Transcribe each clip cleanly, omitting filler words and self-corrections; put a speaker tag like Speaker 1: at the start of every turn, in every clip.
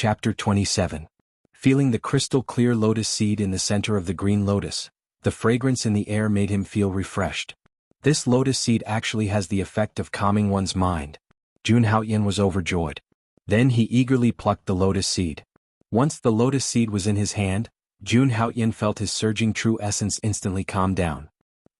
Speaker 1: Chapter 27. Feeling the crystal-clear lotus seed in the center of the green lotus, the fragrance in the air made him feel refreshed. This lotus seed actually has the effect of calming one's mind. Jun Haoyan was overjoyed. Then he eagerly plucked the lotus seed. Once the lotus seed was in his hand, Jun Haoyan felt his surging true essence instantly calm down.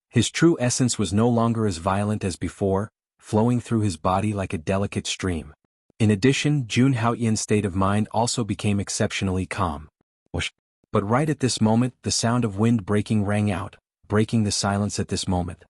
Speaker 1: His true essence was no longer as violent as before, flowing through his body like a delicate stream. In addition, Jun Haoyan's state of mind also became exceptionally calm. Whoosh! But right at this moment, the sound of wind breaking rang out, breaking the silence at this moment.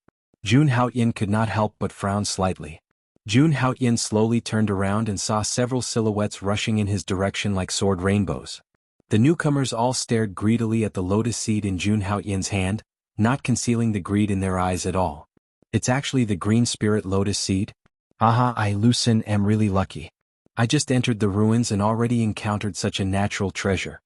Speaker 1: Jun Haoyan could not help but frown slightly. Jun Haoyan slowly turned around and saw several silhouettes rushing in his direction like sword rainbows. The newcomers all stared greedily at the lotus seed in Jun Haoyan's hand, not concealing the greed in their eyes at all. It's actually the green spirit lotus seed? Aha, I Lucien am really lucky. I just entered the ruins and already encountered such a natural treasure.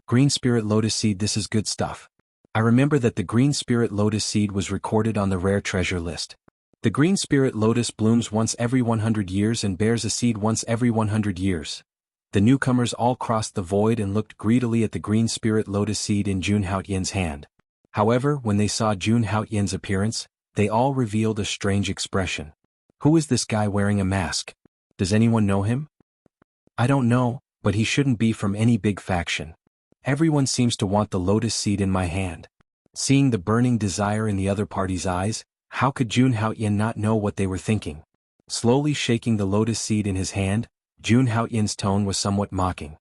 Speaker 1: Green spirit lotus seed, this is good stuff. I remember that the green spirit lotus seed was recorded on the rare treasure list. The green spirit lotus blooms once every 100 years and bears a seed once every 100 years. The newcomers all crossed the void and looked greedily at the green spirit lotus seed in Jun Haoyan's hand. However, when they saw Jun Haoyan's appearance, they all revealed a strange expression. Who is this guy wearing a mask? Does anyone know him? I don't know, but he shouldn't be from any big faction. Everyone seems to want the lotus seed in my hand. Seeing the burning desire in the other party's eyes, how could Jun Haoyan not know what they were thinking? Slowly shaking the lotus seed in his hand, Jun Haoyan's tone was somewhat mocking.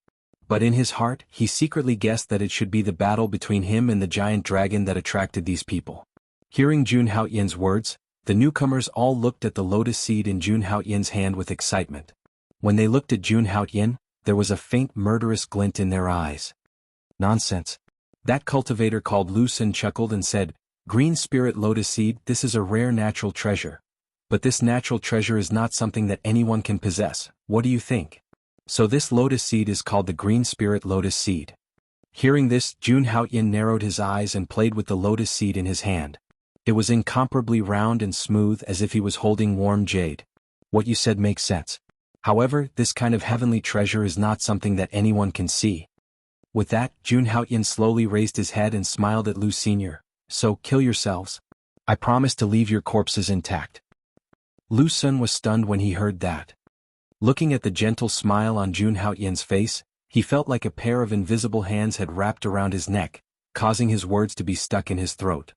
Speaker 1: But in his heart, he secretly guessed that it should be the battle between him and the giant dragon that attracted these people. Hearing Jun Haoyan's words, the newcomers all looked at the lotus seed in Jun Haoyan's hand with excitement. When they looked at Jun Haoyan, there was a faint murderous glint in their eyes. Nonsense. That cultivator called Lucien chuckled and said, Green spirit lotus seed, this is a rare natural treasure. But this natural treasure is not something that anyone can possess, what do you think? So this lotus seed is called the green spirit lotus seed. Hearing this, Jun Haoyan narrowed his eyes and played with the lotus seed in his hand. It was incomparably round and smooth as if he was holding warm jade. What you said makes sense. However, this kind of heavenly treasure is not something that anyone can see. With that, Jun Haoyan slowly raised his head and smiled at Lu Senior. So, kill yourselves. I promise to leave your corpses intact. Lu Sun was stunned when he heard that. Looking at the gentle smile on Jun Haoyan's face, he felt like a pair of invisible hands had wrapped around his neck, causing his words to be stuck in his throat.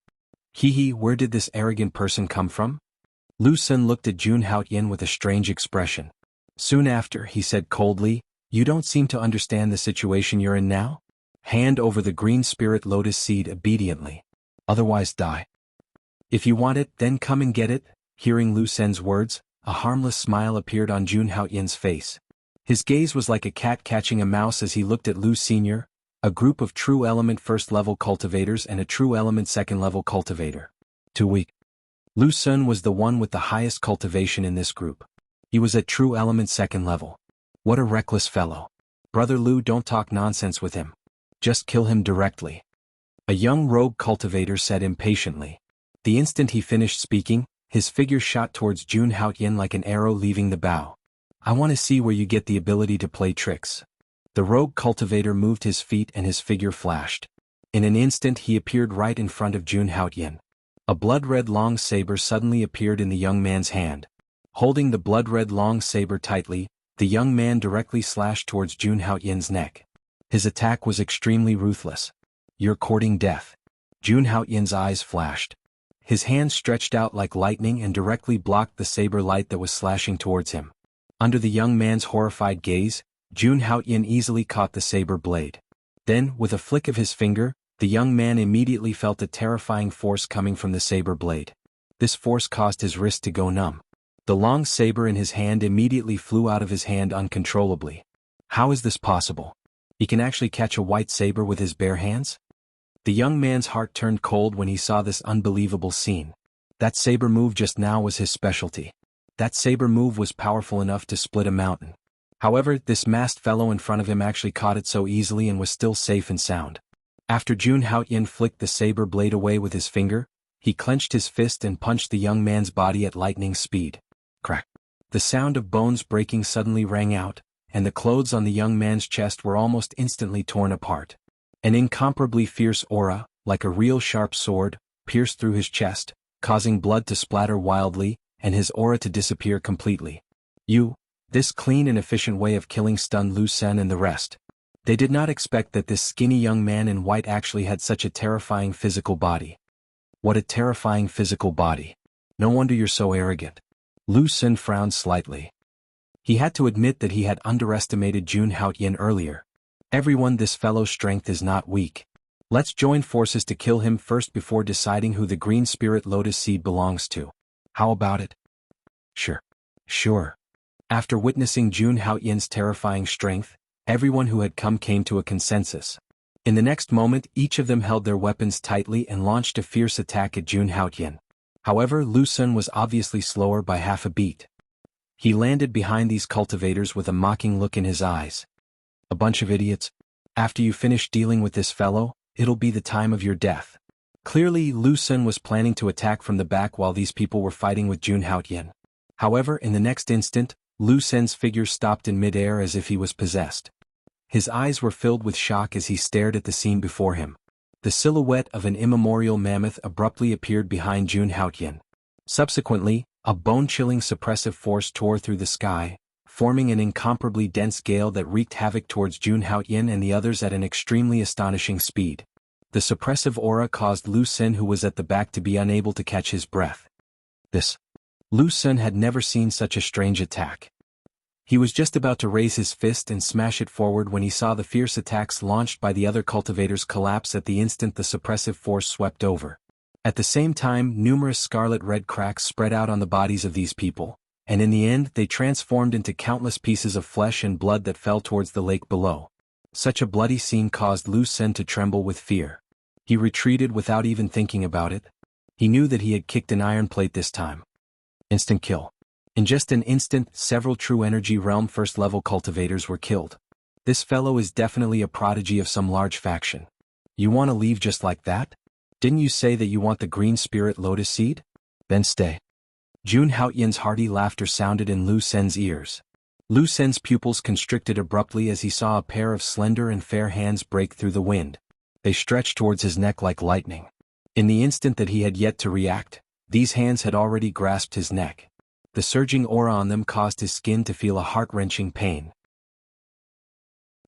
Speaker 1: Hee, where did this arrogant person come from? Lu Sun looked at Jun Haoyan with a strange expression. Soon after, he said coldly, You don't seem to understand the situation you're in now? Hand over the green spirit lotus seed obediently. Otherwise die. If you want it, then come and get it. Hearing Lu Sun's words, a harmless smile appeared on Jun Haoyan's face. His gaze was like a cat catching a mouse as he looked at Lu Senior, a group of true element first-level cultivators and a true element second-level cultivator. Too weak. Lu Sun was the one with the highest cultivation in this group. He was at true element second level. What a reckless fellow. Brother Lu, don't talk nonsense with him. Just kill him directly. A young rogue cultivator said impatiently. The instant he finished speaking, his figure shot towards Jun Haoyan like an arrow leaving the bow. I want to see where you get the ability to play tricks. The rogue cultivator moved his feet and his figure flashed. In an instant he appeared right in front of Jun Haoyan. A blood-red long saber suddenly appeared in the young man's hand. Holding the blood-red long saber tightly, the young man directly slashed towards Jun Haoyan's neck. His attack was extremely ruthless. You're courting death. Jun Haoyan's eyes flashed. His hand stretched out like lightning and directly blocked the saber light that was slashing towards him. Under the young man's horrified gaze, Jun Haoyan easily caught the saber blade. Then, with a flick of his finger, the young man immediately felt a terrifying force coming from the saber blade. This force caused his wrist to go numb. The long saber in his hand immediately flew out of his hand uncontrollably. How is this possible? He can actually catch a white saber with his bare hands? The young man's heart turned cold when he saw this unbelievable scene. That saber move just now was his specialty. That saber move was powerful enough to split a mountain. However, this masked fellow in front of him actually caught it so easily and was still safe and sound. After Jun Haoyan flicked the saber blade away with his finger, he clenched his fist and punched the young man's body at lightning speed. Crack. The sound of bones breaking suddenly rang out, and the clothes on the young man's chest were almost instantly torn apart. An incomparably fierce aura, like a real sharp sword, pierced through his chest, causing blood to splatter wildly, and his aura to disappear completely. This clean and efficient way of killing stunned Lu Sen and the rest. They did not expect that this skinny young man in white actually had such a terrifying physical body. What a terrifying physical body. No wonder you're so arrogant. Lu Sen frowned slightly. He had to admit that he had underestimated Jun Haotian earlier. Everyone, this fellow's strength is not weak. Let's join forces to kill him first before deciding who the green spirit lotus seed belongs to. How about it? Sure. After witnessing Jun Haotian's terrifying strength, everyone who had come came to a consensus. In the next moment, each of them held their weapons tightly and launched a fierce attack at Jun Haotian. However, Lu Sen was obviously slower by half a beat. He landed behind these cultivators with a mocking look in his eyes. A bunch of idiots. After you finish dealing with this fellow, it'll be the time of your death. Clearly, Lu Sen was planning to attack from the back while these people were fighting with Jun Haotian. However, in the next instant, Lu Sen's figure stopped in midair as if he was possessed. His eyes were filled with shock as he stared at the scene before him. The silhouette of an immemorial mammoth abruptly appeared behind Jun Haotian. Subsequently, a bone-chilling suppressive force tore through the sky, forming an incomparably dense gale that wreaked havoc towards Jun Haotian and the others at an extremely astonishing speed. The suppressive aura caused Lu Sen, who was at the back, to be unable to catch his breath. Lu Sen had never seen such a strange attack. He was just about to raise his fist and smash it forward when he saw the fierce attacks launched by the other cultivators collapse at the instant the suppressive force swept over. At the same time, numerous scarlet-red cracks spread out on the bodies of these people, and in the end they transformed into countless pieces of flesh and blood that fell towards the lake below. Such a bloody scene caused Lu Sen to tremble with fear. He retreated without even thinking about it. He knew that he had kicked an iron plate this time. Instant kill. In just an instant, several True Energy Realm first-level cultivators were killed. This fellow is definitely a prodigy of some large faction. You want to leave just like that? Didn't you say that you want the green spirit lotus seed? Then stay. Jun Haotian's hearty laughter sounded in Lu Sen's ears. Lu Sen's pupils constricted abruptly as he saw a pair of slender and fair hands break through the wind. They stretched towards his neck like lightning. In the instant that he had yet to react, these hands had already grasped his neck. The surging aura on them caused his skin to feel a heart-wrenching pain.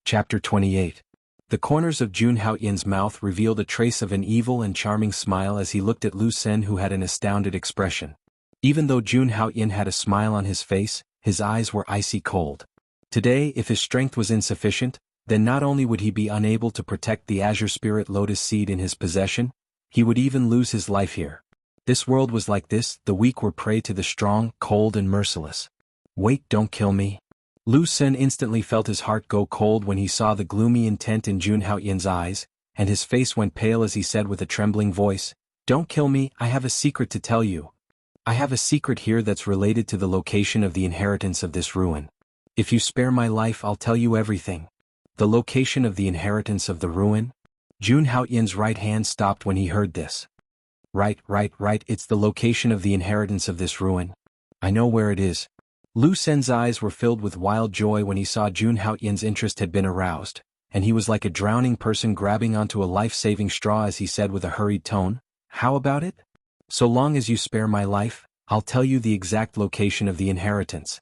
Speaker 1: Chapter 28. The corners of Jun Haotian's mouth revealed a trace of an evil and charming smile as he looked at Lu Sen, who had an astounded expression. Even though Jun Haotian had a smile on his face, his eyes were icy cold. Today, if his strength was insufficient, then not only would he be unable to protect the Azure Spirit Lotus Seed in his possession, he would even lose his life here. This world was like this, the weak were prey to the strong, cold and merciless. Wait, don't kill me. Lu Sen instantly felt his heart go cold when he saw the gloomy intent in Jun Haotian's eyes, and his face went pale as he said with a trembling voice, "Don't kill me, I have a secret to tell you. I have a secret here that's related to the location of the inheritance of this ruin. If you spare my life, I'll tell you everything." The location of the inheritance of the ruin? Jun Haotian's right hand stopped when he heard this. Right, it's the location of the inheritance of this ruin. I know where it is. Lu Sen's eyes were filled with wild joy when he saw Jun Haotian's interest had been aroused, and he was like a drowning person grabbing onto a life-saving straw as he said with a hurried tone, "How about it? So long as you spare my life, I'll tell you the exact location of the inheritance."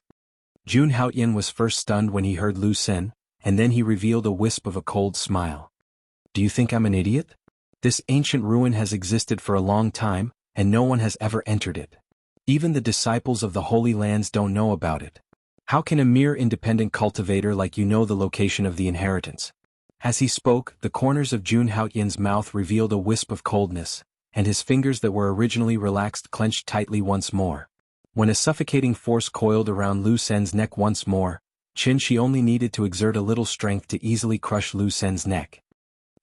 Speaker 1: Jun Haotian was first stunned when he heard Lu Sen, and then he revealed a wisp of a cold smile. "Do you think I'm an idiot? This ancient ruin has existed for a long time, and no one has ever entered it. Even the disciples of the Holy Lands don't know about it. How can a mere independent cultivator like you know the location of the inheritance?" As he spoke, the corners of Jun Haotian's mouth revealed a wisp of coldness, and his fingers that were originally relaxed clenched tightly once more. When a suffocating force coiled around Lu Sen's neck once more, she only needed to exert a little strength to easily crush Lu Sen's neck.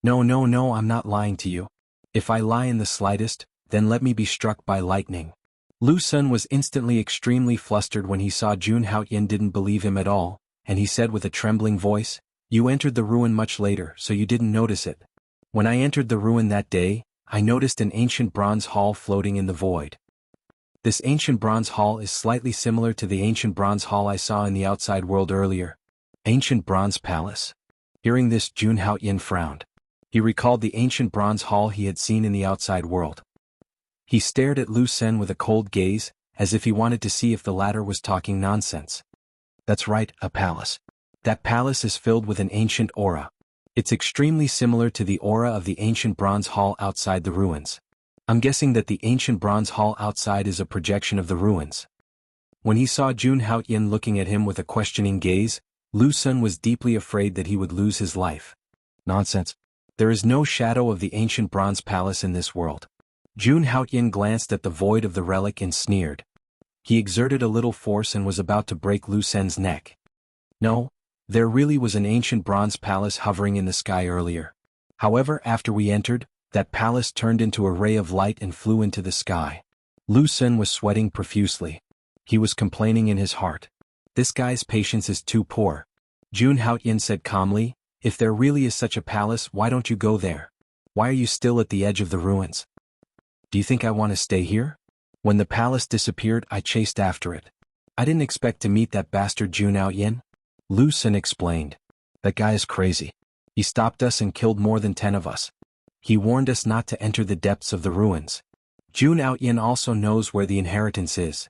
Speaker 1: No, I'm not lying to you. If I lie in the slightest, then let me be struck by lightning." Lu Sen was instantly extremely flustered when he saw Jun Haotian didn't believe him at all, and he said with a trembling voice, "You entered the ruin much later, so you didn't notice it. When I entered the ruin that day, I noticed an ancient bronze hall floating in the void. This ancient bronze hall is slightly similar to the ancient bronze hall I saw in the outside world earlier. Ancient Bronze Palace. Hearing this, Jun Haoyan frowned. He recalled the ancient bronze hall he had seen in the outside world. He stared at Lu Sen with a cold gaze, as if he wanted to see if the latter was talking nonsense. That's right, a palace. That palace is filled with an ancient aura. It's extremely similar to the aura of the ancient bronze hall outside the ruins. I'm guessing that the ancient bronze hall outside is a projection of the ruins. When he saw Jun Haoyan looking at him with a questioning gaze, Lu Sen was deeply afraid that he would lose his life. Nonsense. There is no shadow of the ancient bronze palace in this world. Jun Haoyan glanced at the void of the relic and sneered. He exerted a little force and was about to break Lu Sen's neck. No, there really was an ancient bronze palace hovering in the sky earlier. However, after we entered, that palace turned into a ray of light and flew into the sky. Lu Sen was sweating profusely. He was complaining in his heart. This guy's patience is too poor. Jun Haoyan said calmly, if there really is such a palace, why don't you go there? Why are you still at the edge of the ruins? Do you think I want to stay here? When the palace disappeared, I chased after it. I didn't expect to meet that bastard Jun Haoyan. Lu Sen explained. That guy is crazy. He stopped us and killed more than 10 of us. He warned us not to enter the depths of the ruins. Jun Haoyan also knows where the inheritance is.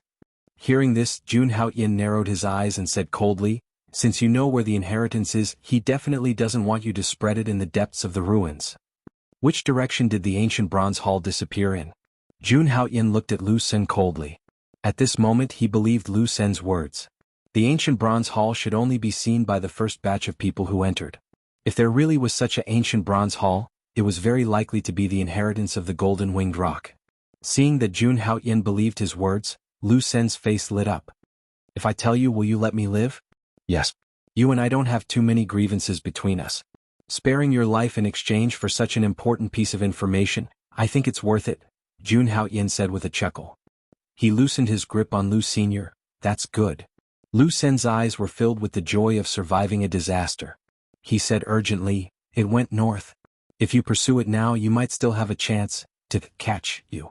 Speaker 1: Hearing this, Jun Haoyan narrowed his eyes and said coldly, since you know where the inheritance is, he definitely doesn't want you to spread it in the depths of the ruins. Which direction did the ancient bronze hall disappear in? Jun Haoyan looked at Lu Sen coldly. At this moment he believed Lu Sen's words. The ancient bronze hall should only be seen by the first batch of people who entered. If there really was such an ancient bronze hall, it was very likely to be the inheritance of the golden winged rock. Seeing that Jun Haoyan believed his words, Lu Sen's face lit up. If I tell you, will you let me live? Yes. You and I don't have too many grievances between us. Sparing your life in exchange for such an important piece of information, I think it's worth it, Jun Haoyan said with a chuckle. He loosened his grip on Lu Senior. That's good. Lu Sen's eyes were filled with the joy of surviving a disaster. He said urgently, it went north. If you pursue it now, you might still have a chance to catch you.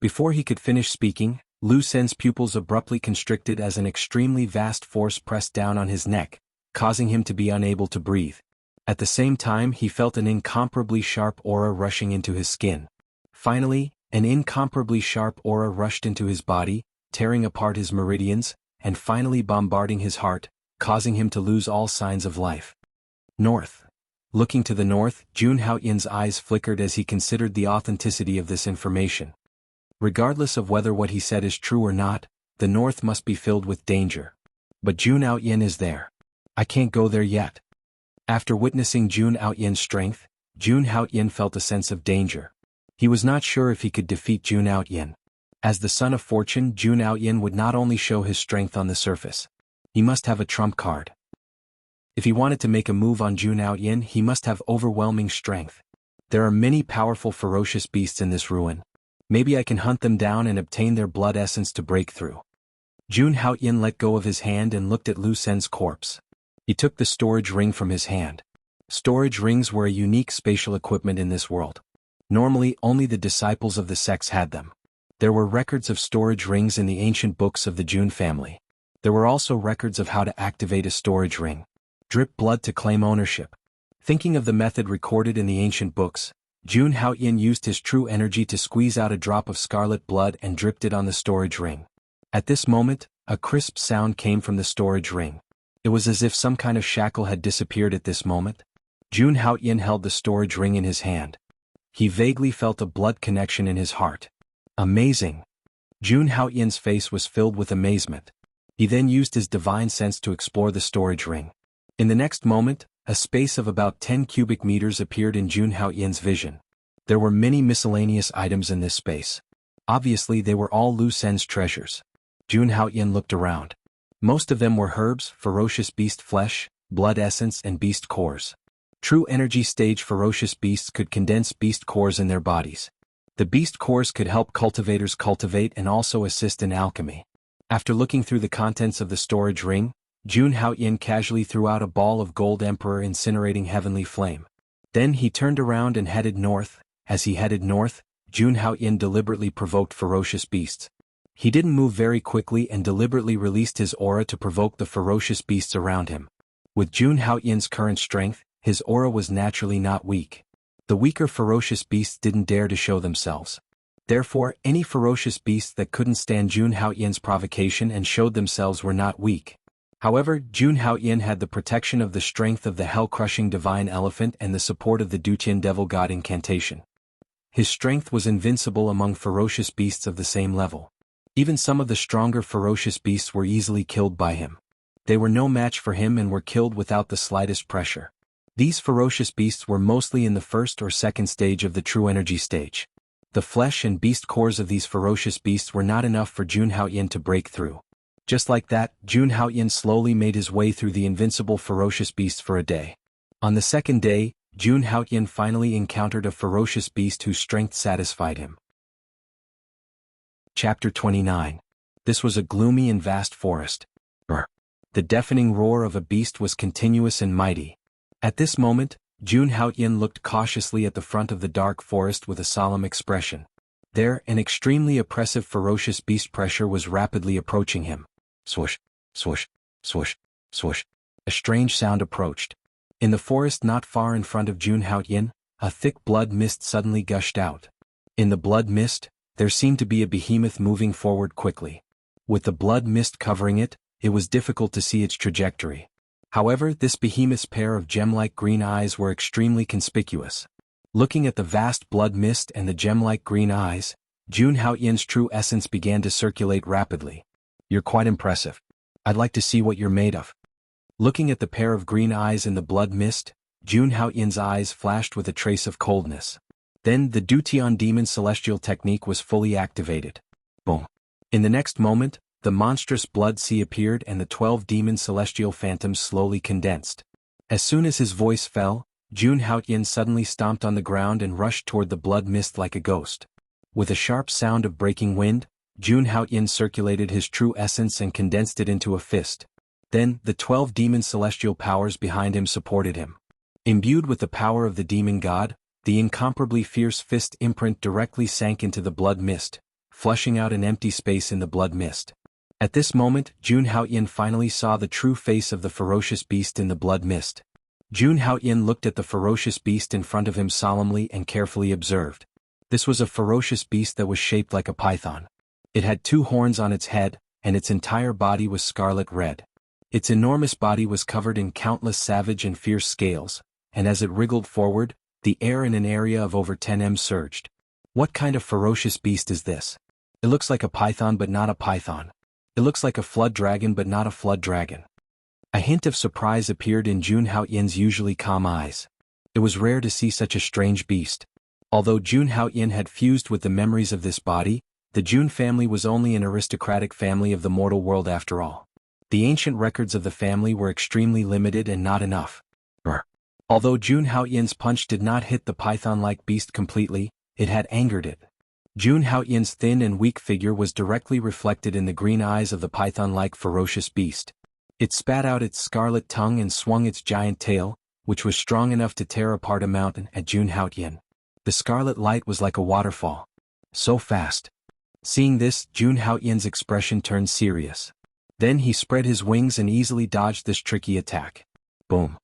Speaker 1: Before he could finish speaking, Lu Sen's pupils abruptly constricted as an extremely vast force pressed down on his neck, causing him to be unable to breathe. At the same time, he felt an incomparably sharp aura rushing into his skin. Finally, an incomparably sharp aura rushed into his body, tearing apart his meridians, and finally bombarding his heart, causing him to lose all signs of life. North. Looking to the north, Jun Haoyan's eyes flickered as he considered the authenticity of this information. Regardless of whether what he said is true or not, the north must be filled with danger. But Jun Haoyan is there. I can't go there yet. After witnessing Jun Haoyan's strength, Jun Haoyan felt a sense of danger. He was not sure if he could defeat Jun Haoyan. As the son of fortune, Jun Haoyan would not only show his strength on the surface. He must have a trump card. If he wanted to make a move on Jun Haoyan, he must have overwhelming strength. There are many powerful ferocious beasts in this ruin. Maybe I can hunt them down and obtain their blood essence to break through. Jun Haoyan let go of his hand and looked at Lu Sen's corpse. He took the storage ring from his hand. Storage rings were a unique spatial equipment in this world. Normally, only the disciples of the sects had them. There were records of storage rings in the ancient books of the Jun family. There were also records of how to activate a storage ring. Drip blood to claim ownership. Thinking of the method recorded in the ancient books, Jun Haoyan used his true energy to squeeze out a drop of scarlet blood and dripped it on the storage ring. At this moment, a crisp sound came from the storage ring. It was as if some kind of shackle had disappeared at this moment. Jun Haoyan held the storage ring in his hand. He vaguely felt a blood connection in his heart. Amazing! Jun Haoyan's face was filled with amazement. He then used his divine sense to explore the storage ring. In the next moment, a space of about 10 cubic meters appeared in Jun Haoyan's vision. There were many miscellaneous items in this space. Obviously they were all Lu Sen's treasures. Jun Haoyan looked around. Most of them were herbs, ferocious beast flesh, blood essence and beast cores. True energy stage ferocious beasts could condense beast cores in their bodies. The beast cores could help cultivators cultivate and also assist in alchemy. After looking through the contents of the storage ring, Jun Haoyan casually threw out a ball of gold emperor incinerating heavenly flame. Then he turned around and headed north. As he headed north, Jun Haoyan deliberately provoked ferocious beasts. He didn't move very quickly and deliberately released his aura to provoke the ferocious beasts around him. With Jun Haoyin's current strength, his aura was naturally not weak. The weaker ferocious beasts didn't dare to show themselves. Therefore, any ferocious beasts that couldn't stand Jun Haoyin's provocation and showed themselves were not weak. However, Jun Haoyin had the protection of the strength of the hell-crushing divine elephant and the support of the Duqian devil god incantation. His strength was invincible among ferocious beasts of the same level. Even some of the stronger ferocious beasts were easily killed by him. They were no match for him and were killed without the slightest pressure. These ferocious beasts were mostly in the first or second stage of the true energy stage. The flesh and beast cores of these ferocious beasts were not enough for Jun Haoyin to break through. Just like that, Jun Haoyin slowly made his way through the invincible ferocious beasts for a day. On the second day, Jun Haoyin finally encountered a ferocious beast whose strength satisfied him. Chapter 29. This was a gloomy and vast forest. The deafening roar of a beast was continuous and mighty. At this moment, Jun Haoyin looked cautiously at the front of the dark forest with a solemn expression. There, an extremely oppressive ferocious beast pressure was rapidly approaching him. Swoosh, swoosh, swoosh, swoosh. A strange sound approached. In the forest not far in front of Jun Haoyin, a thick blood mist suddenly gushed out. In the blood mist, there seemed to be a behemoth moving forward quickly. With the blood mist covering it, it was difficult to see its trajectory. However, this behemoth's pair of gem-like green eyes were extremely conspicuous. Looking at the vast blood mist and the gem-like green eyes, Jun Haoyin's true essence began to circulate rapidly. You're quite impressive. I'd like to see what you're made of. Looking at the pair of green eyes in the blood mist, Jun Haoyin's eyes flashed with a trace of coldness. Then the Duqian demon celestial technique was fully activated. Boom. In the next moment, the monstrous blood sea appeared and the 12 demon celestial phantoms slowly condensed. As soon as his voice fell, Jun Haoyin suddenly stomped on the ground and rushed toward the blood mist like a ghost. With a sharp sound of breaking wind, Jun Haoyin circulated his true essence and condensed it into a fist. Then, the 12 demon celestial powers behind him supported him. Imbued with the power of the demon god, the incomparably fierce fist imprint directly sank into the blood mist, flushing out an empty space in the blood mist. At this moment, Jun Haoyin finally saw the true face of the ferocious beast in the blood mist. Jun Haoyin looked at the ferocious beast in front of him solemnly and carefully observed. This was a ferocious beast that was shaped like a python. It had 2 horns on its head, and its entire body was scarlet red. Its enormous body was covered in countless savage and fierce scales, and as it wriggled forward, the air in an area of over 10 m surged. What kind of ferocious beast is this? It looks like a python but not a python. It looks like a flood dragon but not a flood dragon. A hint of surprise appeared in Jun Haoyin's usually calm eyes. It was rare to see such a strange beast. Although Jun Haoyin had fused with the memories of this body, the Jun family was only an aristocratic family of the mortal world after all. The ancient records of the family were extremely limited and not enough. Although Jun Haoyin's punch did not hit the python-like beast completely, it had angered it. Jun Haoyin's thin and weak figure was directly reflected in the green eyes of the python-like ferocious beast. It spat out its scarlet tongue and swung its giant tail, which was strong enough to tear apart a mountain, at Jun Haoyin. The scarlet light was like a waterfall. So fast. Seeing this, Jun Haoyin's expression turned serious. Then he spread his wings and easily dodged this tricky attack. Boom.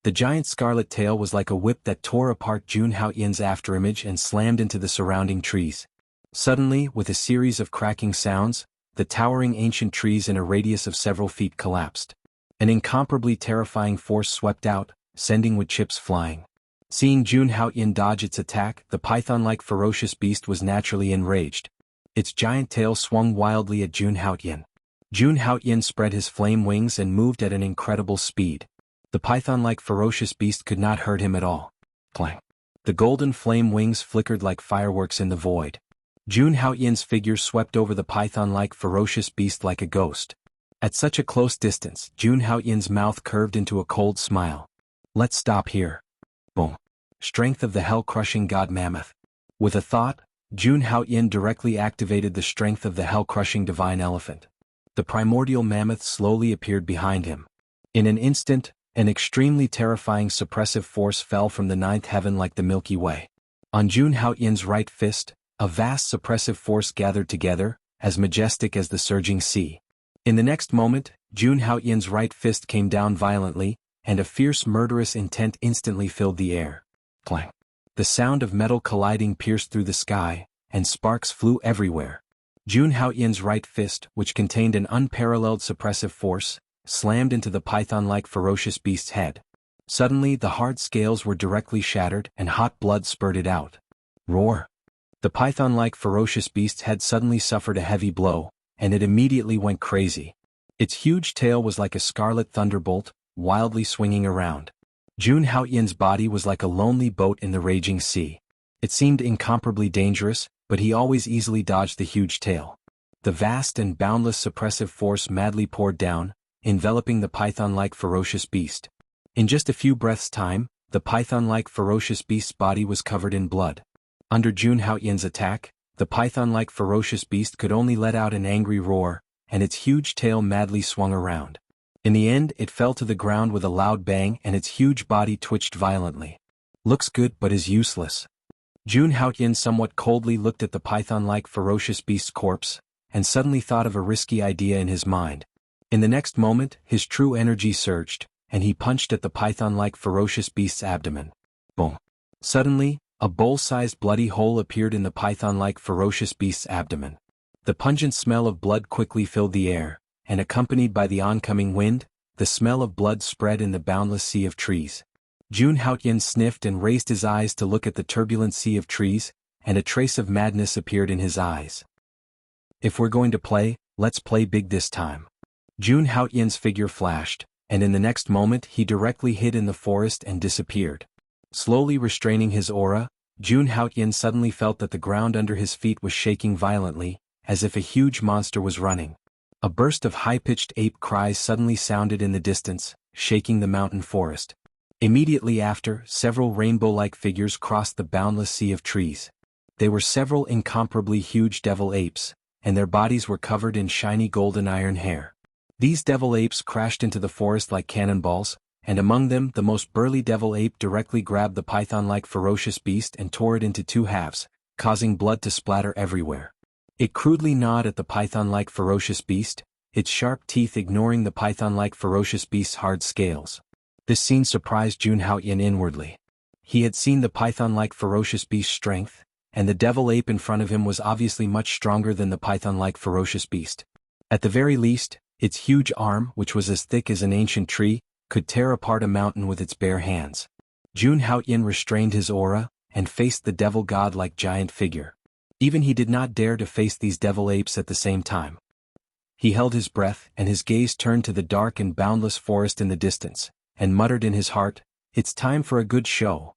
Speaker 1: The giant scarlet tail was like a whip that tore apart Jun Haoyin's afterimage and slammed into the surrounding trees. Suddenly, with a series of cracking sounds, the towering ancient trees in a radius of several feet collapsed. An incomparably terrifying force swept out, sending wood chips flying. Seeing Jun Haoyin dodge its attack, the python-like ferocious beast was naturally enraged. Its giant tail swung wildly at Jun Haoyin. Jun Haoyin spread his flame wings and moved at an incredible speed. The python-like ferocious beast could not hurt him at all. Clang. The golden flame wings flickered like fireworks in the void. Jun Haoyin's figure swept over the python-like ferocious beast like a ghost. At such a close distance, Jun Haoyin's mouth curved into a cold smile. Let's stop here. Boom. Strength of the hell-crushing god mammoth. With a thought, Jun Haoyin directly activated the strength of the hell-crushing divine elephant. The primordial mammoth slowly appeared behind him. In an instant, an extremely terrifying suppressive force fell from the 9th heaven like the Milky Way. On Jun Haoyin's right fist, a vast suppressive force gathered together, as majestic as the surging sea. In the next moment, Jun Haoyin's right fist came down violently, and a fierce murderous intent instantly filled the air. Clang! The sound of metal colliding pierced through the sky, and sparks flew everywhere. Jun Haoyin's right fist, which contained an unparalleled suppressive force, slammed into the python-like ferocious beast's head. Suddenly the hard scales were directly shattered and hot blood spurted out. Roar! The python-like ferocious beast's head suddenly suffered a heavy blow, and it immediately went crazy. Its huge tail was like a scarlet thunderbolt, wildly swinging around. Jun Haoyin's body was like a lonely boat in the raging sea. It seemed incomparably dangerous, but he always easily dodged the huge tail. The vast and boundless suppressive force madly poured down, enveloping the python-like ferocious beast. In just a few breaths' time, the python-like ferocious beast's body was covered in blood. Under Jun Haoyin's attack, the python-like ferocious beast could only let out an angry roar, and its huge tail madly swung around. In the end, it fell to the ground with a loud bang and its huge body twitched violently. Looks good but is useless. Jun Haoyin somewhat coldly looked at the python-like ferocious beast's corpse, and suddenly thought of a risky idea in his mind. In the next moment, his true energy surged, and he punched at the python-like ferocious beast's abdomen. Boom! Suddenly, a bowl-sized bloody hole appeared in the python-like ferocious beast's abdomen. The pungent smell of blood quickly filled the air, and accompanied by the oncoming wind, the smell of blood spread in the boundless sea of trees. Jun Haoyin sniffed and raised his eyes to look at the turbulent sea of trees, and a trace of madness appeared in his eyes. If we're going to play, let's play big this time. Jun Haoyin's figure flashed, and in the next moment he directly hid in the forest and disappeared. Slowly restraining his aura, Jun Haoyin suddenly felt that the ground under his feet was shaking violently, as if a huge monster was running. A burst of high-pitched ape cries suddenly sounded in the distance, shaking the mountain forest. Immediately after, several rainbow-like figures crossed the boundless sea of trees. They were several incomparably huge devil apes, and their bodies were covered in shiny golden iron hair. These devil apes crashed into the forest like cannonballs, and among them the most burly devil ape directly grabbed the python-like ferocious beast and tore it into two halves, causing blood to splatter everywhere. It crudely gnawed at the python-like ferocious beast, its sharp teeth ignoring the python-like ferocious beast's hard scales. This scene surprised Jun Haoyin inwardly. He had seen the python-like ferocious beast's strength, and the devil ape in front of him was obviously much stronger than the python-like ferocious beast. At the very least, its huge arm, which was as thick as an ancient tree, could tear apart a mountain with its bare hands. Jun Haoyin restrained his aura, and faced the devil god-like giant figure. Even he did not dare to face these devil apes at the same time. He held his breath, and his gaze turned to the dark and boundless forest in the distance, and muttered in his heart, "It's time for a good show."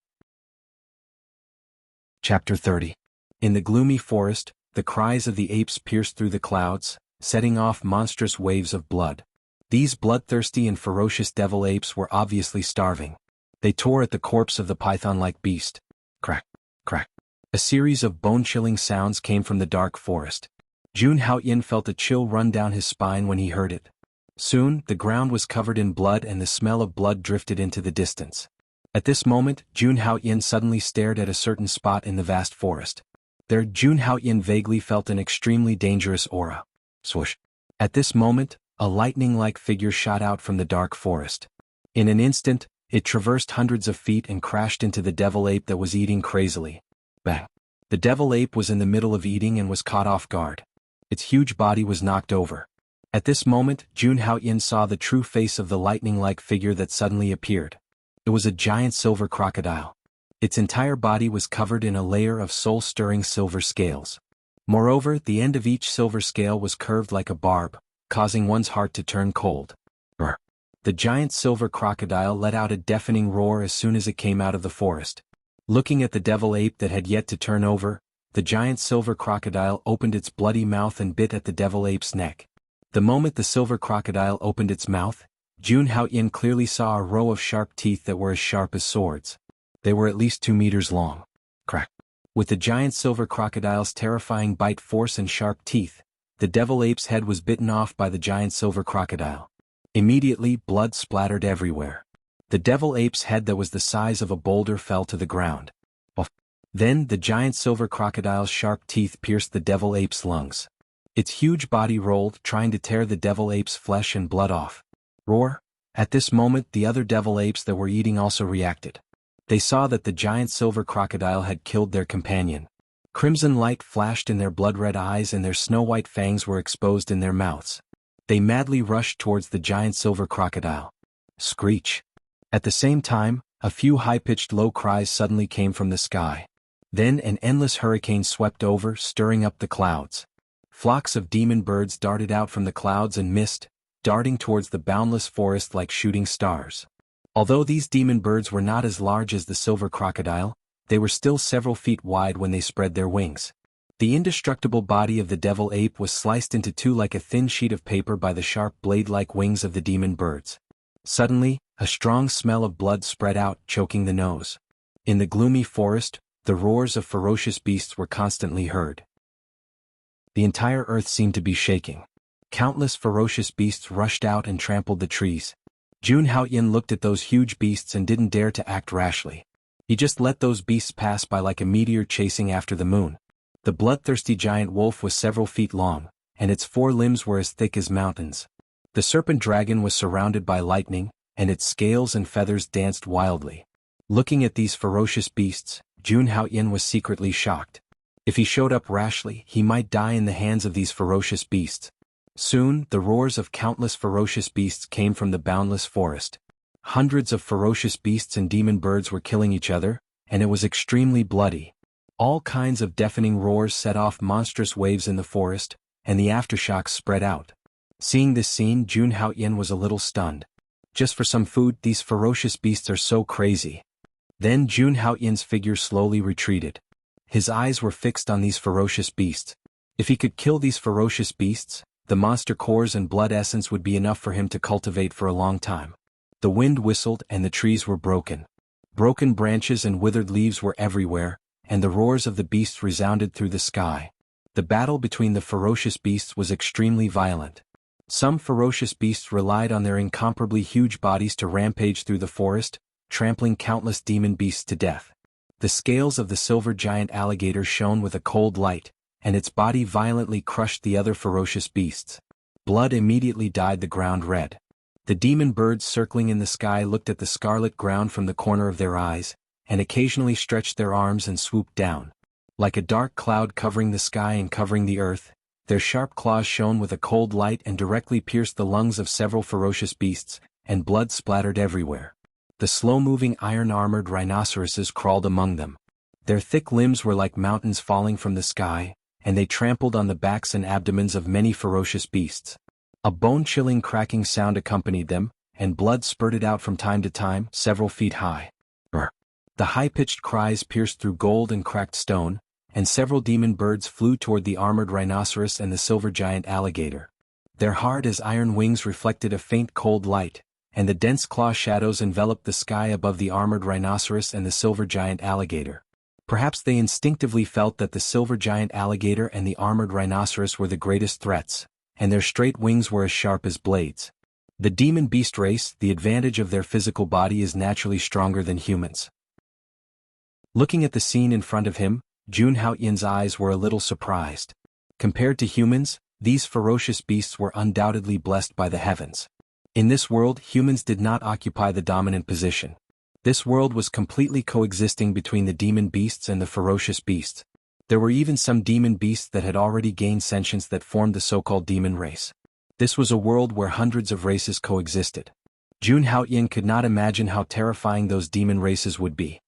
Speaker 1: Chapter 30. In the gloomy forest, the cries of the apes pierced through the clouds, setting off monstrous waves of blood. These bloodthirsty and ferocious devil apes were obviously starving. They tore at the corpse of the python-like beast. Crack, crack. A series of bone-chilling sounds came from the dark forest. Jun Haoyin felt a chill run down his spine when he heard it. Soon, the ground was covered in blood and the smell of blood drifted into the distance. At this moment, Jun Haoyin suddenly stared at a certain spot in the vast forest. There, Jun Haoyin vaguely felt an extremely dangerous aura. Swoosh. At this moment, a lightning-like figure shot out from the dark forest. In an instant, it traversed hundreds of feet and crashed into the devil ape that was eating crazily. Bang! The devil ape was in the middle of eating and was caught off guard. Its huge body was knocked over. At this moment, Jun Haoyin saw the true face of the lightning-like figure that suddenly appeared. It was a giant silver crocodile. Its entire body was covered in a layer of soul-stirring silver scales. Moreover, the end of each silver scale was curved like a barb, causing one's heart to turn cold. Brr. The giant silver crocodile let out a deafening roar as soon as it came out of the forest. Looking at the devil ape that had yet to turn over, the giant silver crocodile opened its bloody mouth and bit at the devil ape's neck. The moment the silver crocodile opened its mouth, Jun Haoyin clearly saw a row of sharp teeth that were as sharp as swords. They were at least 2 meters long. Crack. With the giant silver crocodile's terrifying bite force and sharp teeth, the devil ape's head was bitten off by the giant silver crocodile. Immediately, blood splattered everywhere. The devil ape's head that was the size of a boulder fell to the ground. Then, the giant silver crocodile's sharp teeth pierced the devil ape's lungs. Its huge body rolled, trying to tear the devil ape's flesh and blood off. Roar! At this moment the other devil apes that were eating also reacted. They saw that the giant silver crocodile had killed their companion. Crimson light flashed in their blood-red eyes and their snow-white fangs were exposed in their mouths. They madly rushed towards the giant silver crocodile. Screech! At the same time, a few high-pitched low cries suddenly came from the sky. Then an endless hurricane swept over, stirring up the clouds. Flocks of demon birds darted out from the clouds and mist, darting towards the boundless forest like shooting stars. Although these demon birds were not as large as the silver crocodile, they were still several feet wide when they spread their wings. The indestructible body of the devil ape was sliced into two like a thin sheet of paper by the sharp blade-like wings of the demon birds. Suddenly, a strong smell of blood spread out, choking the nose. In the gloomy forest, the roars of ferocious beasts were constantly heard. The entire earth seemed to be shaking. Countless ferocious beasts rushed out and trampled the trees. Jun Haoyin looked at those huge beasts and didn't dare to act rashly. He just let those beasts pass by like a meteor chasing after the moon. The bloodthirsty giant wolf was several feet long, and its 4 limbs were as thick as mountains. The serpent dragon was surrounded by lightning, and its scales and feathers danced wildly. Looking at these ferocious beasts, Jun Haoyin was secretly shocked. If he showed up rashly, he might die in the hands of these ferocious beasts. Soon, the roars of countless ferocious beasts came from the boundless forest. Hundreds of ferocious beasts and demon birds were killing each other, and it was extremely bloody. All kinds of deafening roars set off monstrous waves in the forest, and the aftershocks spread out. Seeing this scene, Jun Haoyin was a little stunned. Just for some food, these ferocious beasts are so crazy. Then Jun Haoyin's figure slowly retreated. His eyes were fixed on these ferocious beasts. If he could kill these ferocious beasts, the monster cores and blood essence would be enough for him to cultivate for a long time. The wind whistled and the trees were broken. Broken branches and withered leaves were everywhere, and the roars of the beasts resounded through the sky. The battle between the ferocious beasts was extremely violent. Some ferocious beasts relied on their incomparably huge bodies to rampage through the forest, trampling countless demon beasts to death. The scales of the silver giant alligator shone with a cold light, and its body violently crushed the other ferocious beasts. Blood immediately dyed the ground red. The demon birds circling in the sky looked at the scarlet ground from the corner of their eyes, and occasionally stretched their arms and swooped down. Like a dark cloud covering the sky and covering the earth, their sharp claws shone with a cold light and directly pierced the lungs of several ferocious beasts, and blood splattered everywhere. The slow-moving iron-armored rhinoceroses crawled among them. Their thick limbs were like mountains falling from the sky, and they trampled on the backs and abdomens of many ferocious beasts. A bone-chilling cracking sound accompanied them, and blood spurted out from time to time, several feet high. The high-pitched cries pierced through gold and cracked stone, and several demon birds flew toward the armored rhinoceros and the silver giant alligator. Their hard as iron wings reflected a faint cold light, and the dense claw shadows enveloped the sky above the armored rhinoceros and the silver giant alligator. Perhaps they instinctively felt that the silver giant alligator and the armored rhinoceros were the greatest threats, and their straight wings were as sharp as blades. The demon beast race, the advantage of their physical body is naturally stronger than humans. Looking at the scene in front of him, Jun Haoyin's eyes were a little surprised. Compared to humans, these ferocious beasts were undoubtedly blessed by the heavens. In this world, humans did not occupy the dominant position. This world was completely coexisting between the demon beasts and the ferocious beasts. There were even some demon beasts that had already gained sentience that formed the so-called demon race. This was a world where hundreds of races coexisted. Jun Haoyin could not imagine how terrifying those demon races would be.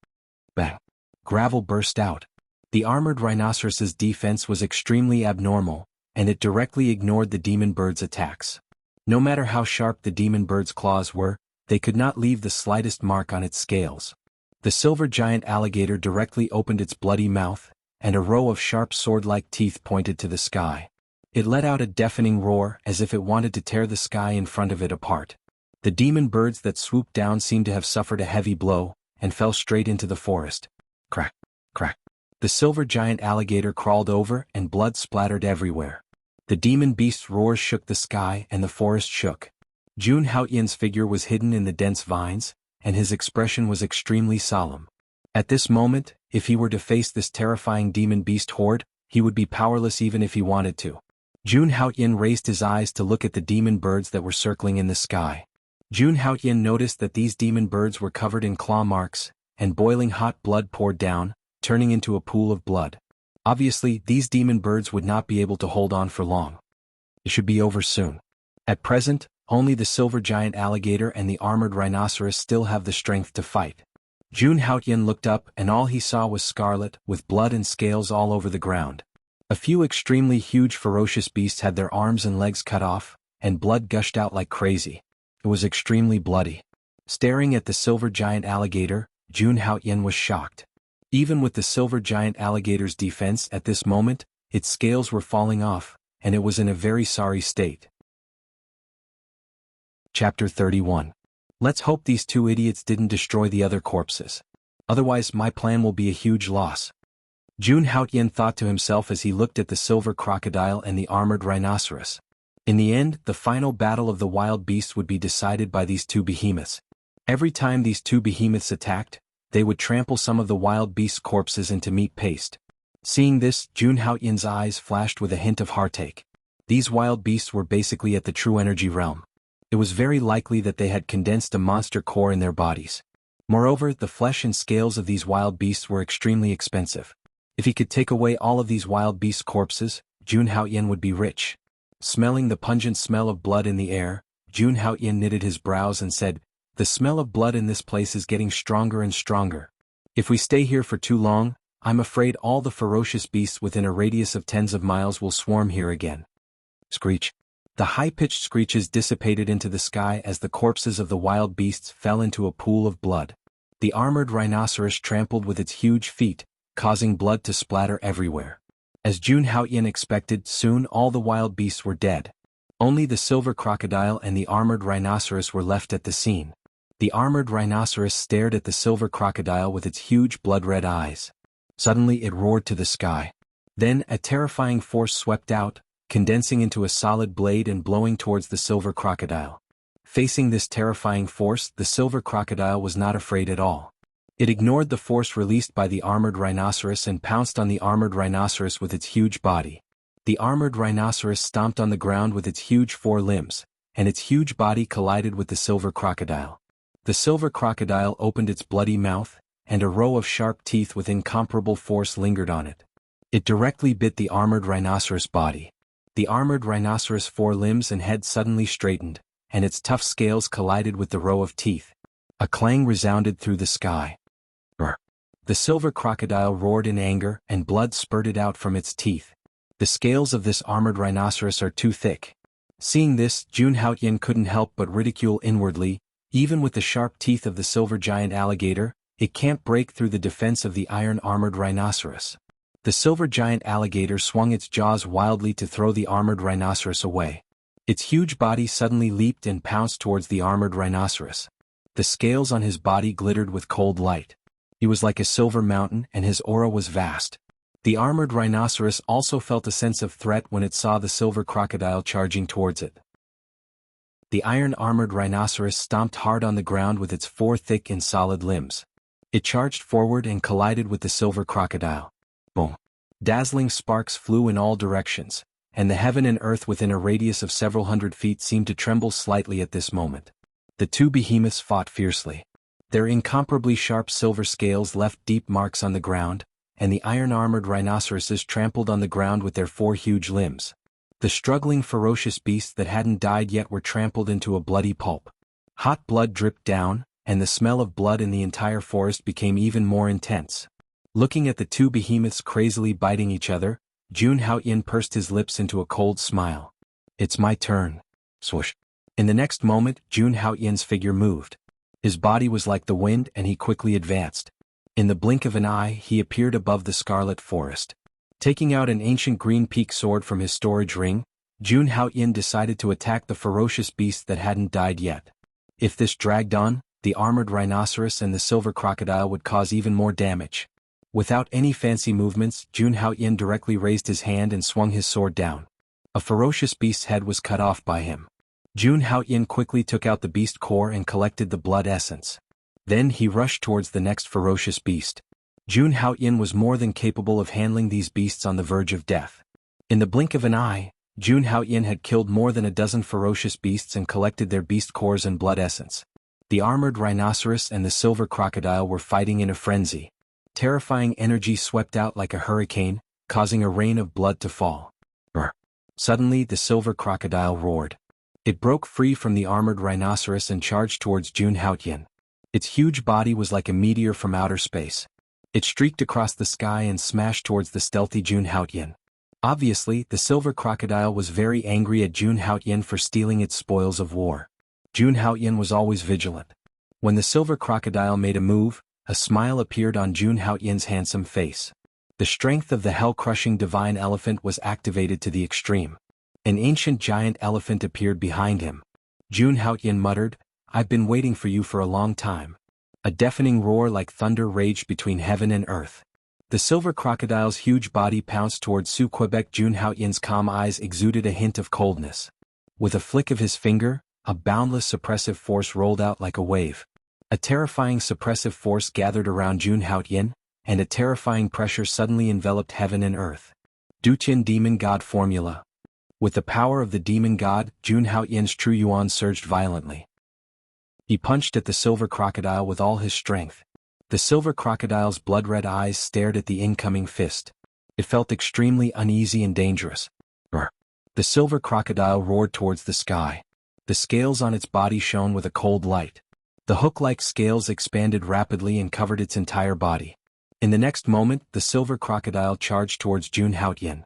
Speaker 1: Bang! Gravel burst out. The armored rhinoceros's defense was extremely abnormal, and it directly ignored the demon bird's attacks. No matter how sharp the demon bird's claws were, they could not leave the slightest mark on its scales. The silver giant alligator directly opened its bloody mouth, and a row of sharp sword-like teeth pointed to the sky. It let out a deafening roar as if it wanted to tear the sky in front of it apart. The demon birds that swooped down seemed to have suffered a heavy blow, and fell straight into the forest. Crack, crack. The silver giant alligator crawled over and blood splattered everywhere. The demon beast's roars shook the sky and the forest shook. Jun Haoyin's figure was hidden in the dense vines, and his expression was extremely solemn. At this moment, if he were to face this terrifying demon beast horde, he would be powerless even if he wanted to. Jun Haoyin raised his eyes to look at the demon birds that were circling in the sky. Jun Haoyin noticed that these demon birds were covered in claw marks, and boiling hot blood poured down, turning into a pool of blood. Obviously, these demon birds would not be able to hold on for long. It should be over soon. At present, only the silver giant alligator and the armored rhinoceros still have the strength to fight. Jun Haoyin looked up and all he saw was scarlet, with blood and scales all over the ground. A few extremely huge ferocious beasts had their arms and legs cut off, and blood gushed out like crazy. It was extremely bloody. Staring at the silver giant alligator, Jun Haoyin was shocked. Even with the silver giant alligator's defense at this moment, its scales were falling off, and it was in a very sorry state. Chapter 31. Let's hope these two idiots didn't destroy the other corpses. Otherwise my plan will be a huge loss. Jun Haoyin thought to himself as he looked at the silver crocodile and the armored rhinoceros. In the end, the final battle of the wild beasts would be decided by these two behemoths. Every time these two behemoths attacked, they would trample some of the wild beasts' corpses into meat paste. Seeing this, Jun Haoyin's eyes flashed with a hint of heartache. These wild beasts were basically at the true energy realm. It was very likely that they had condensed a monster core in their bodies. Moreover, the flesh and scales of these wild beasts were extremely expensive. If he could take away all of these wild beast corpses, Jun Haoyin would be rich. Smelling the pungent smell of blood in the air, Jun Haoyin knitted his brows and said, "The smell of blood in this place is getting stronger and stronger. If we stay here for too long, I'm afraid all the ferocious beasts within a radius of tens of miles will swarm here again." Screech. The high-pitched screeches dissipated into the sky as the corpses of the wild beasts fell into a pool of blood. The armored rhinoceros trampled with its huge feet, causing blood to splatter everywhere. As Jun Haoyin expected, soon all the wild beasts were dead. Only the silver crocodile and the armored rhinoceros were left at the scene. The armored rhinoceros stared at the silver crocodile with its huge blood-red eyes. Suddenly it roared to the sky. Then a terrifying force swept out, condensing into a solid blade and blowing towards the silver crocodile. Facing this terrifying force, the silver crocodile was not afraid at all. It ignored the force released by the armored rhinoceros and pounced on the armored rhinoceros with its huge body. The armored rhinoceros stomped on the ground with its huge four limbs, and its huge body collided with the silver crocodile. The silver crocodile opened its bloody mouth, and a row of sharp teeth with incomparable force lingered on it. It directly bit the armored rhinoceros body. The armored rhinoceros' four limbs and head suddenly straightened, and its tough scales collided with the row of teeth. A clang resounded through the sky. Brr. The silver crocodile roared in anger, and blood spurted out from its teeth. The scales of this armored rhinoceros are too thick. Seeing this, Jun Haoyin couldn't help but ridicule inwardly. Even with the sharp teeth of the silver giant alligator, it can't break through the defense of the iron-armored rhinoceros. The silver giant alligator swung its jaws wildly to throw the armored rhinoceros away. Its huge body suddenly leaped and pounced towards the armored rhinoceros. The scales on his body glittered with cold light. He was like a silver mountain and his aura was vast. The armored rhinoceros also felt a sense of threat when it saw the silver crocodile charging towards it. The iron-armored rhinoceros stomped hard on the ground with its four thick and solid limbs. It charged forward and collided with the silver crocodile. Boom! Dazzling sparks flew in all directions, and the heaven and earth within a radius of several hundred feet seemed to tremble slightly at this moment. The two behemoths fought fiercely. Their incomparably sharp silver scales left deep marks on the ground, and the iron-armored rhinoceroses trampled on the ground with their four huge limbs. The struggling ferocious beasts that hadn't died yet were trampled into a bloody pulp. Hot blood dripped down, and the smell of blood in the entire forest became even more intense. Looking at the two behemoths crazily biting each other, Jun Haoyin pursed his lips into a cold smile. "It's my turn." Swoosh. In the next moment, Jun Haoyin's figure moved. His body was like the wind and he quickly advanced. In the blink of an eye, he appeared above the scarlet forest. Taking out an ancient green peak sword from his storage ring, Jun Haoyin decided to attack the ferocious beast that hadn't died yet. If this dragged on, the armored rhinoceros and the silver crocodile would cause even more damage. Without any fancy movements, Jun Haoyin directly raised his hand and swung his sword down. A ferocious beast's head was cut off by him. Jun Haoyin quickly took out the beast core and collected the blood essence. Then he rushed towards the next ferocious beast. Jun Haoyin was more than capable of handling these beasts on the verge of death. In the blink of an eye, Jun Haoyin had killed more than a dozen ferocious beasts and collected their beast cores and blood essence. The armored rhinoceros and the silver crocodile were fighting in a frenzy. Terrifying energy swept out like a hurricane, causing a rain of blood to fall. Suddenly the silver crocodile roared. It broke free from the armored rhinoceros and charged towards Jun Haoyin. Its huge body was like a meteor from outer space. It streaked across the sky and smashed towards the stealthy Jun Haoyin. Obviously, the silver crocodile was very angry at Jun Haoyin for stealing its spoils of war. Jun Haoyin was always vigilant. When the silver crocodile made a move, a smile appeared on Jun Haoyin's handsome face. The strength of the hell-crushing divine elephant was activated to the extreme. An ancient giant elephant appeared behind him. Jun Haoyin muttered, "I've been waiting for you for a long time." A deafening roar like thunder raged between heaven and earth. The silver crocodile's huge body pounced towards Su Quebec. Jun Haoyin's calm eyes exuded a hint of coldness. With a flick of his finger, a boundless suppressive force rolled out like a wave. A terrifying suppressive force gathered around Jun Haoyin, and a terrifying pressure suddenly enveloped heaven and earth. Duqian Demon God Formula. With the power of the demon god, Jun Haoyin's true yuan surged violently. He punched at the silver crocodile with all his strength. The silver crocodile's blood-red eyes stared at the incoming fist. It felt extremely uneasy and dangerous. The silver crocodile roared towards the sky. The scales on its body shone with a cold light. The hook-like scales expanded rapidly and covered its entire body. In the next moment, the silver crocodile charged towards Jun Haoyin.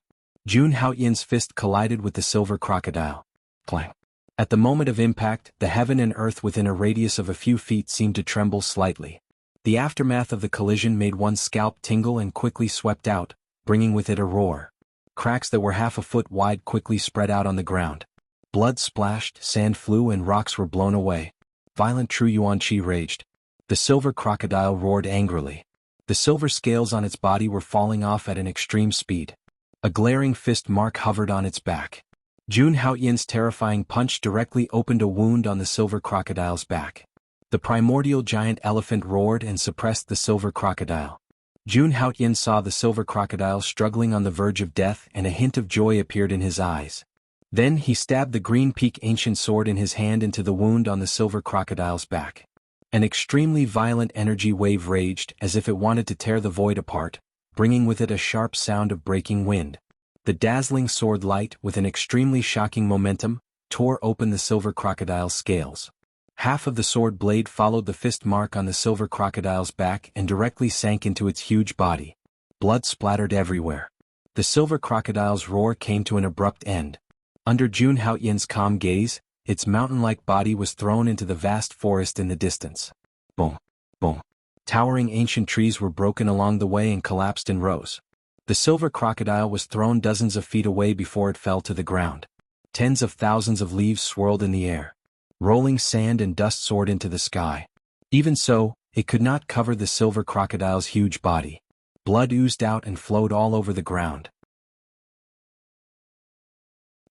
Speaker 1: Jun Haoyin's fist collided with the silver crocodile. Clang. At the moment of impact, the heaven and earth within a radius of a few feet seemed to tremble slightly. The aftermath of the collision made one's scalp tingle and quickly swept out, bringing with it a roar. Cracks that were half a foot wide quickly spread out on the ground. Blood splashed, sand flew and rocks were blown away. Violent true yuan qi raged. The silver crocodile roared angrily. The silver scales on its body were falling off at an extreme speed. A glaring fist mark hovered on its back. Jun Haoyin's terrifying punch directly opened a wound on the silver crocodile's back. The primordial giant elephant roared and suppressed the silver crocodile. Jun Haoyin saw the silver crocodile struggling on the verge of death and a hint of joy appeared in his eyes. Then he stabbed the green peak ancient sword in his hand into the wound on the silver crocodile's back. An extremely violent energy wave raged as if it wanted to tear the void apart, bringing with it a sharp sound of breaking wind. The dazzling sword light, with an extremely shocking momentum, tore open the silver crocodile's scales. Half of the sword blade followed the fist mark on the silver crocodile's back and directly sank into its huge body. Blood splattered everywhere. The silver crocodile's roar came to an abrupt end. Under Jun Haoyin's calm gaze, its mountain-like body was thrown into the vast forest in the distance. Boom, boom. Towering ancient trees were broken along the way and collapsed in rows. The silver crocodile was thrown dozens of feet away before it fell to the ground. Tens of thousands of leaves swirled in the air. Rolling sand and dust soared into the sky. Even so, it could not cover the silver crocodile's huge body. Blood oozed out and flowed all over the ground.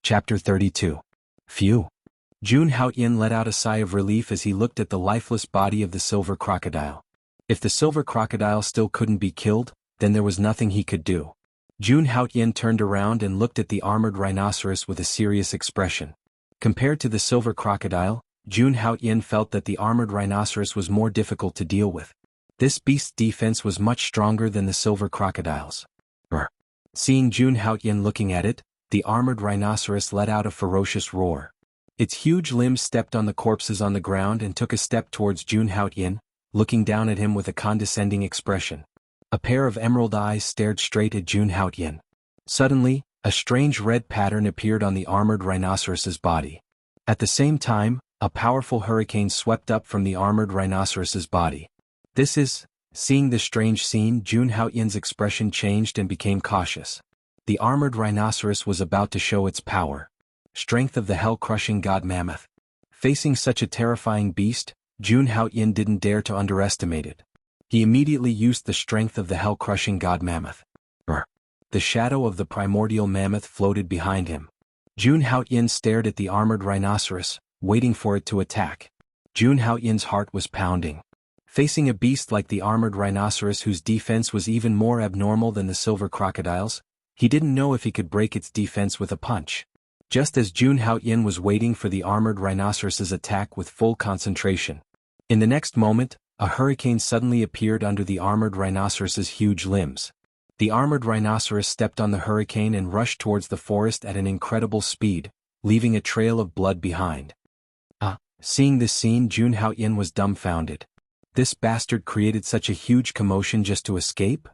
Speaker 1: Chapter 32. Phew. Jun Haoyin let out a sigh of relief as he looked at the lifeless body of the silver crocodile. If the silver crocodile still couldn't be killed, then there was nothing he could do. Jun Haoyin turned around and looked at the armored rhinoceros with a serious expression. Compared to the silver crocodile, Jun Haoyin felt that the armored rhinoceros was more difficult to deal with. This beast's defense was much stronger than the silver crocodile's. Seeing Jun Haoyin looking at it, the armored rhinoceros let out a ferocious roar. Its huge limbs stepped on the corpses on the ground and took a step towards Jun Haoyin, looking down at him with a condescending expression. A pair of emerald eyes stared straight at Jun Haoyin. Suddenly, a strange red pattern appeared on the armored rhinoceros's body. At the same time, a powerful hurricane swept up from the armored rhinoceros's body. Seeing this strange scene, Jun Haoyin's expression changed and became cautious. The armored rhinoceros was about to show its power. Strength of the hell-crushing god mammoth. Facing such a terrifying beast, Jun Haoyin didn't dare to underestimate it. He immediately used the strength of the hell-crushing god mammoth. The shadow of the primordial mammoth floated behind him. Jun Haoyin stared at the armored rhinoceros, waiting for it to attack. Jun Haoyin's heart was pounding. Facing a beast like the armored rhinoceros whose defense was even more abnormal than the silver crocodile's, he didn't know if he could break its defense with a punch. just as Jun Haoyin was waiting for the armored rhinoceros's attack with full concentration. In the next moment, a hurricane suddenly appeared under the armored rhinoceros's huge limbs. The armored rhinoceros stepped on the hurricane and rushed towards the forest at an incredible speed, leaving a trail of blood behind. Seeing this scene, Jun Haoyin was dumbfounded. This bastard created such a huge commotion just to escape?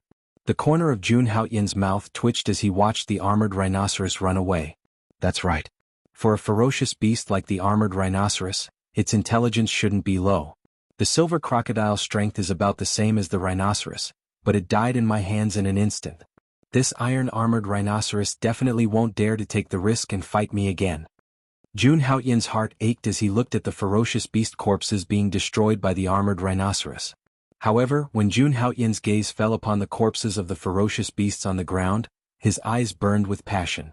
Speaker 1: The corner of Jun Haoyin's mouth twitched as he watched the armored rhinoceros run away. That's right. For a ferocious beast like the armored rhinoceros, its intelligence shouldn't be low. The silver crocodile's strength is about the same as the rhinoceros, but it died in my hands in an instant. This iron-armored rhinoceros definitely won't dare to take the risk and fight me again. Jun Haoyin's heart ached as he looked at the ferocious beast corpses being destroyed by the armored rhinoceros. However, when Jun Haoyin's gaze fell upon the corpses of the ferocious beasts on the ground, his eyes burned with passion.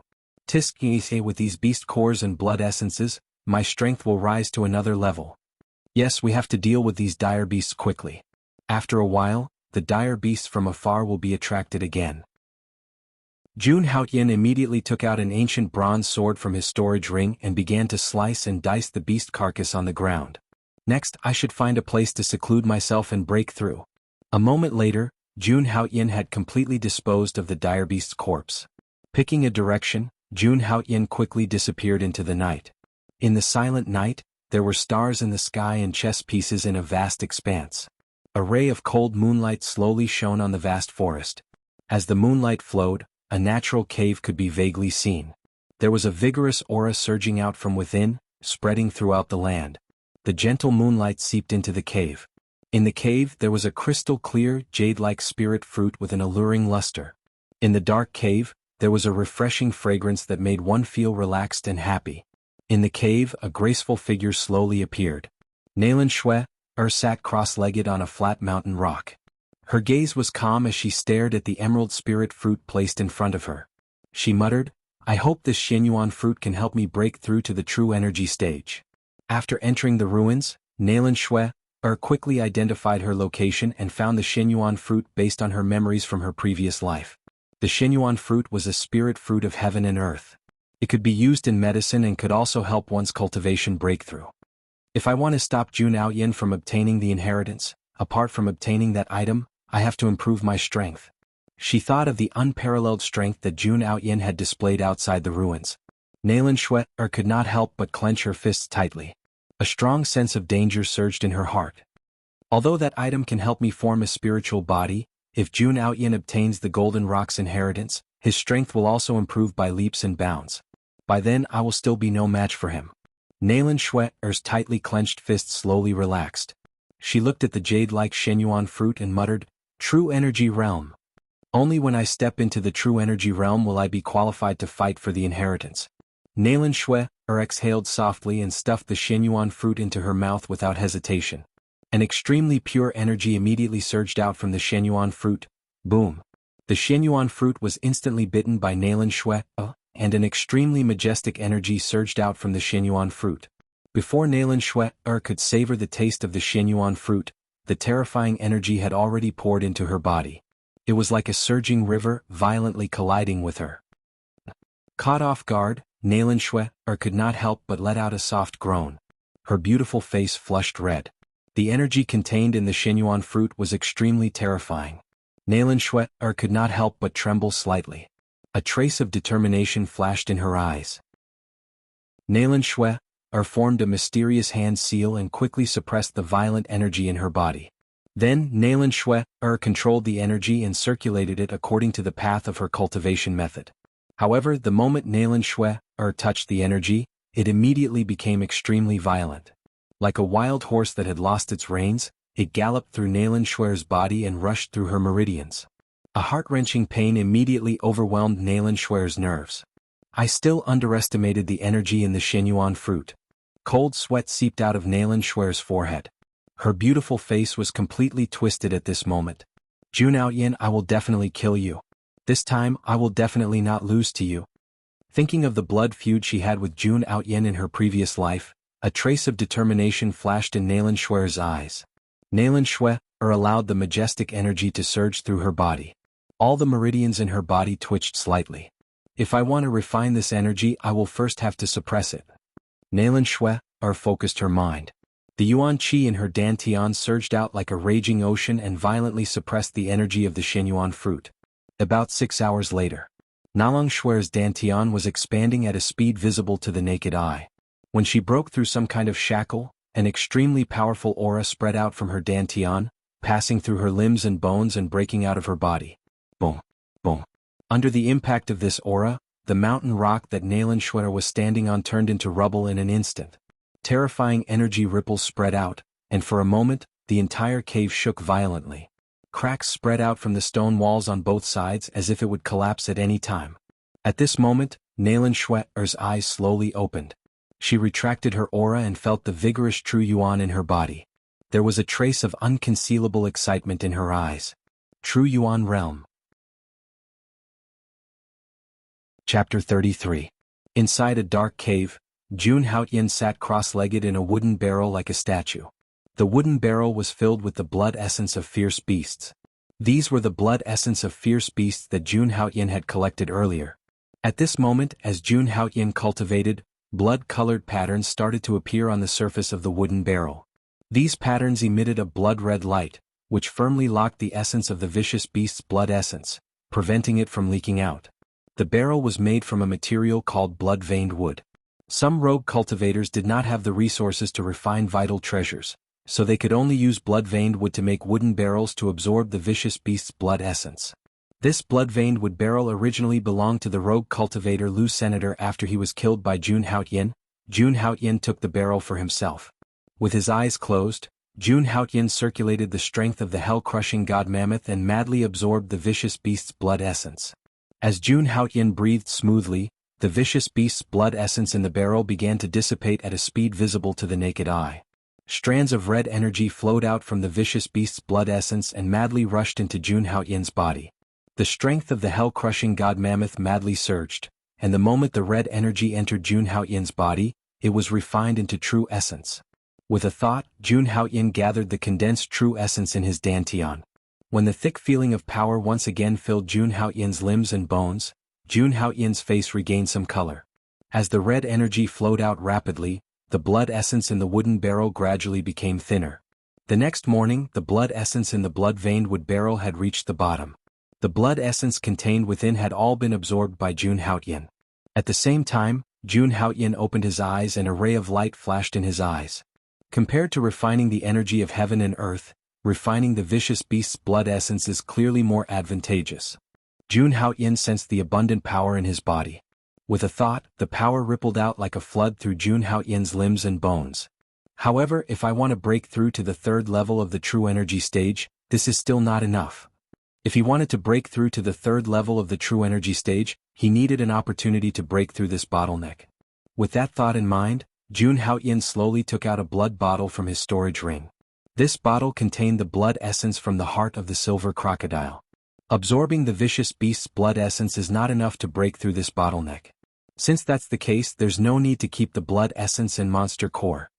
Speaker 1: With these beast cores and blood essences, my strength will rise to another level. Yes, we have to deal with these dire beasts quickly. After a while, the dire beasts from afar will be attracted again. Jun Haoyin immediately took out an ancient bronze sword from his storage ring and began to slice and dice the beast carcass on the ground. Next, I should find a place to seclude myself and break through. A moment later, Jun Haoyin had completely disposed of the dire beast's corpse. Picking a direction, Jun Haoyin quickly disappeared into the night. In the silent night, there were stars in the sky and chess pieces in a vast expanse. A ray of cold moonlight slowly shone on the vast forest. As the moonlight flowed, a natural cave could be vaguely seen. There was a vigorous aura surging out from within, spreading throughout the land. The gentle moonlight seeped into the cave. In the cave there was a crystal-clear, jade-like spirit fruit with an alluring luster. In the dark cave, there was a refreshing fragrance that made one feel relaxed and happy. In the cave, a graceful figure slowly appeared. Nalan Shui sat cross-legged on a flat mountain rock. Her gaze was calm as she stared at the emerald spirit fruit placed in front of her. She muttered, "I hope this Xianyuan fruit can help me break through to the true energy stage." After entering the ruins, Nalan Shui quickly identified her location and found the Xianyuan fruit based on her memories from her previous life. The Xianyuan fruit was a spirit fruit of heaven and earth. It could be used in medicine and could also help one's cultivation breakthrough. If I want to stop Jun Haoyin from obtaining the inheritance, apart from obtaining that item, I have to improve my strength. She thought of the unparalleled strength that Jun Haoyin had displayed outside the ruins. Nalan Shui could not help but clench her fists tightly. A strong sense of danger surged in her heart. Although that item can help me form a spiritual body, if Jun Haoyin obtains the Golden Rock's inheritance, his strength will also improve by leaps and bounds. By then I will still be no match for him. Nalan Shui's tightly clenched fists slowly relaxed. She looked at the jade-like Xianyuan fruit and muttered, "True energy realm. Only when I step into the true energy realm will I be qualified to fight for the inheritance." Nalan Shui exhaled softly and stuffed the Xianyuan fruit into her mouth without hesitation. An extremely pure energy immediately surged out from the Xianyuan fruit. Boom! The Xianyuan fruit was instantly bitten by Nalan Shui, and an extremely majestic energy surged out from the Xianyuan fruit. Before Nalan Shui could savor the taste of the Xianyuan fruit, the terrifying energy had already poured into her body. It was like a surging river, violently colliding with her. Caught off guard, Nalan Shui could not help but let out a soft groan. Her beautiful face flushed red. The energy contained in the Xianyuan fruit was extremely terrifying. Nalan Shui could not help but tremble slightly. A trace of determination flashed in her eyes. Nalan Shui formed a mysterious hand seal and quickly suppressed the violent energy in her body. Then Nalan Shui controlled the energy and circulated it according to the path of her cultivation method. However, the moment Nalan Shui touched the energy, it immediately became extremely violent. Like a wild horse that had lost its reins, it galloped through Nalan Shui's body and rushed through her meridians. A heart-wrenching pain immediately overwhelmed Nalan Shui's nerves. I still underestimated the energy in the Xianyuan fruit. Cold sweat seeped out of Nalan Shui's forehead. Her beautiful face was completely twisted at this moment. "Jun Haoyin, I will definitely kill you. This time I will definitely not lose to you." Thinking of the blood feud she had with Jun Haoyin in her previous life, a trace of determination flashed in Nalan Shui's eyes. Nalan Shui allowed the majestic energy to surge through her body. All the meridians in her body twitched slightly. If I want to refine this energy, I will first have to suppress it. Nalan Shui focused her mind. The Yuan Qi in her dantian surged out like a raging ocean and violently suppressed the energy of the Xinyuan fruit. About 6 hours later, Nalang Shui's dantian was expanding at a speed visible to the naked eye. When she broke through some kind of shackle, an extremely powerful aura spread out from her dantian, passing through her limbs and bones and breaking out of her body. Boom, boom. Under the impact of this aura, the mountain rock that Nalan Shui was standing on turned into rubble in an instant. Terrifying energy ripples spread out, and for a moment, the entire cave shook violently. Cracks spread out from the stone walls on both sides as if it would collapse at any time. At this moment, Nalan Shui's eyes slowly opened. She retracted her aura and felt the vigorous true yuan in her body. There was a trace of unconcealable excitement in her eyes. True Yuan Realm. Chapter 33. Inside a dark cave, Jun Haotian sat cross-legged in a wooden barrel like a statue. The wooden barrel was filled with the blood essence of fierce beasts. These were the blood essence of fierce beasts that Jun Haotian had collected earlier. At this moment, as Jun Haotian cultivated, blood-colored patterns started to appear on the surface of the wooden barrel. These patterns emitted a blood-red light, which firmly locked the essence of the vicious beast's blood essence, preventing it from leaking out. The barrel was made from a material called blood-veined wood. Some rogue cultivators did not have the resources to refine vital treasures, so they could only use blood-veined wood to make wooden barrels to absorb the vicious beast's blood essence. This blood-veined wood barrel originally belonged to the rogue cultivator Lu Senator. After he was killed by Jun Haotian, Jun Haotian took the barrel for himself. With his eyes closed, Jun Haotian circulated the strength of the hell-crushing god mammoth and madly absorbed the vicious beast's blood essence. As Jun Haotian breathed smoothly, the vicious beast's blood essence in the barrel began to dissipate at a speed visible to the naked eye. Strands of red energy flowed out from the vicious beast's blood essence and madly rushed into Jun Haotian's body. The strength of the hell-crushing god mammoth madly surged, and the moment the red energy entered Jun Haotian's body, it was refined into true essence. With a thought, Jun Haotian gathered the condensed true essence in his dantian. When the thick feeling of power once again filled Jun Haotian's limbs and bones, Jun Haotian's face regained some color. As the red energy flowed out rapidly, the blood essence in the wooden barrel gradually became thinner. The next morning, the blood essence in the blood-veined wood barrel had reached the bottom. The blood essence contained within had all been absorbed by Jun Haotian. At the same time, Jun Haotian opened his eyes and a ray of light flashed in his eyes. Compared to refining the energy of heaven and earth, refining the vicious beast's blood essence is clearly more advantageous. Jun Haotian sensed the abundant power in his body. With a thought, the power rippled out like a flood through Jun Haotian's limbs and bones. However, if I want to break through to the third level of the true energy stage, this is still not enough. If he wanted to break through to the third level of the true energy stage, he needed an opportunity to break through this bottleneck. With that thought in mind, Jun Haotian slowly took out a blood bottle from his storage ring. This bottle contained the blood essence from the heart of the silver crocodile. Absorbing the vicious beast's blood essence is not enough to break through this bottleneck. Since that's the case, there's no need to keep the blood essence in monster core.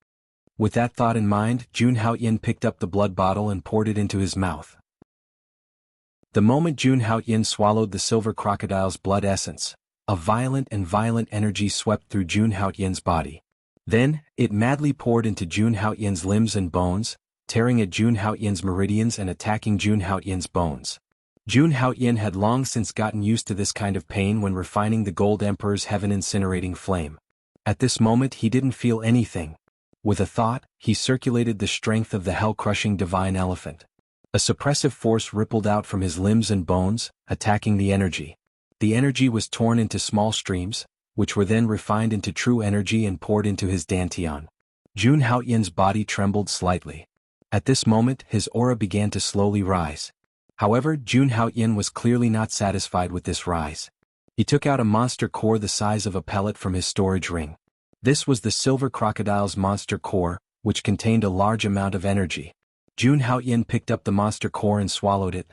Speaker 1: With that thought in mind, Jun Haotian picked up the blood bottle and poured it into his mouth. The moment Jun Haotian swallowed the silver crocodile's blood essence, a violent energy swept through Jun Haotian's body. Then, it madly poured into Jun Haotian's limbs and bones, tearing at Jun Haotian's meridians and attacking Jun Haotian's bones. Jun Haotian had long since gotten used to this kind of pain when refining the Gold Emperor's heaven-incinerating flame. At this moment he didn't feel anything. With a thought, he circulated the strength of the hell-crushing divine elephant. A suppressive force rippled out from his limbs and bones, attacking the energy. The energy was torn into small streams, which were then refined into true energy and poured into his dantian. Jun Haotian's body trembled slightly. At this moment, his aura began to slowly rise. However, Jun Haotian was clearly not satisfied with this rise. He took out a monster core the size of a pellet from his storage ring. This was the silver crocodile's monster core, which contained a large amount of energy. Jun Haotian picked up the monster core and swallowed it.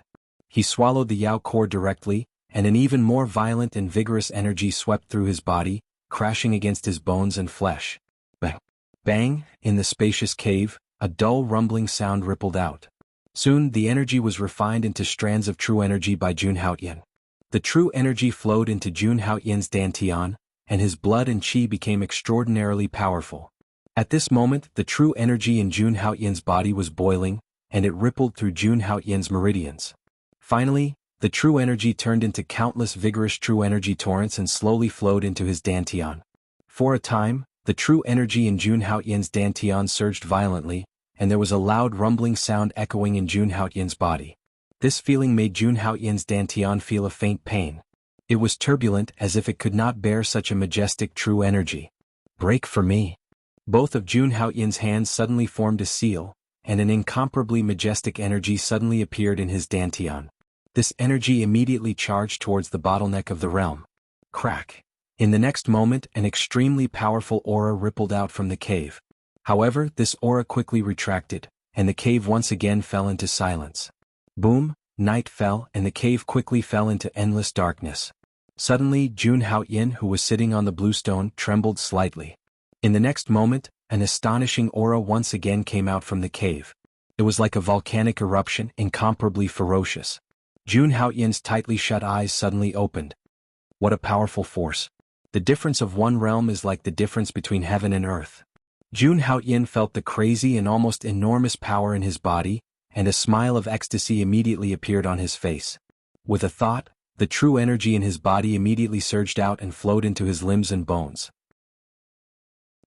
Speaker 1: He swallowed the Yao core directly, and an even more violent and vigorous energy swept through his body, crashing against his bones and flesh. Bang! Bang! In the spacious cave, a dull rumbling sound rippled out. Soon, the energy was refined into strands of true energy by Jun Haotian. The true energy flowed into Jun Haoyin's dantian, and his blood and qi became extraordinarily powerful. At this moment, the true energy in Jun Haoyin's body was boiling, and it rippled through Jun Haoyin's meridians. Finally, the true energy turned into countless vigorous true energy torrents and slowly flowed into his dantian. For a time, the true energy in Jun Haoyin's dantian surged violently, and there was a loud rumbling sound echoing in Jun Haoyin's body. This feeling made Jun Haoyin's dantian feel a faint pain. It was turbulent as if it could not bear such a majestic true energy. "Break for me." Both of Jun Haoyin's hands suddenly formed a seal, and an incomparably majestic energy suddenly appeared in his dantian. This energy immediately charged towards the bottleneck of the realm. Crack. In the next moment, an extremely powerful aura rippled out from the cave. However, this aura quickly retracted, and the cave once again fell into silence. Boom, night fell and the cave quickly fell into endless darkness. Suddenly, Jun Haoyin, who was sitting on the bluestone, trembled slightly. In the next moment, an astonishing aura once again came out from the cave. It was like a volcanic eruption, incomparably ferocious. Jun Haoyin's tightly shut eyes suddenly opened. What a powerful force. The difference of one realm is like the difference between heaven and earth. Jun Haoyin felt the crazy and almost enormous power in his body, and a smile of ecstasy immediately appeared on his face. With a thought, the true energy in his body immediately surged out and flowed into his limbs and bones.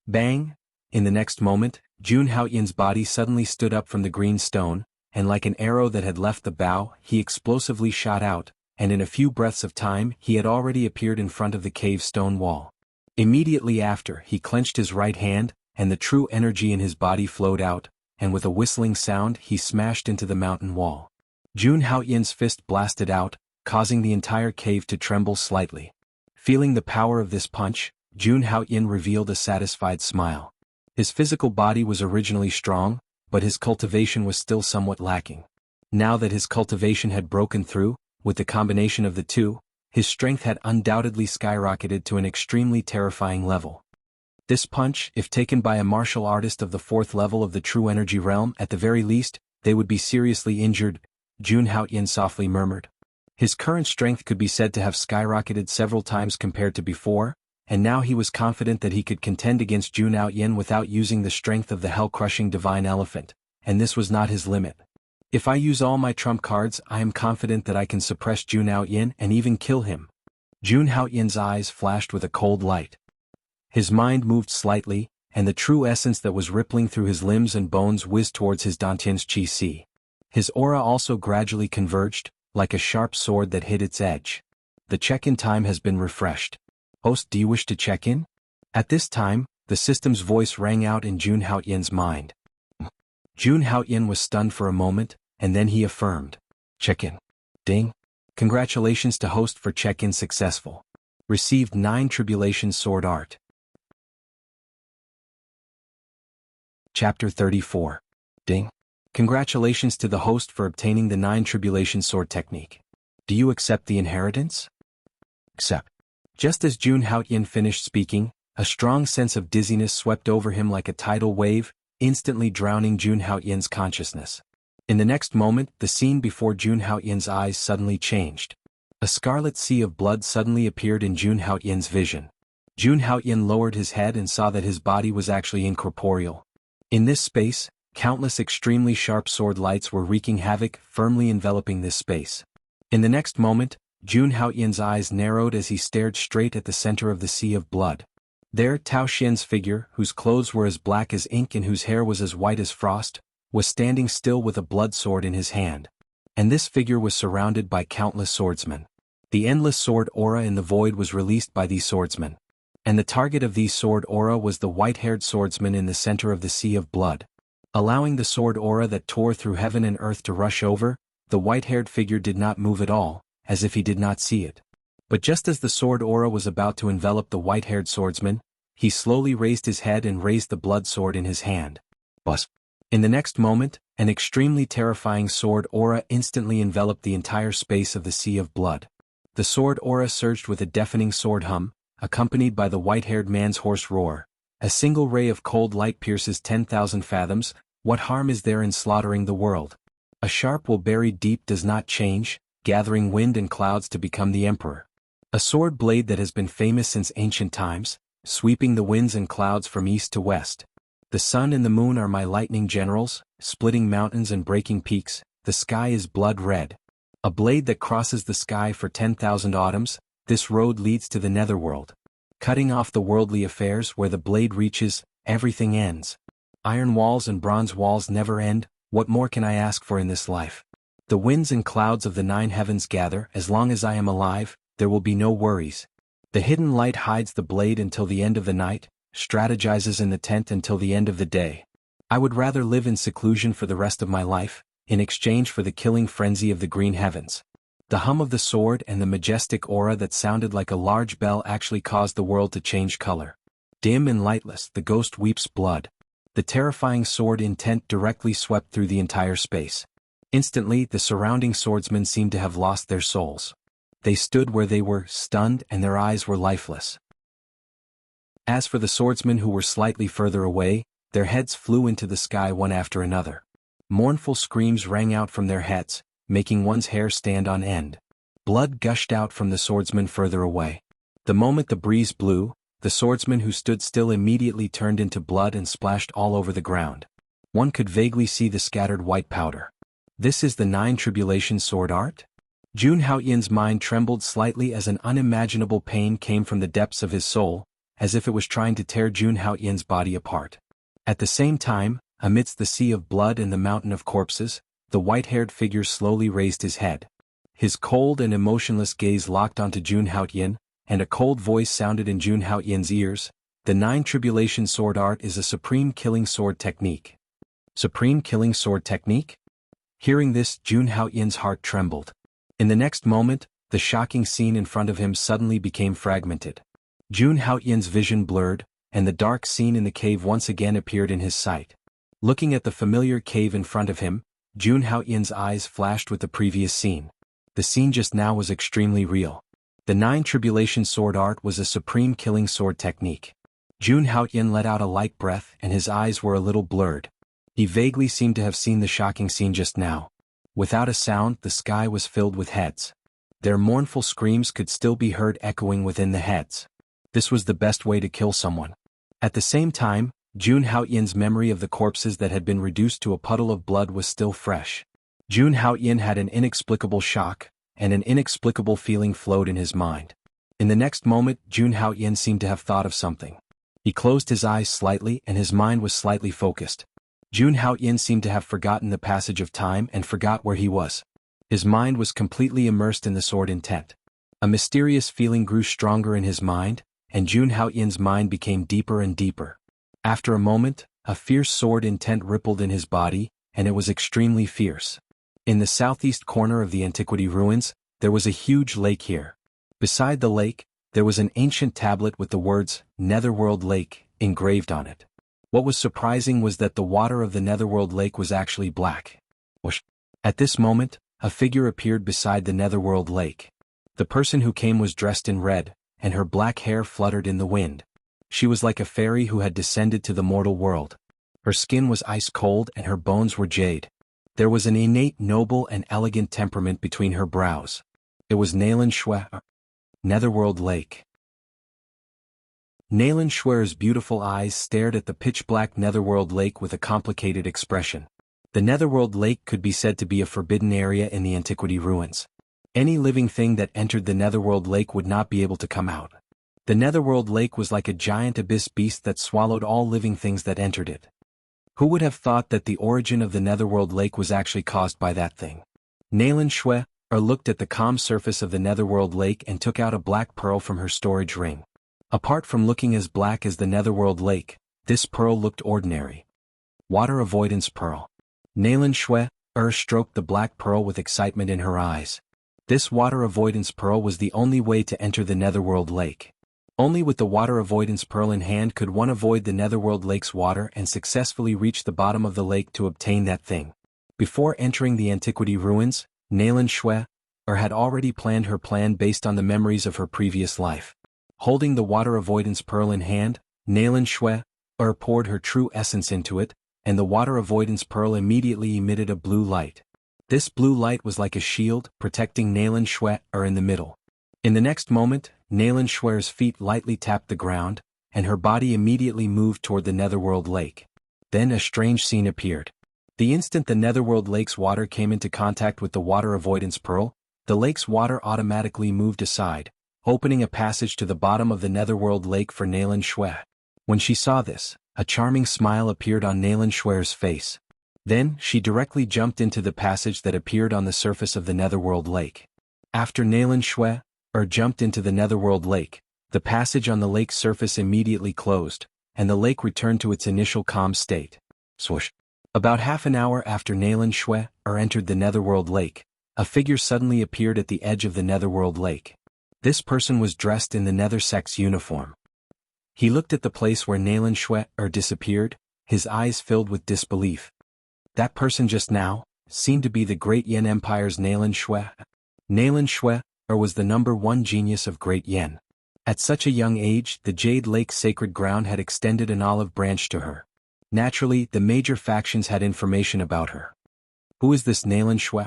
Speaker 1: Bang! In the next moment, Jun Haoyin's body suddenly stood up from the green stone, and like an arrow that had left the bow, he explosively shot out, and in a few breaths of time he had already appeared in front of the cave stone wall. Immediately after, he clenched his right hand, and the true energy in his body flowed out, and with a whistling sound he smashed into the mountain wall. Jun Haoyin's fist blasted out, causing the entire cave to tremble slightly. Feeling the power of this punch, Jun Haoyin revealed a satisfied smile. His physical body was originally strong, but his cultivation was still somewhat lacking. Now that his cultivation had broken through, with the combination of the two, his strength had undoubtedly skyrocketed to an extremely terrifying level. This punch, if taken by a martial artist of the 4th level of the true energy realm, at the very least, they would be seriously injured, Jun Haoyin softly murmured. His current strength could be said to have skyrocketed several times compared to before, and now he was confident that he could contend against Jun Haoyin without using the strength of the hell-crushing divine elephant, and this was not his limit. If I use all my trump cards, I am confident that I can suppress Jun Haoyin and even kill him. Jun Haoyin's eyes flashed with a cold light. His mind moved slightly, and the true essence that was rippling through his limbs and bones whizzed towards his dantian's qi. His aura also gradually converged, like a sharp sword that hit its edge. The check-in time has been refreshed. Host, do you wish to check in? At this time, the system's voice rang out in Jun Haoyin's mind. Jun Haoyin was stunned for a moment, and then he affirmed. Check-in. Ding. Congratulations to host for check-in successful. Received 9 Tribulation Sword Art. Chapter 34. Ding. Congratulations to the host for obtaining the 9 Tribulation Sword technique. Do you accept the inheritance? Accept. Just as Jun Haoyin finished speaking, a strong sense of dizziness swept over him like a tidal wave, instantly drowning Jun Haoyin's consciousness. In the next moment, the scene before Jun Haoyin's eyes suddenly changed. A scarlet sea of blood suddenly appeared in Jun Haoyin's vision. Jun Haoyin lowered his head and saw that his body was actually incorporeal. In this space, countless extremely sharp sword lights were wreaking havoc, firmly enveloping this space. In the next moment, Jun Haoyin's eyes narrowed as he stared straight at the center of the sea of blood. There, Tao Xian's figure, whose clothes were as black as ink and whose hair was as white as frost, was standing still with a blood sword in his hand. And this figure was surrounded by countless swordsmen. The endless sword aura in the void was released by these swordsmen. And the target of these sword aura was the white-haired swordsman in the center of the sea of blood. Allowing the sword aura that tore through heaven and earth to rush over, the white-haired figure did not move at all, as if he did not see it. But just as the sword aura was about to envelop the white-haired swordsman, he slowly raised his head and raised the blood sword in his hand. Buzz. In the next moment, an extremely terrifying sword aura instantly enveloped the entire space of the sea of blood. The sword aura surged with a deafening sword hum, accompanied by the white-haired man's hoarse roar. A single ray of cold light pierces 10,000 fathoms. What harm is there in slaughtering the world? A sharp will buried deep does not change, gathering wind and clouds to become the emperor. A sword blade that has been famous since ancient times, sweeping the winds and clouds from east to west. The sun and the moon are my lightning generals, splitting mountains and breaking peaks. The sky is blood red. A blade that crosses the sky for 10,000 autumns. This road leads to the netherworld. Cutting off the worldly affairs. Where the blade reaches, everything ends. Iron walls and bronze walls never end. What more can I ask for in this life? The winds and clouds of the 9 heavens gather. As long as I am alive, there will be no worries. The hidden light hides the blade until the end of the night, strategizes in the tent until the end of the day. I would rather live in seclusion for the rest of my life, in exchange for the killing frenzy of the green heavens. The hum of the sword and the majestic aura that sounded like a large bell actually caused the world to change color. Dim and lightless, the ghost weeps blood. The terrifying sword intent directly swept through the entire space. Instantly, the surrounding swordsmen seemed to have lost their souls. They stood where they were, stunned, and their eyes were lifeless. As for the swordsmen who were slightly further away, their heads flew into the sky one after another. Mournful screams rang out from their heads, making one's hair stand on end. Blood gushed out from the swordsmen further away. The moment the breeze blew, the swordsman who stood still immediately turned into blood and splashed all over the ground. One could vaguely see the scattered white powder. This is the 9 tribulation sword art? Jun Haoyin's mind trembled slightly as an unimaginable pain came from the depths of his soul, as if it was trying to tear Jun Haoyin's body apart. At the same time, amidst the sea of blood and the mountain of corpses, the white-haired figure slowly raised his head. His cold and emotionless gaze locked onto Jun Haoyin, and a cold voice sounded in Jun Haoyin's ears. The 9 tribulation sword art is a supreme killing sword technique. Supreme killing sword technique? Hearing this, Jun Haoyin's heart trembled. In the next moment, the shocking scene in front of him suddenly became fragmented. Jun Haoyin's vision blurred, and the dark scene in the cave once again appeared in his sight. Looking at the familiar cave in front of him, Jun Haoyin's eyes flashed with the previous scene. The scene just now was extremely real. The 9 tribulation sword art was a supreme killing sword technique. Jun Haoyin let out a light breath and his eyes were a little blurred. He vaguely seemed to have seen the shocking scene just now. Without a sound, the sky was filled with heads. Their mournful screams could still be heard echoing within the heads. This was the best way to kill someone. At the same time, Jun Haoyin's memory of the corpses that had been reduced to a puddle of blood was still fresh. Jun Haoyin had an inexplicable shock, and an inexplicable feeling flowed in his mind. In the next moment, Jun Haoyin seemed to have thought of something. He closed his eyes slightly and his mind was slightly focused. Jun Haoyin seemed to have forgotten the passage of time and forgot where he was. His mind was completely immersed in the sword intent. A mysterious feeling grew stronger in his mind, and Jun Haoyin's mind became deeper and deeper. After a moment, a fierce sword intent rippled in his body, and it was extremely fierce. In the southeast corner of the antiquity ruins, there was a huge lake here. Beside the lake, there was an ancient tablet with the words, Netherworld Lake, engraved on it. What was surprising was that the water of the Netherworld Lake was actually black. At this moment, a figure appeared beside the Netherworld Lake. The person who came was dressed in red, and her black hair fluttered in the wind. She was like a fairy who had descended to the mortal world. Her skin was ice cold and her bones were jade. There was an innate noble and elegant temperament between her brows. It was Naylan Shui, Netherworld Lake. Naylan Shui's beautiful eyes stared at the pitch-black Netherworld Lake with a complicated expression. The Netherworld Lake could be said to be a forbidden area in the antiquity ruins. Any living thing that entered the Netherworld Lake would not be able to come out. The Netherworld Lake was like a giant abyss beast that swallowed all living things that entered it. Who would have thought that the origin of the Netherworld Lake was actually caused by that thing? Naylan Shui looked at the calm surface of the Netherworld Lake and took out a black pearl from her storage ring. Apart from looking as black as the Netherworld Lake, this pearl looked ordinary. Water Avoidance Pearl. Naylan Shui stroked the black pearl with excitement in her eyes. This water avoidance pearl was the only way to enter the Netherworld Lake. Only with the water avoidance pearl in hand could one avoid the Netherworld Lake's water and successfully reach the bottom of the lake to obtain that thing. Before entering the antiquity ruins, Naylan Shui had already planned her plan based on the memories of her previous life. Holding the water avoidance pearl in hand, Naylan Shui poured her true essence into it, and the water avoidance pearl immediately emitted a blue light. This blue light was like a shield, protecting Nalan Shui in the middle. In the next moment, Nalan Shui's feet lightly tapped the ground, and her body immediately moved toward the Netherworld Lake. Then a strange scene appeared. The instant the Netherworld Lake's water came into contact with the water avoidance pearl, the lake's water automatically moved aside, opening a passage to the bottom of the Netherworld Lake for Nalan Shui. When she saw this, a charming smile appeared on Nalan Shui's face. Then, she directly jumped into the passage that appeared on the surface of the Netherworld Lake. After Nalan Shui jumped into the Netherworld Lake, the passage on the lake's surface immediately closed, and the lake returned to its initial calm state. Swoosh. About half an hour after Nalan Shui entered the Netherworld Lake, a figure suddenly appeared at the edge of the Netherworld Lake. This person was dressed in the Nether Sect's uniform. He looked at the place where Nalan Shui disappeared, his eyes filled with disbelief. That person just now seemed to be the Great Yen Empire's Nalan Shui. Nalan Shui was the #1 genius of Great Yen. At such a young age, the Jade Lake Sacred Ground had extended an olive branch to her. Naturally, the major factions had information about her. Who is this Nalan Shui?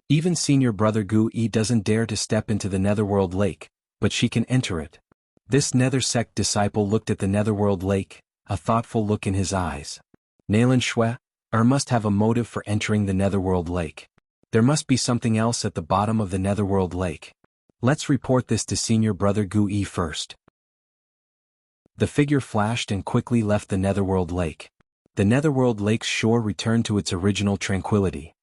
Speaker 1: Even senior brother Gu Yi doesn't dare to step into the Netherworld Lake, but she can enter it. This Nether Sect disciple looked at the Netherworld Lake, a thoughtful look in his eyes. Nalan Shui must have a motive for entering the Netherworld Lake. There must be something else at the bottom of the Netherworld Lake. Let's report this to senior brother Gu Yi first. The figure flashed and quickly left the Netherworld Lake. The Netherworld Lake's shore returned to its original tranquility.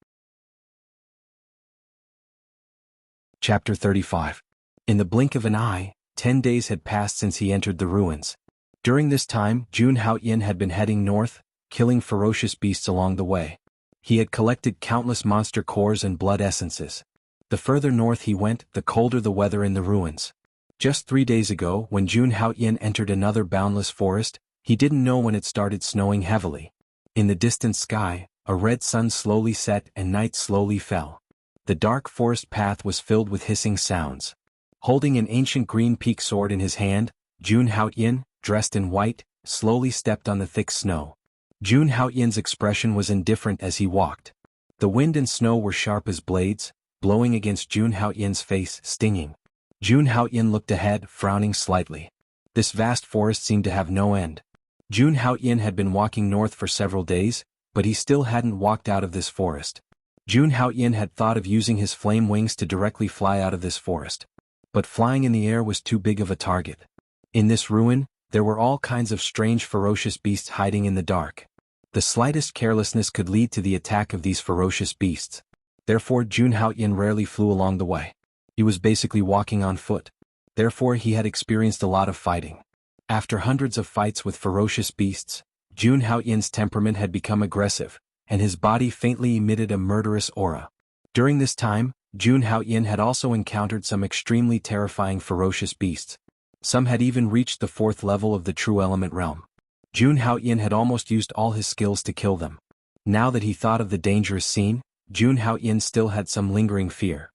Speaker 1: Chapter 35. In the blink of an eye, 10 days had passed since he entered the ruins. During this time, Jun Haoyan had been heading north, killing ferocious beasts along the way. He had collected countless monster cores and blood essences. The further north he went, the colder the weather in the ruins. Just 3 days ago, when Jun Haoyan entered another boundless forest, he didn't know when it started snowing heavily. In the distant sky, a red sun slowly set and night slowly fell. The dark forest path was filled with hissing sounds. Holding an ancient green peak sword in his hand, Jun Haoyan, dressed in white, slowly stepped on the thick snow. Jun Haoyan's expression was indifferent as he walked. The wind and snow were sharp as blades, blowing against Jun Haoyan's face, stinging. Jun Haoyan looked ahead, frowning slightly. This vast forest seemed to have no end. Jun Haoyan had been walking north for several days, but he still hadn't walked out of this forest. Jun Haoyan had thought of using his flame wings to directly fly out of this forest. But flying in the air was too big of a target. In this ruin, there were all kinds of strange ferocious beasts hiding in the dark. The slightest carelessness could lead to the attack of these ferocious beasts. Therefore Jun Haoyan rarely flew along the way. He was basically walking on foot. Therefore he had experienced a lot of fighting. After hundreds of fights with ferocious beasts, Jun Haoyan's temperament had become aggressive, and his body faintly emitted a murderous aura. During this time, Jun Haoyan had also encountered some extremely terrifying ferocious beasts. Some had even reached the 4th level of the True Element realm. Jun Haoyan had almost used all his skills to kill them. Now that he thought of the dangerous scene, Jun Haoyan still had some lingering fear.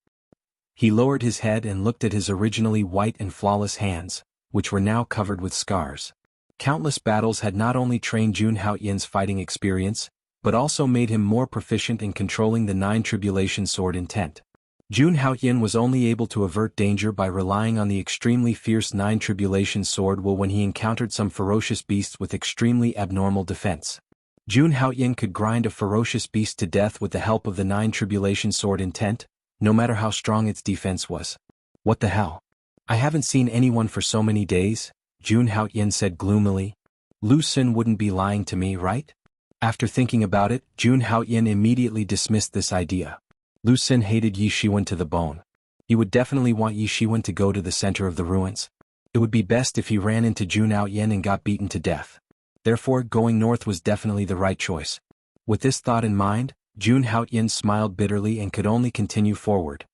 Speaker 1: He lowered his head and looked at his originally white and flawless hands, which were now covered with scars. Countless battles had not only trained Jun Haoyan's fighting experience, but also made him more proficient in controlling the 9 Tribulation Sword intent. Jun Haoyan was only able to avert danger by relying on the extremely fierce 9 Tribulation Sword when he encountered some ferocious beasts with extremely abnormal defense. Jun Haoyan could grind a ferocious beast to death with the help of the 9 Tribulation Sword intent, no matter how strong its defense was. What the hell? I haven't seen anyone for so many days, Jun Haoyan said gloomily. Lu Xun wouldn't be lying to me, right? After thinking about it, Jun Haoyan immediately dismissed this idea. Lu Xun hated Yi Shiwen to the bone. He would definitely want Yi Shiwen to go to the center of the ruins. It would be best if he ran into Jun Haoyan and got beaten to death. Therefore, going north was definitely the right choice. With this thought in mind, Jun Haoyan smiled bitterly and could only continue forward.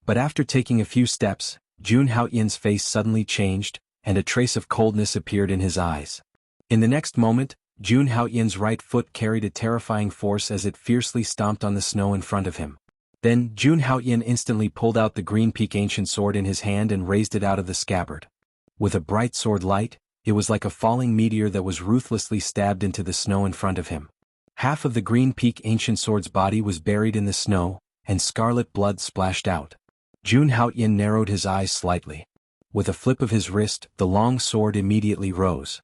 Speaker 1: But after taking a few steps, Jun Haoyan's face suddenly changed, and a trace of coldness appeared in his eyes. In the next moment, Jun Haoyan's right foot carried a terrifying force as it fiercely stomped on the snow in front of him. Then, Jun Haoyan instantly pulled out the Green Peak Ancient Sword in his hand and raised it out of the scabbard. With a bright sword light, it was like a falling meteor that was ruthlessly stabbed into the snow in front of him. Half of the Green Peak Ancient Sword's body was buried in the snow, and scarlet blood splashed out. Jun Haoyin narrowed his eyes slightly. With a flip of his wrist, the long sword immediately rose.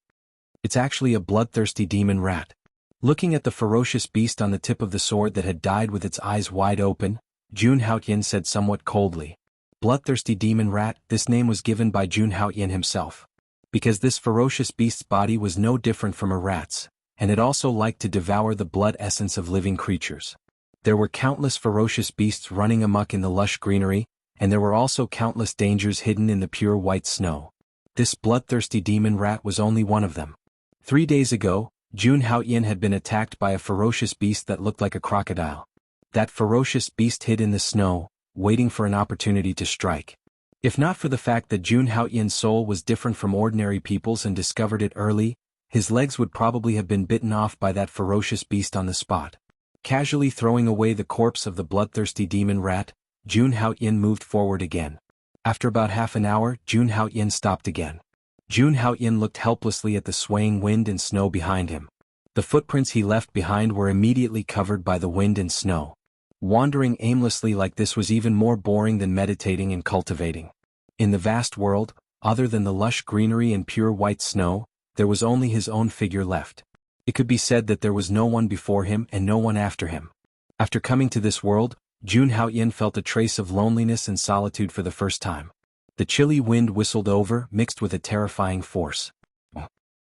Speaker 1: It's actually a bloodthirsty demon rat. Looking at the ferocious beast on the tip of the sword that had died with its eyes wide open, Jun Haoyin said somewhat coldly. Bloodthirsty demon rat, this name was given by Jun Haoyin himself. Because this ferocious beast's body was no different from a rat's, and it also liked to devour the blood essence of living creatures. There were countless ferocious beasts running amok in the lush greenery, and there were also countless dangers hidden in the pure white snow. This bloodthirsty demon rat was only one of them. 3 days ago, Jun Haoyin had been attacked by a ferocious beast that looked like a crocodile. That ferocious beast hid in the snow, waiting for an opportunity to strike. If not for the fact that Jun Haoyin's soul was different from ordinary people's and discovered it early, his legs would probably have been bitten off by that ferocious beast on the spot. Casually throwing away the corpse of the bloodthirsty demon rat, Jun Haoyin moved forward again. After about half an hour, Jun Haoyin stopped again. Jun Haoyin looked helplessly at the swaying wind and snow behind him. The footprints he left behind were immediately covered by the wind and snow. Wandering aimlessly like this was even more boring than meditating and cultivating. In the vast world, other than the lush greenery and pure white snow, there was only his own figure left. It could be said that there was no one before him and no one after him. After coming to this world, Jun Haoyin felt a trace of loneliness and solitude for the first time. The chilly wind whistled over, mixed with a terrifying force.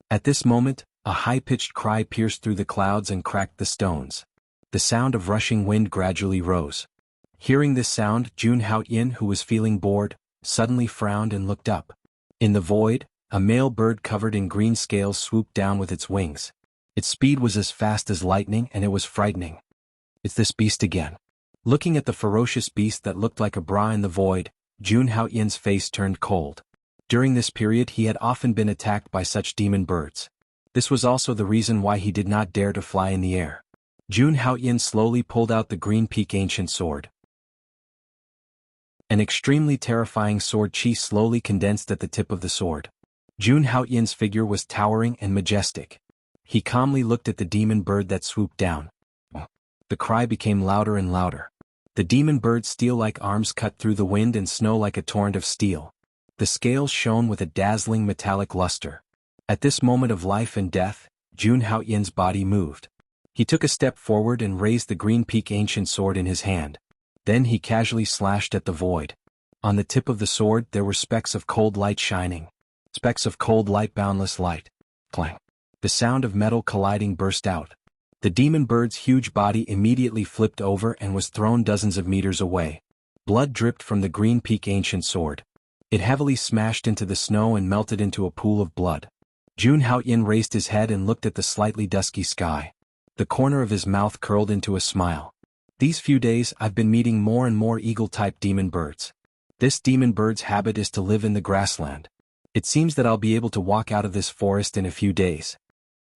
Speaker 1: At this moment, a high-pitched cry pierced through the clouds and cracked the stones. The sound of rushing wind gradually rose. Hearing this sound, Jun Haoyin, who was feeling bored, suddenly frowned and looked up. In the void, a male bird covered in green scales swooped down with its wings. Its speed was as fast as lightning and it was frightening. It's this beast again. Looking at the ferocious beast that looked like a bra in the void, Jun Haoyin's face turned cold. During this period he had often been attacked by such demon birds. This was also the reason why he did not dare to fly in the air. Jun Haoyin slowly pulled out the Green Peak Ancient Sword. An extremely terrifying sword chi slowly condensed at the tip of the sword. Jun Haoyin's figure was towering and majestic. He calmly looked at the demon bird that swooped down. The cry became louder and louder. The demon bird's steel-like arms cut through the wind and snow like a torrent of steel. The scales shone with a dazzling metallic luster. At this moment of life and death, Jun Haoyin's body moved. He took a step forward and raised the Green Peak Ancient Sword in his hand. Then he casually slashed at the void. On the tip of the sword there were specks of cold light shining. Specks of cold light, boundless light. Clang. The sound of metal colliding burst out. The demon bird's huge body immediately flipped over and was thrown dozens of meters away. Blood dripped from the Green Peak Ancient Sword. It heavily smashed into the snow and melted into a pool of blood. Jun Haoyin raised his head and looked at the slightly dusky sky. The corner of his mouth curled into a smile. These few days I've been meeting more and more eagle-type demon birds. This demon bird's habit is to live in the grassland. It seems that I'll be able to walk out of this forest in a few days.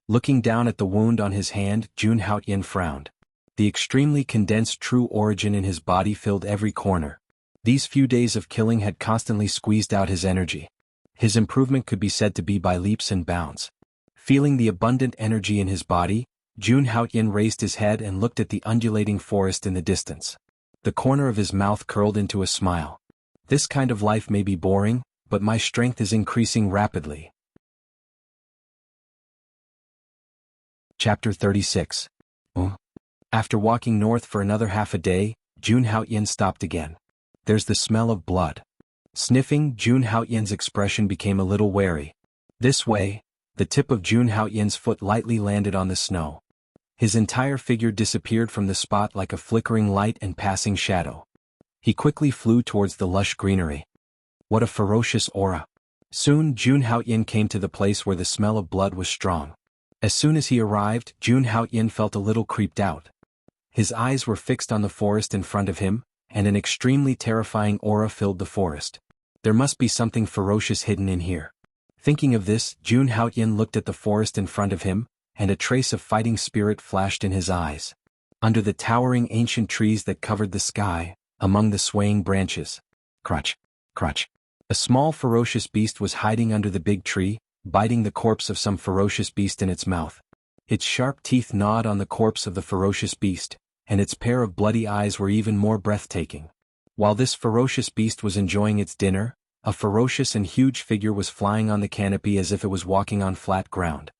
Speaker 1: Looking down at the wound on his hand, Jun Haoyin frowned. The extremely condensed true origin in his body filled every corner. These few days of killing had constantly squeezed out his energy. His improvement could be said to be by leaps and bounds. Feeling the abundant energy in his body, Jun Haoyin raised his head and looked at the undulating forest in the distance. The corner of his mouth curled into a smile. This kind of life may be boring, but my strength is increasing rapidly. Chapter 36. After walking north for another half a day, Jun Haoyin stopped again. There's the smell of blood. Sniffing, Jun Haoyin's expression became a little wary. This way, the tip of Jun Haoyin's foot lightly landed on the snow. His entire figure disappeared from the spot like a flickering light and passing shadow. He quickly flew towards the lush greenery. What a ferocious aura. Soon Jun Haoyin came to the place where the smell of blood was strong. As soon as he arrived, Jun Haoyin felt a little creeped out. His eyes were fixed on the forest in front of him, and an extremely terrifying aura filled the forest. There must be something ferocious hidden in here. Thinking of this, Jun Haoyin looked at the forest in front of him, and a trace of fighting spirit flashed in his eyes. Under the towering ancient trees that covered the sky, among the swaying branches. Crunch, crunch. A small ferocious beast was hiding under the big tree, biting the corpse of some ferocious beast in its mouth. Its sharp teeth gnawed on the corpse of the ferocious beast, and its pair of bloody eyes were even more breathtaking. While this ferocious beast was enjoying its dinner, a ferocious and huge figure was flying on the canopy as if it was walking on flat ground.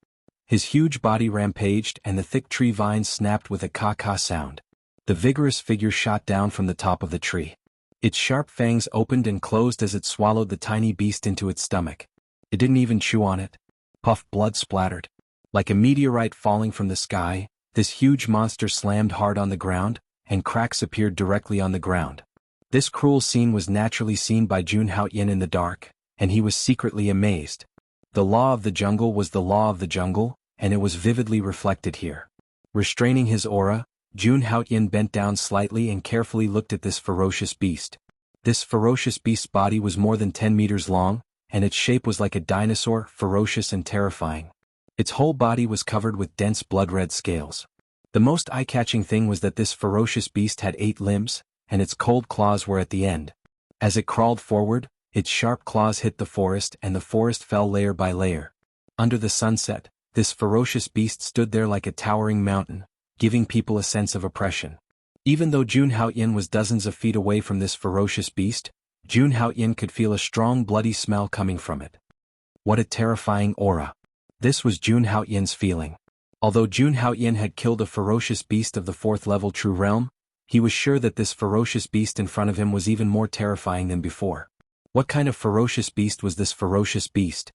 Speaker 1: His huge body rampaged and the thick tree vines snapped with a caw-caw sound. The vigorous figure shot down from the top of the tree. Its sharp fangs opened and closed as it swallowed the tiny beast into its stomach. It didn't even chew on it. Puff blood splattered. Like a meteorite falling from the sky, this huge monster slammed hard on the ground, and cracks appeared directly on the ground. This cruel scene was naturally seen by Jun Haoyan in the dark, and he was secretly amazed. The law of the jungle was the law of the jungle, and it was vividly reflected here. Restraining his aura, Jun Haoyan bent down slightly and carefully looked at this ferocious beast. This ferocious beast's body was more than 10 meters long, and its shape was like a dinosaur, ferocious and terrifying. Its whole body was covered with dense blood-red scales. The most eye-catching thing was that this ferocious beast had 8 limbs, and its cold claws were at the end. As it crawled forward, its sharp claws hit the forest and the forest fell layer by layer. Under the sunset, this ferocious beast stood there like a towering mountain, giving people a sense of oppression. Even though Jun Haoyan was dozens of feet away from this ferocious beast, Jun Haoyan could feel a strong bloody smell coming from it. What a terrifying aura. This was Jun Haoyan's feeling. Although Jun Haoyan had killed a ferocious beast of the 4th level True Realm, he was sure that this ferocious beast in front of him was even more terrifying than before. What kind of ferocious beast was this ferocious beast?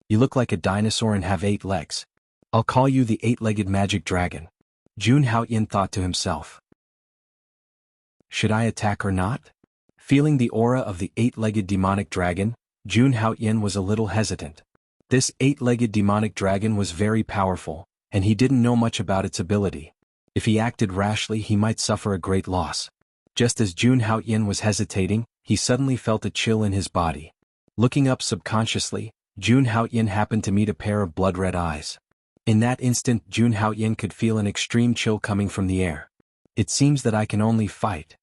Speaker 1: You look like a dinosaur and have 8 legs. I'll call you the 8-legged magic dragon. Jun Haoyan thought to himself. Should I attack or not? Feeling the aura of the 8-legged demonic dragon, Jun Haoyan was a little hesitant. This 8-legged demonic dragon was very powerful, and he didn't know much about its ability. If he acted rashly, he might suffer a great loss. Just as Jun Haoyan was hesitating, he suddenly felt a chill in his body. Looking up subconsciously, Jun Haoyan happened to meet a pair of blood-red eyes. In that instant, Jun Haoyan could feel an extreme chill coming from the air. It seems that I can only fight.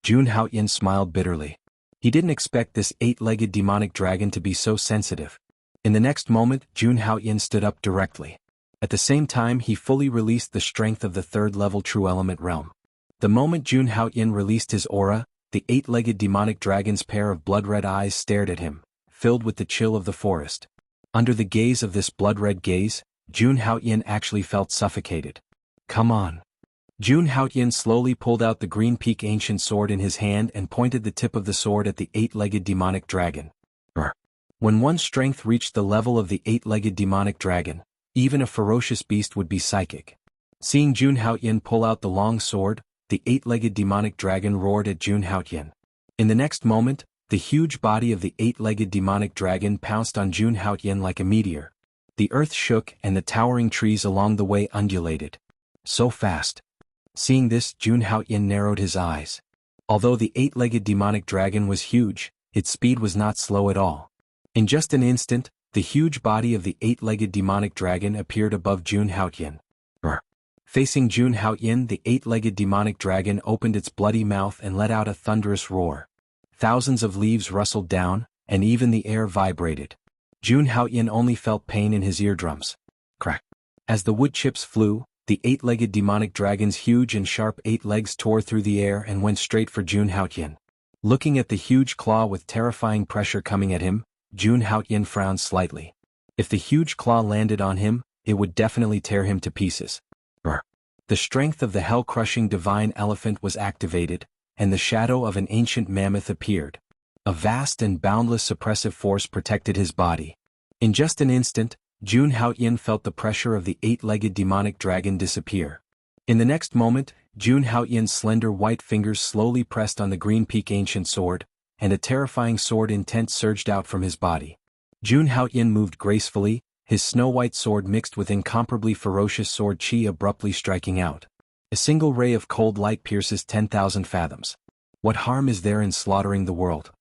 Speaker 1: Jun Haoyan smiled bitterly. He didn't expect this 8-legged demonic dragon to be so sensitive. In the next moment, Jun Haoyan stood up directly. At the same time, he fully released the strength of the 3rd-level True Element realm. The moment Jun Haoyan released his aura, the 8-legged demonic dragon's pair of blood-red eyes stared at him, filled with the chill of the forest. Under the gaze of this blood-red gaze, Jun Haoyan actually felt suffocated. Come on. Jun Haoyan slowly pulled out the Green Peak ancient sword in his hand and pointed the tip of the sword at the 8-legged demonic dragon. When one's strength reached the level of the 8-legged demonic dragon, even a ferocious beast would be psychic. Seeing Jun Haoyan pull out the long sword, the 8-legged demonic dragon roared at Jun Haoyan. In the next moment, the huge body of the 8-legged demonic dragon pounced on Jun Haoyan like a meteor. The earth shook and the towering trees along the way undulated. So fast. Seeing this, Jun Haoyan narrowed his eyes. Although the 8-legged demonic dragon was huge, its speed was not slow at all. In just an instant, the huge body of the 8-legged demonic dragon appeared above Jun Haoyan. Facing Jun Haoyan, the 8-legged demonic dragon opened its bloody mouth and let out a thunderous roar. Thousands of leaves rustled down, and even the air vibrated. Jun Haoyan only felt pain in his eardrums. Crack. As the wood chips flew, the 8-legged demonic dragon's huge and sharp 8 legs tore through the air and went straight for Jun Haoyan. Looking at the huge claw with terrifying pressure coming at him, Jun Haoyan frowned slightly. If the huge claw landed on him, it would definitely tear him to pieces. The strength of the hell-crushing divine elephant was activated, and the shadow of an ancient mammoth appeared. A vast and boundless suppressive force protected his body. In just an instant, Jun Haoyan felt the pressure of the 8-legged demonic dragon disappear. In the next moment, Jun Haoyan's slender white fingers slowly pressed on the Green Peak ancient sword, and a terrifying sword intent surged out from his body. Jun Haoyan moved gracefully, his snow-white sword mixed with incomparably ferocious sword chi abruptly striking out. A single ray of cold light pierces 10,000 fathoms. What harm is there in slaughtering the world?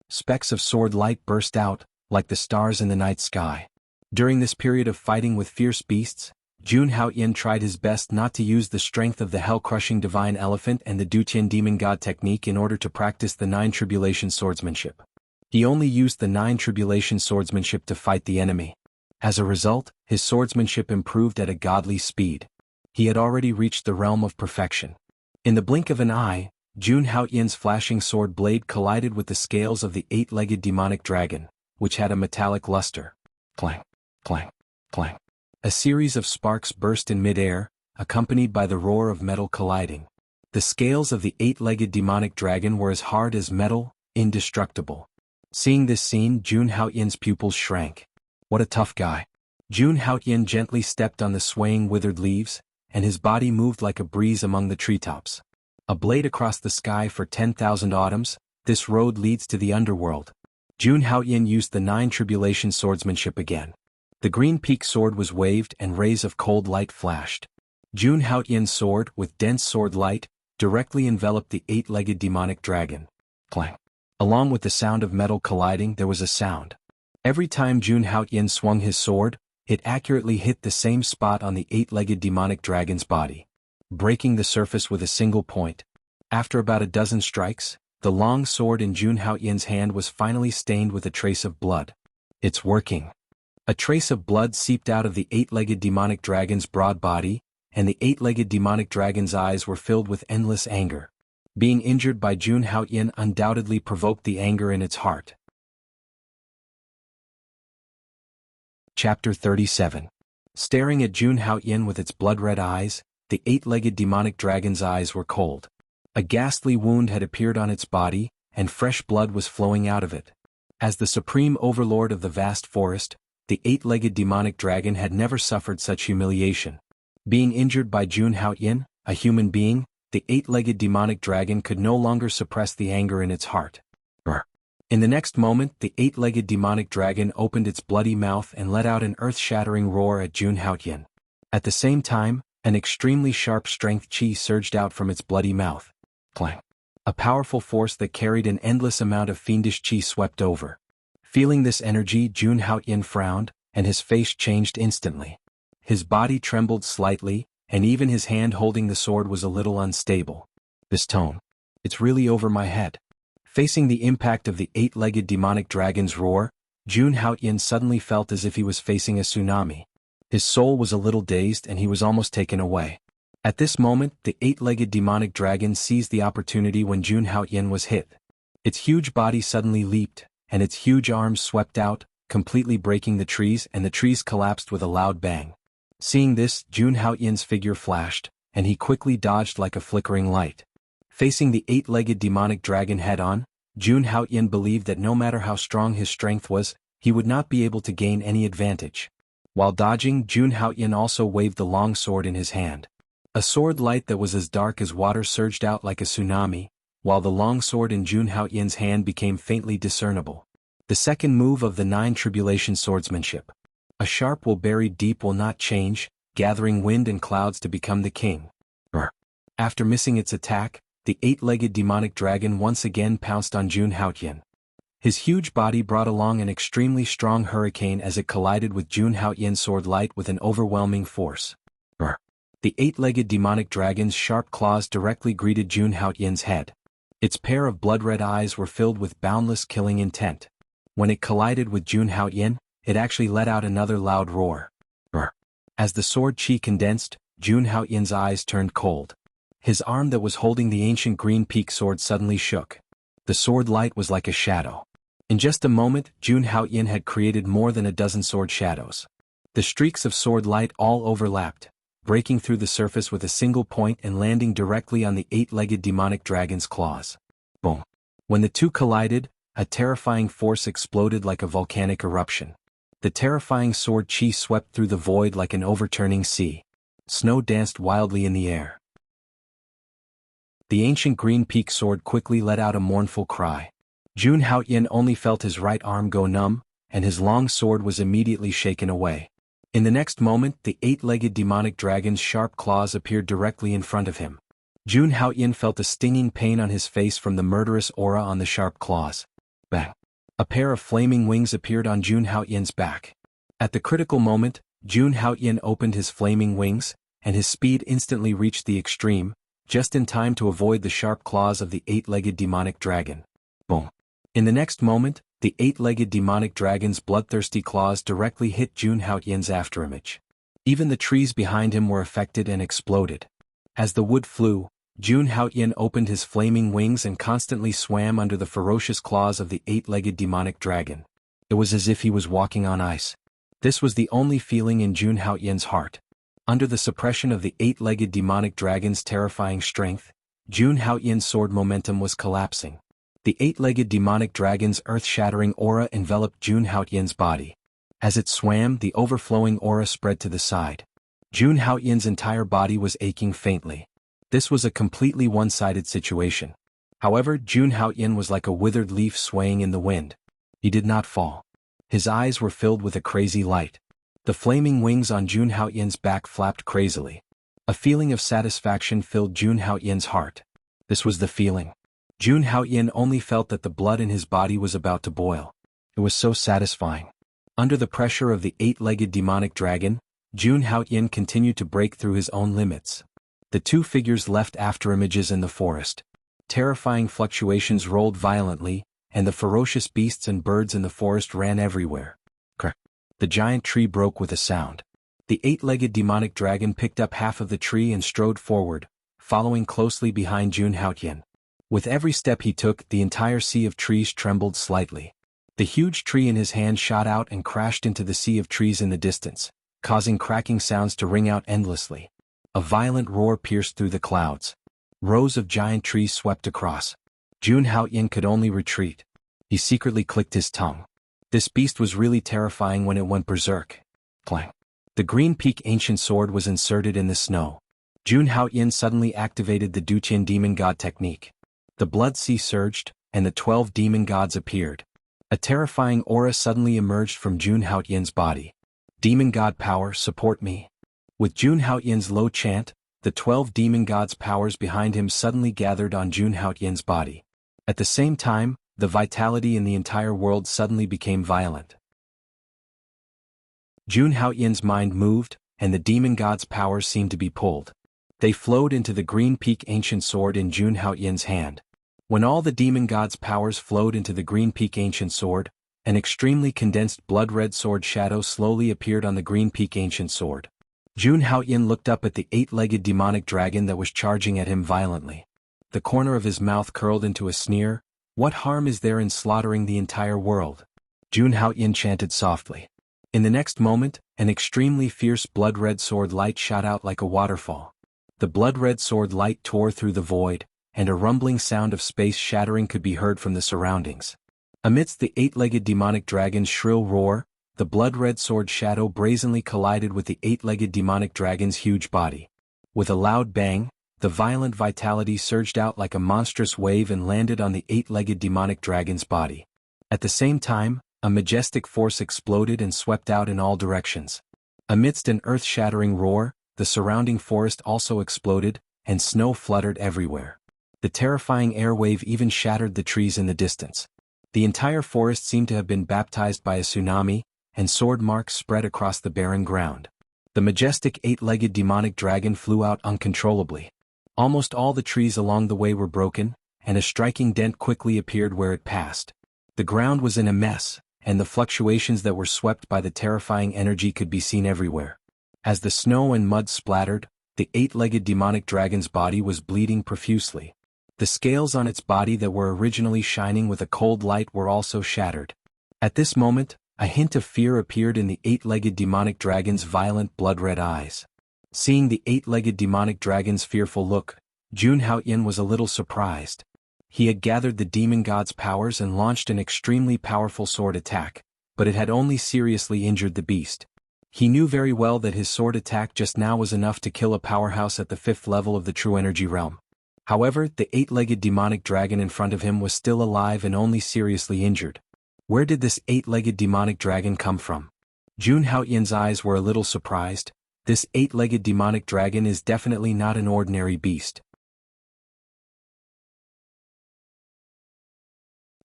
Speaker 1: Specks of sword light burst out, like the stars in the night sky. During this period of fighting with fierce beasts, Jun Haoyan tried his best not to use the strength of the hell-crushing divine elephant and the Dutian demon god technique in order to practice the 9 tribulation swordsmanship. He only used the 9 tribulation swordsmanship to fight the enemy. As a result, his swordsmanship improved at a godly speed. He had already reached the realm of perfection. In the blink of an eye, Jun Haoyin's flashing sword blade collided with the scales of the eight-legged demonic dragon, which had a metallic luster. Clang, clang, clang. A series of sparks burst in mid-air, accompanied by the roar of metal colliding. The scales of the eight-legged demonic dragon were as hard as metal, indestructible. Seeing this scene, Jun Haoyin's pupils shrank. What a tough guy. Jun Haoyin gently stepped on the swaying withered leaves, and his body moved like a breeze among the treetops. A blade across the sky for 10,000 autumns, this road leads to the underworld. Jun Haoyin used the 9 tribulation swordsmanship again. The green peak sword was waved and rays of cold light flashed. Jun Haoyin's sword, with dense sword light, directly enveloped the eight-legged demonic dragon. Clang. Along with the sound of metal colliding, there was a sound. Every time Jun Haoyin swung his sword, it accurately hit the same spot on the eight-legged demonic dragon's body, breaking the surface with a single point. After about a dozen strikes, the long sword in Jun Haoyin's hand was finally stained with a trace of blood. It's working. A trace of blood seeped out of the eight-legged demonic dragon's broad body, and the eight-legged demonic dragon's eyes were filled with endless anger. Being injured by Jun Haoyin undoubtedly provoked the anger in its heart. Chapter 37. Staring at Jun Haoyin with its blood-red eyes, the eight-legged demonic dragon's eyes were cold. A ghastly wound had appeared on its body, and fresh blood was flowing out of it. As the supreme overlord of the vast forest, the eight-legged demonic dragon had never suffered such humiliation. Being injured by Jun Haoyin, a human being, the eight-legged demonic dragon could no longer suppress the anger in its heart. In the next moment, the eight-legged demonic dragon opened its bloody mouth and let out an earth-shattering roar at Jun Haoyin. At the same time, an extremely sharp strength chi surged out from its bloody mouth. Clang. A powerful force that carried an endless amount of fiendish chi swept over. Feeling this energy, Jun Haoyin frowned, and his face changed instantly. His body trembled slightly, and even his hand holding the sword was a little unstable. This tone. It's really over my head. Facing the impact of the eight-legged demonic dragon's roar, Jun Haoyin suddenly felt as if he was facing a tsunami. His soul was a little dazed and he was almost taken away. At this moment, the eight-legged demonic dragon seized the opportunity when Jun Haoyin was hit. Its huge body suddenly leaped, and its huge arms swept out, completely breaking the trees, and the trees collapsed with a loud bang. Seeing this, Jun Haoyin's figure flashed, and he quickly dodged like a flickering light. Facing the eight-legged demonic dragon head-on, Jun Haoyin believed that no matter how strong his strength was, he would not be able to gain any advantage. While dodging, Jun Haoyin also waved the long sword in his hand. A sword light that was as dark as water surged out like a tsunami, while the long sword in Jun Haoyin's hand became faintly discernible. The second move of the 9 tribulation swordsmanship. A sharp will buried deep will not change, gathering wind and clouds to become the king. After missing its attack, the eight-legged demonic dragon once again pounced on Jun Haoyin. His huge body brought along an extremely strong hurricane as it collided with Jun Haoyin's sword light with an overwhelming force. The eight-legged demonic dragon's sharp claws directly greeted Jun Haoyin's head. Its pair of blood-red eyes were filled with boundless killing intent. When it collided with Jun Haoyin, it actually let out another loud roar. As the sword chi condensed, Jun Haoyin's eyes turned cold. His arm that was holding the ancient green peak sword suddenly shook. The sword light was like a shadow. In just a moment, Jun Haoyin had created more than a dozen sword shadows. The streaks of sword light all overlapped, breaking through the surface with a single point and landing directly on the eight-legged demonic dragon's claws. Boom. When the two collided, a terrifying force exploded like a volcanic eruption. The terrifying sword chi swept through the void like an overturning sea. Snow danced wildly in the air. The ancient green peak sword quickly let out a mournful cry. Jun Haoyin only felt his right arm go numb, and his long sword was immediately shaken away. In the next moment, the eight-legged demonic dragon's sharp claws appeared directly in front of him. Jun Haoyin felt a stinging pain on his face from the murderous aura on the sharp claws. Bang! A pair of flaming wings appeared on Jun Haoyin's back. At the critical moment, Jun Haoyin opened his flaming wings, and his speed instantly reached the extreme, just in time to avoid the sharp claws of the eight-legged demonic dragon. Boom! In the next moment, the eight-legged demonic dragon's bloodthirsty claws directly hit Jun Haotian's afterimage. Even the trees behind him were affected and exploded. As the wood flew, Jun Haotian opened his flaming wings and constantly swam under the ferocious claws of the eight-legged demonic dragon. It was as if he was walking on ice. This was the only feeling in Jun Haotian's heart. Under the suppression of the eight-legged demonic dragon's terrifying strength, Jun Haotian's sword momentum was collapsing. The eight-legged demonic dragon's earth-shattering aura enveloped Jun Haotian's body. As it swam, the overflowing aura spread to the side. Jun Haotian's entire body was aching faintly. This was a completely one-sided situation. However, Jun Haotian was like a withered leaf swaying in the wind. He did not fall. His eyes were filled with a crazy light. The flaming wings on Jun Haotian's back flapped crazily. A feeling of satisfaction filled Jun Haotian's heart. This was the feeling. Jun Haotian only felt that the blood in his body was about to boil. It was so satisfying. Under the pressure of the eight-legged demonic dragon, Jun Haotian continued to break through his own limits. The two figures left afterimages in the forest. Terrifying fluctuations rolled violently, and the ferocious beasts and birds in the forest ran everywhere. Crack! The giant tree broke with a sound. The eight-legged demonic dragon picked up half of the tree and strode forward, following closely behind Jun Haotian. With every step he took, the entire sea of trees trembled slightly. The huge tree in his hand shot out and crashed into the sea of trees in the distance, causing cracking sounds to ring out endlessly. A violent roar pierced through the clouds. Rows of giant trees swept across. Jun Haotian could only retreat. He secretly clicked his tongue. This beast was really terrifying when it went berserk. Clang. The green peak ancient sword was inserted in the snow. Jun Haotian suddenly activated the Duqian demon god technique. The blood sea surged, and the 12 demon gods appeared. A terrifying aura suddenly emerged from Jun Haotian's body. Demon god power, support me. With Jun Haotian's low chant, the 12 demon gods' powers behind him suddenly gathered on Jun Haotian's body. At the same time, the vitality in the entire world suddenly became violent. Jun Haotian's mind moved, and the demon gods' powers seemed to be pulled. They flowed into the green peak ancient sword in Jun Haotian's hand. When all the demon gods' powers flowed into the green peak ancient sword, an extremely condensed blood-red sword shadow slowly appeared on the green peak ancient sword. Jun Haotian looked up at the eight-legged demonic dragon that was charging at him violently. The corner of his mouth curled into a sneer. What harm is there in slaughtering the entire world? Jun Haotian chanted softly. In the next moment, an extremely fierce blood-red sword light shot out like a waterfall. The blood-red sword light tore through the void, and a rumbling sound of space shattering could be heard from the surroundings. Amidst the eight-legged demonic dragon's shrill roar, the blood-red sword shadow brazenly collided with the eight-legged demonic dragon's huge body. With a loud bang, the violent vitality surged out like a monstrous wave and landed on the eight-legged demonic dragon's body. At the same time, a majestic force exploded and swept out in all directions. Amidst an earth-shattering roar, the surrounding forest also exploded, and snow fluttered everywhere. The terrifying air wave even shattered the trees in the distance. The entire forest seemed to have been baptized by a tsunami, and sword marks spread across the barren ground. The majestic eight-legged demonic dragon flew out uncontrollably. Almost all the trees along the way were broken, and a striking dent quickly appeared where it passed. The ground was in a mess, and the fluctuations that were swept by the terrifying energy could be seen everywhere. As the snow and mud splattered, the eight-legged demonic dragon's body was bleeding profusely. The scales on its body that were originally shining with a cold light were also shattered. At this moment, a hint of fear appeared in the eight-legged demonic dragon's violent blood-red eyes. Seeing the eight-legged demonic dragon's fearful look, Jun Haotian was a little surprised. He had gathered the demon god's powers and launched an extremely powerful sword attack, but it had only seriously injured the beast. He knew very well that his sword attack just now was enough to kill a powerhouse at the 5th level of the true energy realm. However, the eight-legged demonic dragon in front of him was still alive and only seriously injured. Where did this eight-legged demonic dragon come from? Jun Haotian's eyes were a little surprised. This eight-legged demonic dragon is definitely not an ordinary beast.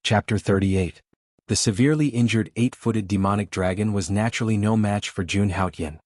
Speaker 1: Chapter 38. The severely injured 8-footed demonic dragon was naturally no match for Jun Haotian.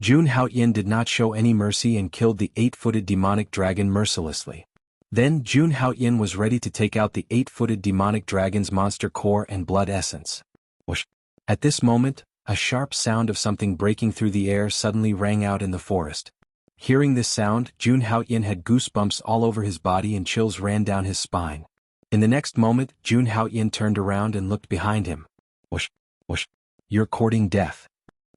Speaker 1: Jun Haotian did not show any mercy and killed the 8-footed demonic dragon mercilessly. Then Jun Haoyin was ready to take out the 8-footed demonic dragon's monster core and blood essence. Whoosh! At this moment, a sharp sound of something breaking through the air suddenly rang out in the forest. Hearing this sound, Jun Haoyin had goosebumps all over his body and chills ran down his spine. In the next moment, Jun Haoyin turned around and looked behind him. Whoosh! Whoosh! You're courting death.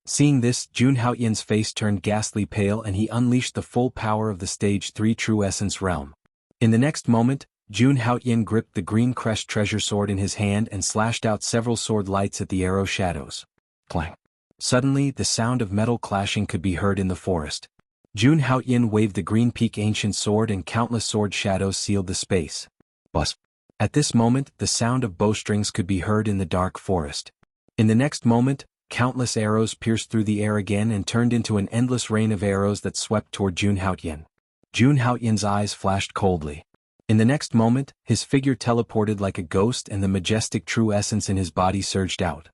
Speaker 1: Seeing this, Jun Haoyin's face turned ghastly pale and he unleashed the full power of the Stage 3 True Essence realm. In the next moment, Jun Haoyin gripped the green crest treasure sword in his hand and slashed out several sword lights at the arrow shadows. Clang! Suddenly, the sound of metal clashing could be heard in the forest. Jun Haoyin waved the green peak ancient sword and countless sword shadows sealed the space. Buzz! At this moment, the sound of bowstrings could be heard in the dark forest. In the next moment, countless arrows pierced through the air again and turned into an endless rain of arrows that swept toward Jun Haoyin. Jun Haoyin's eyes flashed coldly. In the next moment, his figure teleported like a ghost and the majestic true essence in his body surged out.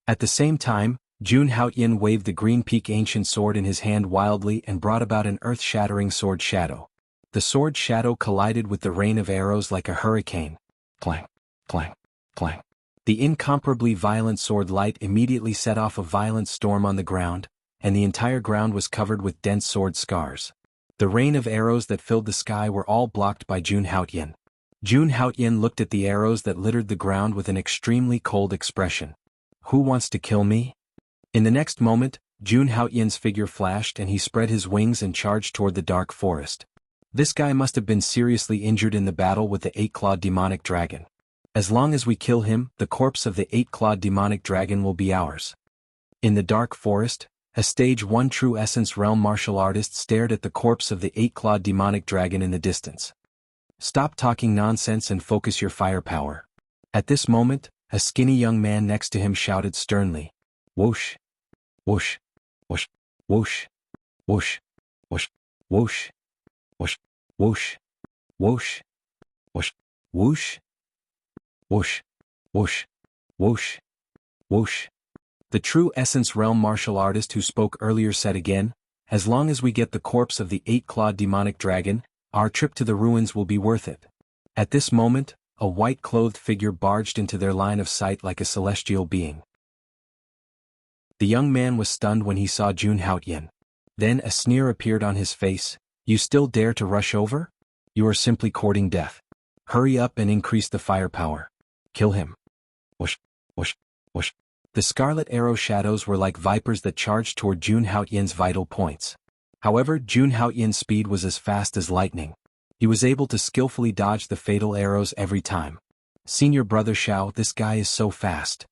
Speaker 1: At the same time, Jun Haoyin waved the green peak ancient sword in his hand wildly and brought about an earth-shattering sword shadow. The sword shadow collided with the rain of arrows like a hurricane. Clang! Clang! Clang! The incomparably violent sword light immediately set off a violent storm on the ground, and the entire ground was covered with dense sword scars. The rain of arrows that filled the sky were all blocked by Jun Haoyin. Jun Haoyin looked at the arrows that littered the ground with an extremely cold expression. Who wants to kill me? In the next moment, Jun Haoyin's figure flashed and he spread his wings and charged toward the dark forest. This guy must have been seriously injured in the battle with the 8-clawed demonic dragon. As long as we kill him, the corpse of the 8-clawed demonic dragon will be ours. In the dark forest, a Stage 1 True Essence realm martial artist stared at the corpse of the 8-clawed demonic dragon in the distance. Stop talking nonsense and focus your firepower. At this moment, a skinny young man next to him shouted sternly. Whoosh! Whoosh! Whoosh! Whoosh! Whoosh! Whoosh! Whoosh! Whoosh! Whoosh! Whoosh! Whoosh! Whoosh! Whoosh! Whoosh! Whoosh! Whoosh! The True Essence realm martial artist who spoke earlier said again, as long as we get the corpse of the 8-clawed demonic dragon, our trip to the ruins will be worth it. At this moment, a white-clothed figure barged into their line of sight like a celestial being. The young man was stunned when he saw Jun Haoyin. Then a sneer appeared on his face. You still dare to rush over? You are simply courting death. Hurry up and increase the firepower. Kill him. Whoosh! Whoosh! Whoosh! The scarlet arrow shadows were like vipers that charged toward Jun Haoyin's vital points. However, Jun Haoyin's speed was as fast as lightning. He was able to skillfully dodge the fatal arrows every time. Senior brother Xiao, this guy is so fast.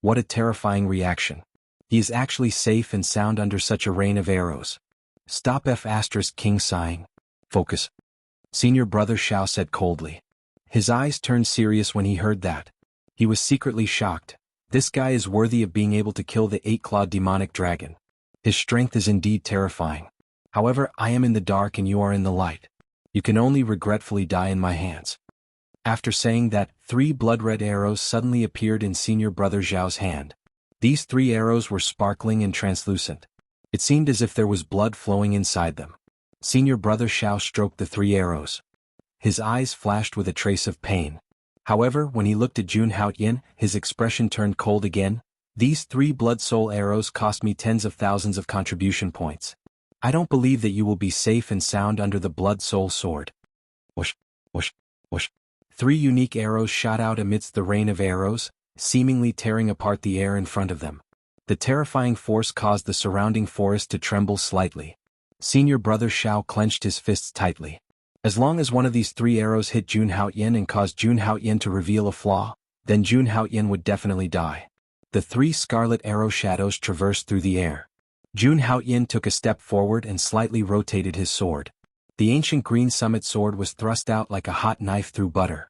Speaker 1: What a terrifying reaction. He is actually safe and sound under such a rain of arrows. Stop King sighing. Focus. Senior brother Xiao said coldly. His eyes turned serious when he heard that. He was secretly shocked. This guy is worthy of being able to kill the 8-clawed demonic dragon. His strength is indeed terrifying. However, I am in the dark and you are in the light. You can only regretfully die in my hands. After saying that, 3 blood-red arrows suddenly appeared in senior brother Zhao's hand. These 3 arrows were sparkling and translucent. It seemed as if there was blood flowing inside them. Senior brother Xiao stroked the 3 arrows. His eyes flashed with a trace of pain. However, when he looked at Jun Haoyin, his expression turned cold again. These 3 blood soul arrows cost me tens of thousands of contribution points. I don't believe that you will be safe and sound under the blood soul sword. Whoosh! Whoosh! Whoosh! 3 unique arrows shot out amidst the rain of arrows, seemingly tearing apart the air in front of them. The terrifying force caused the surrounding forest to tremble slightly. Senior brother Xiao clenched his fists tightly. As long as one of these 3 arrows hit Jun Haoyin and caused Jun Haoyin to reveal a flaw, then Jun Haoyin would definitely die. The 3 scarlet arrow shadows traversed through the air. Jun Haoyin took a step forward and slightly rotated his sword. The ancient green summit sword was thrust out like a hot knife through butter.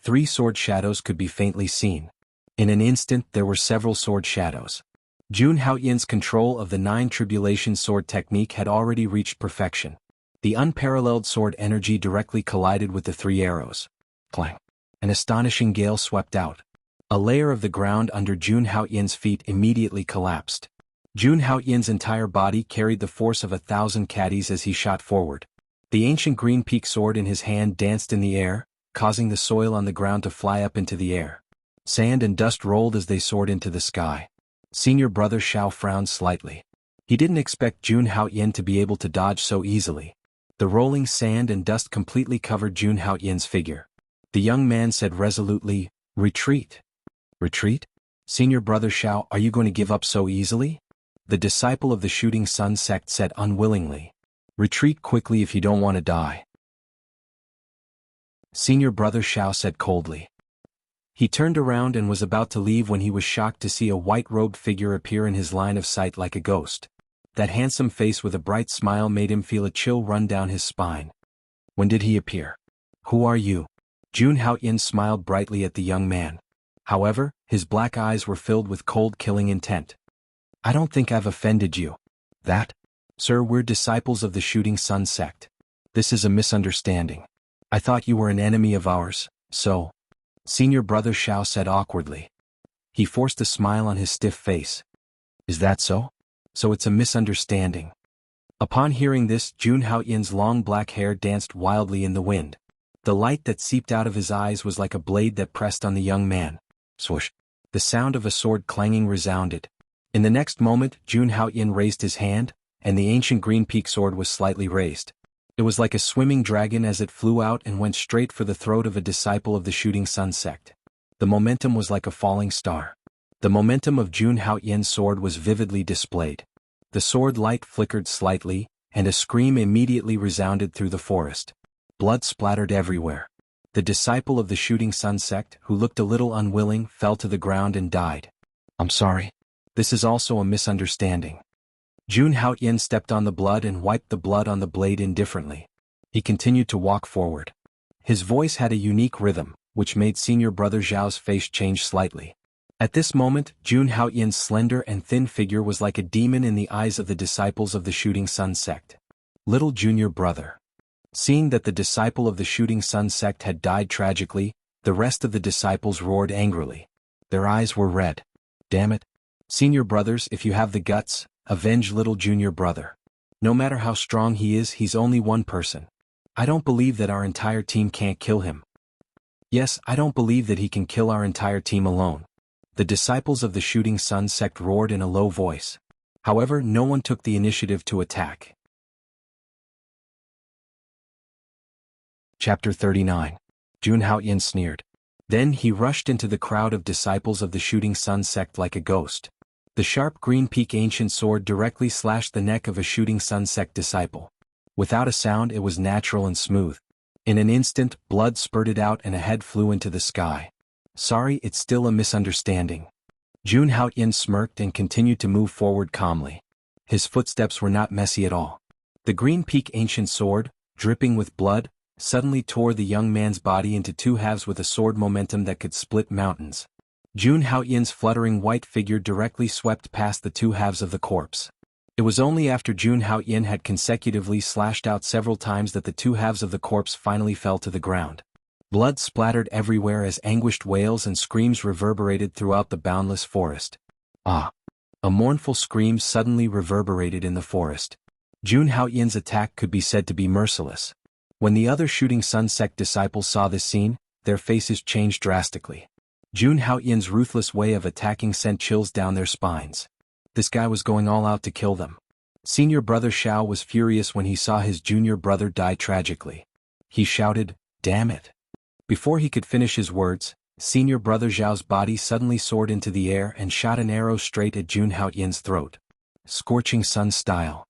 Speaker 1: 3 sword shadows could be faintly seen. In an instant there were several sword shadows. Jun Haoyin's control of the 9 tribulation sword technique had already reached perfection. The unparalleled sword energy directly collided with the 3 arrows. Clang! An astonishing gale swept out. A layer of the ground under Jun Haoyin's feet immediately collapsed. Jun Haoyin's entire body carried the force of 1,000 caddies as he shot forward. The ancient green peak sword in his hand danced in the air, causing the soil on the ground to fly up into the air. Sand and dust rolled as they soared into the sky. Senior brother Xiao frowned slightly. He didn't expect Jun Haoyan to be able to dodge so easily. The rolling sand and dust completely covered Jun Haoyan's figure. The young man said resolutely, "Retreat." "Retreat? Senior brother Xiao, are you going to give up so easily?" The disciple of the Shooting Sun sect said unwillingly. "Retreat quickly if you don't want to die." Senior brother Xiao said coldly. He turned around and was about to leave when he was shocked to see a white-robed figure appear in his line of sight like a ghost. That handsome face with a bright smile made him feel a chill run down his spine. When did he appear? "Who are you?" Jun Haoyan smiled brightly at the young man. However, his black eyes were filled with cold killing intent. "I don't think I've offended you." "That? Sir, we're disciples of the Shooting Sun sect. This is a misunderstanding. I thought you were an enemy of ours, so..." Senior brother Xiao said awkwardly. He forced a smile on his stiff face. "Is that so? So it's a misunderstanding." Upon hearing this, Jun Haoyan's long black hair danced wildly in the wind. The light that seeped out of his eyes was like a blade that pressed on the young man. Swoosh! The sound of a sword clanging resounded. In the next moment, Jun Haoyan raised his hand, and the ancient green peak sword was slightly raised. It was like a swimming dragon as it flew out and went straight for the throat of a disciple of the Shooting Sun sect. The momentum was like a falling star. The momentum of Jun Haoyan's sword was vividly displayed. The sword light flickered slightly, and a scream immediately resounded through the forest. Blood splattered everywhere. The disciple of the Shooting Sun sect, who looked a little unwilling, fell to the ground and died. "I'm sorry. This is also a misunderstanding." Jun Haoyan stepped on the blood and wiped the blood on the blade indifferently. He continued to walk forward. His voice had a unique rhythm, which made senior brother Zhao's face change slightly. At this moment, Jun Haoyan's slender and thin figure was like a demon in the eyes of the disciples of the Shooting Sun sect. "Little junior brother." Seeing that the disciple of the Shooting Sun sect had died tragically, the rest of the disciples roared angrily. Their eyes were red. "Damn it. Senior brothers, if you have the guts, avenge little junior brother. No matter how strong he is, he's only one person. I don't believe that our entire team can't kill him. Yes, I don't believe that he can kill our entire team alone." The disciples of the Shooting Sun sect roared in a low voice. However, no one took the initiative to attack. Chapter 39. Jun Haoyan sneered. Then he rushed into the crowd of disciples of the Shooting Sun sect like a ghost. The sharp green peak ancient sword directly slashed the neck of a Shooting Sun sect disciple. Without a sound, it was natural and smooth. In an instant, blood spurted out and a head flew into the sky. "Sorry, it's still a misunderstanding." Jun Haoyan smirked and continued to move forward calmly. His footsteps were not messy at all. The green peak ancient sword, dripping with blood, suddenly tore the young man's body into two halves with a sword momentum that could split mountains. Jun Haoyan's fluttering white figure directly swept past the two halves of the corpse. It was only after Jun Haoyan had consecutively slashed out several times that the two halves of the corpse finally fell to the ground. Blood splattered everywhere as anguished wails and screams reverberated throughout the boundless forest. "Ah!" A mournful scream suddenly reverberated in the forest. Jun Haoyan's attack could be said to be merciless. When the other Shooting Sun sect disciples saw this scene, their faces changed drastically. Jun Haoyan's ruthless way of attacking sent chills down their spines. This guy was going all out to kill them. Senior brother Xiao was furious when he saw his junior brother die tragically. He shouted, "Damn it!" Before he could finish his words, senior brother Zhao's body suddenly soared into the air and shot an arrow straight at Jun Haoyan's throat. Scorching sun style.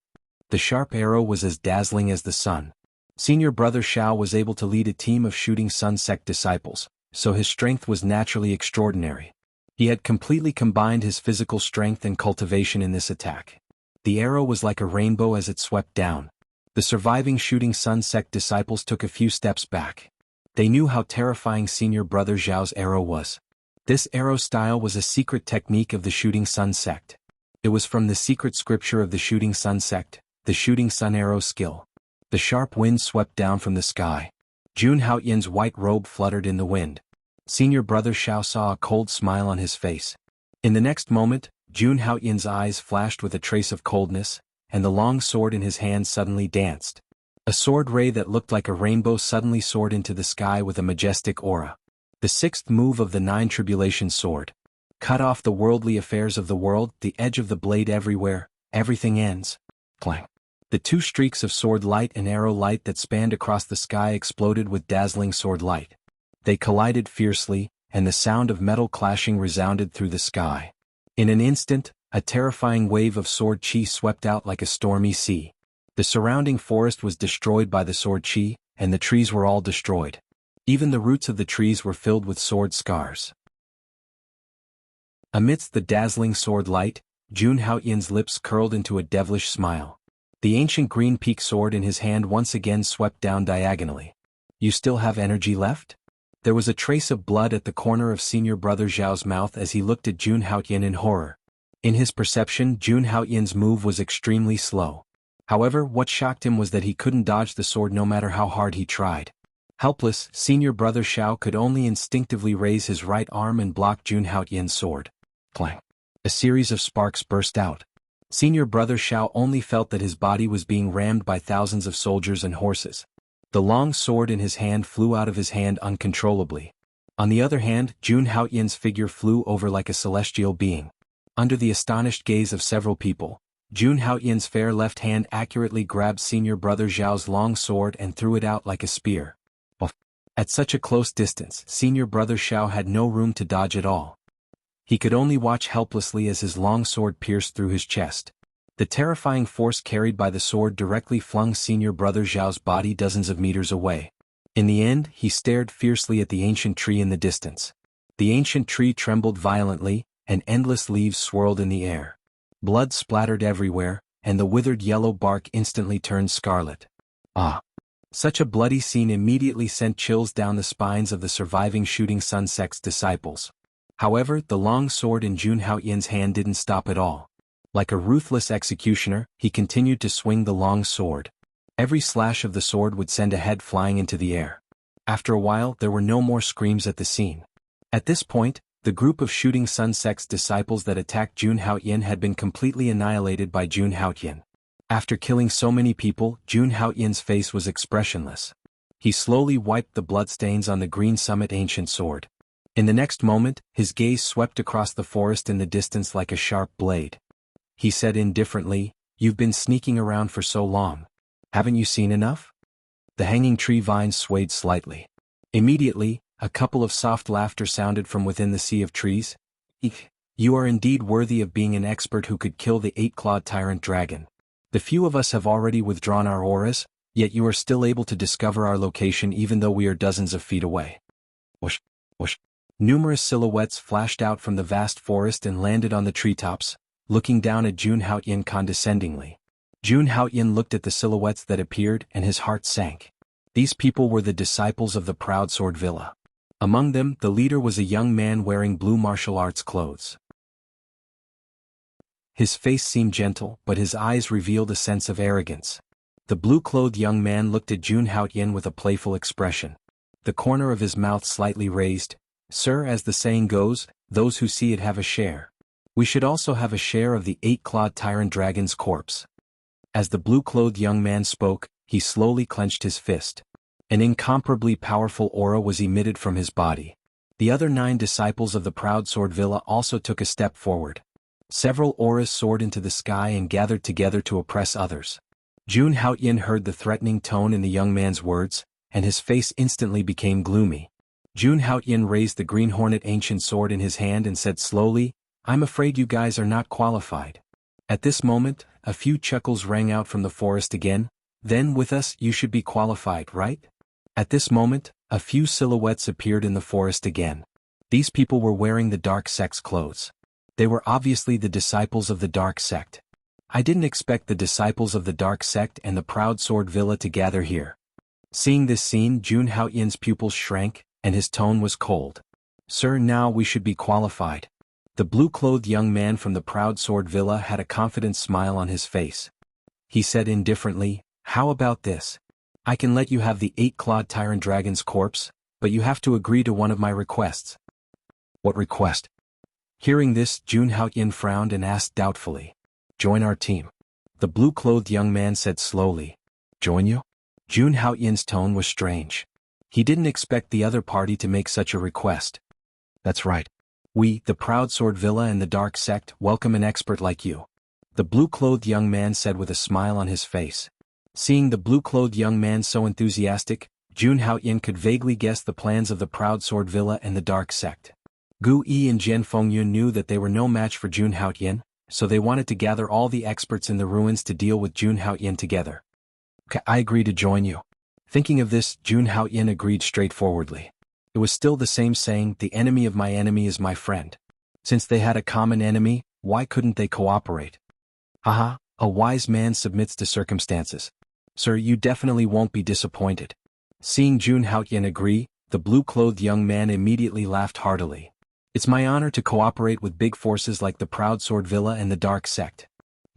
Speaker 1: The sharp arrow was as dazzling as the sun. Senior brother Xiao was able to lead a team of Shooting Sun sect disciples, so his strength was naturally extraordinary. He had completely combined his physical strength and cultivation in this attack. The arrow was like a rainbow as it swept down. The surviving Shooting Sun sect disciples took a few steps back. They knew how terrifying senior brother Zhao's arrow was. This arrow style was a secret technique of the Shooting Sun sect. It was from the secret scripture of the Shooting Sun sect, the Shooting Sun arrow skill. The sharp wind swept down from the sky. Jun Haoyan's white robe fluttered in the wind. Senior brother Xiao saw a cold smile on his face. In the next moment, Jun Haoyan's eyes flashed with a trace of coldness, and the long sword in his hand suddenly danced. A sword ray that looked like a rainbow suddenly soared into the sky with a majestic aura. The sixth move of the Nine Tribulation Sword. Cut off the worldly affairs of the world, the edge of the blade everywhere, everything ends. Clang. The two streaks of sword light and arrow light that spanned across the sky exploded with dazzling sword light. They collided fiercely, and the sound of metal clashing resounded through the sky. In an instant, a terrifying wave of sword chi swept out like a stormy sea. The surrounding forest was destroyed by the sword chi, and the trees were all destroyed. Even the roots of the trees were filled with sword scars. Amidst the dazzling sword light, Jun Haoyan's lips curled into a devilish smile. The ancient green peak sword in his hand once again swept down diagonally. You still have energy left? There was a trace of blood at the corner of senior brother Zhao's mouth as he looked at Jun Haoyan in horror. In his perception, Jun Haoyan's move was extremely slow. However, what shocked him was that he couldn't dodge the sword no matter how hard he tried. Helpless, senior brother Zhao could only instinctively raise his right arm and block Jun Haoyan's sword. Clang. A series of sparks burst out. Senior brother Zhao only felt that his body was being rammed by thousands of soldiers and horses. The long sword in his hand flew out of his hand uncontrollably. On the other hand, Jun Haoyan's figure flew over like a celestial being. Under the astonished gaze of several people, Jun Haoyan's fair left hand accurately grabbed senior brother Zhao's long sword and threw it out like a spear. At such a close distance, senior brother Zhao had no room to dodge at all. He could only watch helplessly as his long sword pierced through his chest. The terrifying force carried by the sword directly flung senior brother Zhao's body dozens of meters away. In the end, he stared fiercely at the ancient tree in the distance. The ancient tree trembled violently, and endless leaves swirled in the air. Blood splattered everywhere, and the withered yellow bark instantly turned scarlet. Ah! Such a bloody scene immediately sent chills down the spines of the surviving Shooting Sun sect's disciples. However, the long sword in Jun Haoyan's hand didn't stop at all. Like a ruthless executioner, he continued to swing the long sword. Every slash of the sword would send a head flying into the air. After a while, there were no more screams at the scene. At this point, the group of Shooting Sun sect's disciples that attacked Jun Haoyan had been completely annihilated by Jun Haoyan. After killing so many people, Jun Haoyan's face was expressionless. He slowly wiped the bloodstains on the green summit ancient sword. In the next moment, his gaze swept across the forest in the distance like a sharp blade. He said indifferently, "You've been sneaking around for so long. Haven't you seen enough?" The hanging tree vines swayed slightly. Immediately, a couple of soft laughter sounded from within the sea of trees. "Eek, you are indeed worthy of being an expert who could kill the eight-clawed tyrant dragon. The few of us have already withdrawn our auras, yet you are still able to discover our location even though we are dozens of feet away." Whoosh, whoosh. Numerous silhouettes flashed out from the vast forest and landed on the treetops, looking down at Jun Haoyan condescendingly. Jun Haoyan looked at the silhouettes that appeared and his heart sank. These people were the disciples of the Proud Sword Villa. Among them, the leader was a young man wearing blue martial arts clothes. His face seemed gentle, but his eyes revealed a sense of arrogance. The blue-clothed young man looked at Jun Haoyan with a playful expression. The corner of his mouth slightly raised. "Sir, as the saying goes, those who see it have a share. We should also have a share of the eight-clawed tyrant dragon's corpse." As the blue-clothed young man spoke, he slowly clenched his fist. An incomparably powerful aura was emitted from his body. The other 9 disciples of the Proud Sword Villa also took a step forward. Several auras soared into the sky and gathered together to oppress others. Jun Haoyan heard the threatening tone in the young man's words, and his face instantly became gloomy. Jun Haoyan raised the green hornet ancient sword in his hand and said slowly, "I'm afraid you guys are not qualified." At this moment, a few chuckles rang out from the forest again. "Then with us you should be qualified, right?" At this moment, a few silhouettes appeared in the forest again. These people were wearing the Dark Sect's clothes. They were obviously the disciples of the Dark Sect. I didn't expect the disciples of the Dark Sect and the Proud Sword Villa to gather here. Seeing this scene, Jun Haoyan's pupils shrank, and his tone was cold. "Sir, now we should be qualified." The blue-clothed young man from the Proud Sword Villa had a confident smile on his face. He said indifferently, "How about this? I can let you have the eight-clawed tyrant dragon's corpse, but you have to agree to one of my requests." "What request?" Hearing this, Jun Haoyan frowned and asked doubtfully, "Join our team." The blue-clothed young man said slowly, "Join you?" Jun Haoyin's tone was strange. He didn't expect the other party to make such a request. That's right. We, the Proud Sword Villa and the Dark Sect, welcome an expert like you. The blue-clothed young man said with a smile on his face. Seeing the blue-clothed young man so enthusiastic, Jun Haoyin could vaguely guess the plans of the Proud Sword Villa and the Dark Sect. Gu Yi and Jian Fengyun knew that they were no match for Jun Haoyin, so they wanted to gather all the experts in the ruins to deal with Jun Haoyin together. Okay, I agree to join you. Thinking of this, Jun Haoyin agreed straightforwardly. It was still the same saying, the enemy of my enemy is my friend. Since they had a common enemy, why couldn't they cooperate? Haha, a wise man submits to circumstances. Sir, you definitely won't be disappointed. Seeing Jun Haoyin agree, the blue-clothed young man immediately laughed heartily. It's my honor to cooperate with big forces like the Proud Sword Villa and the Dark Sect.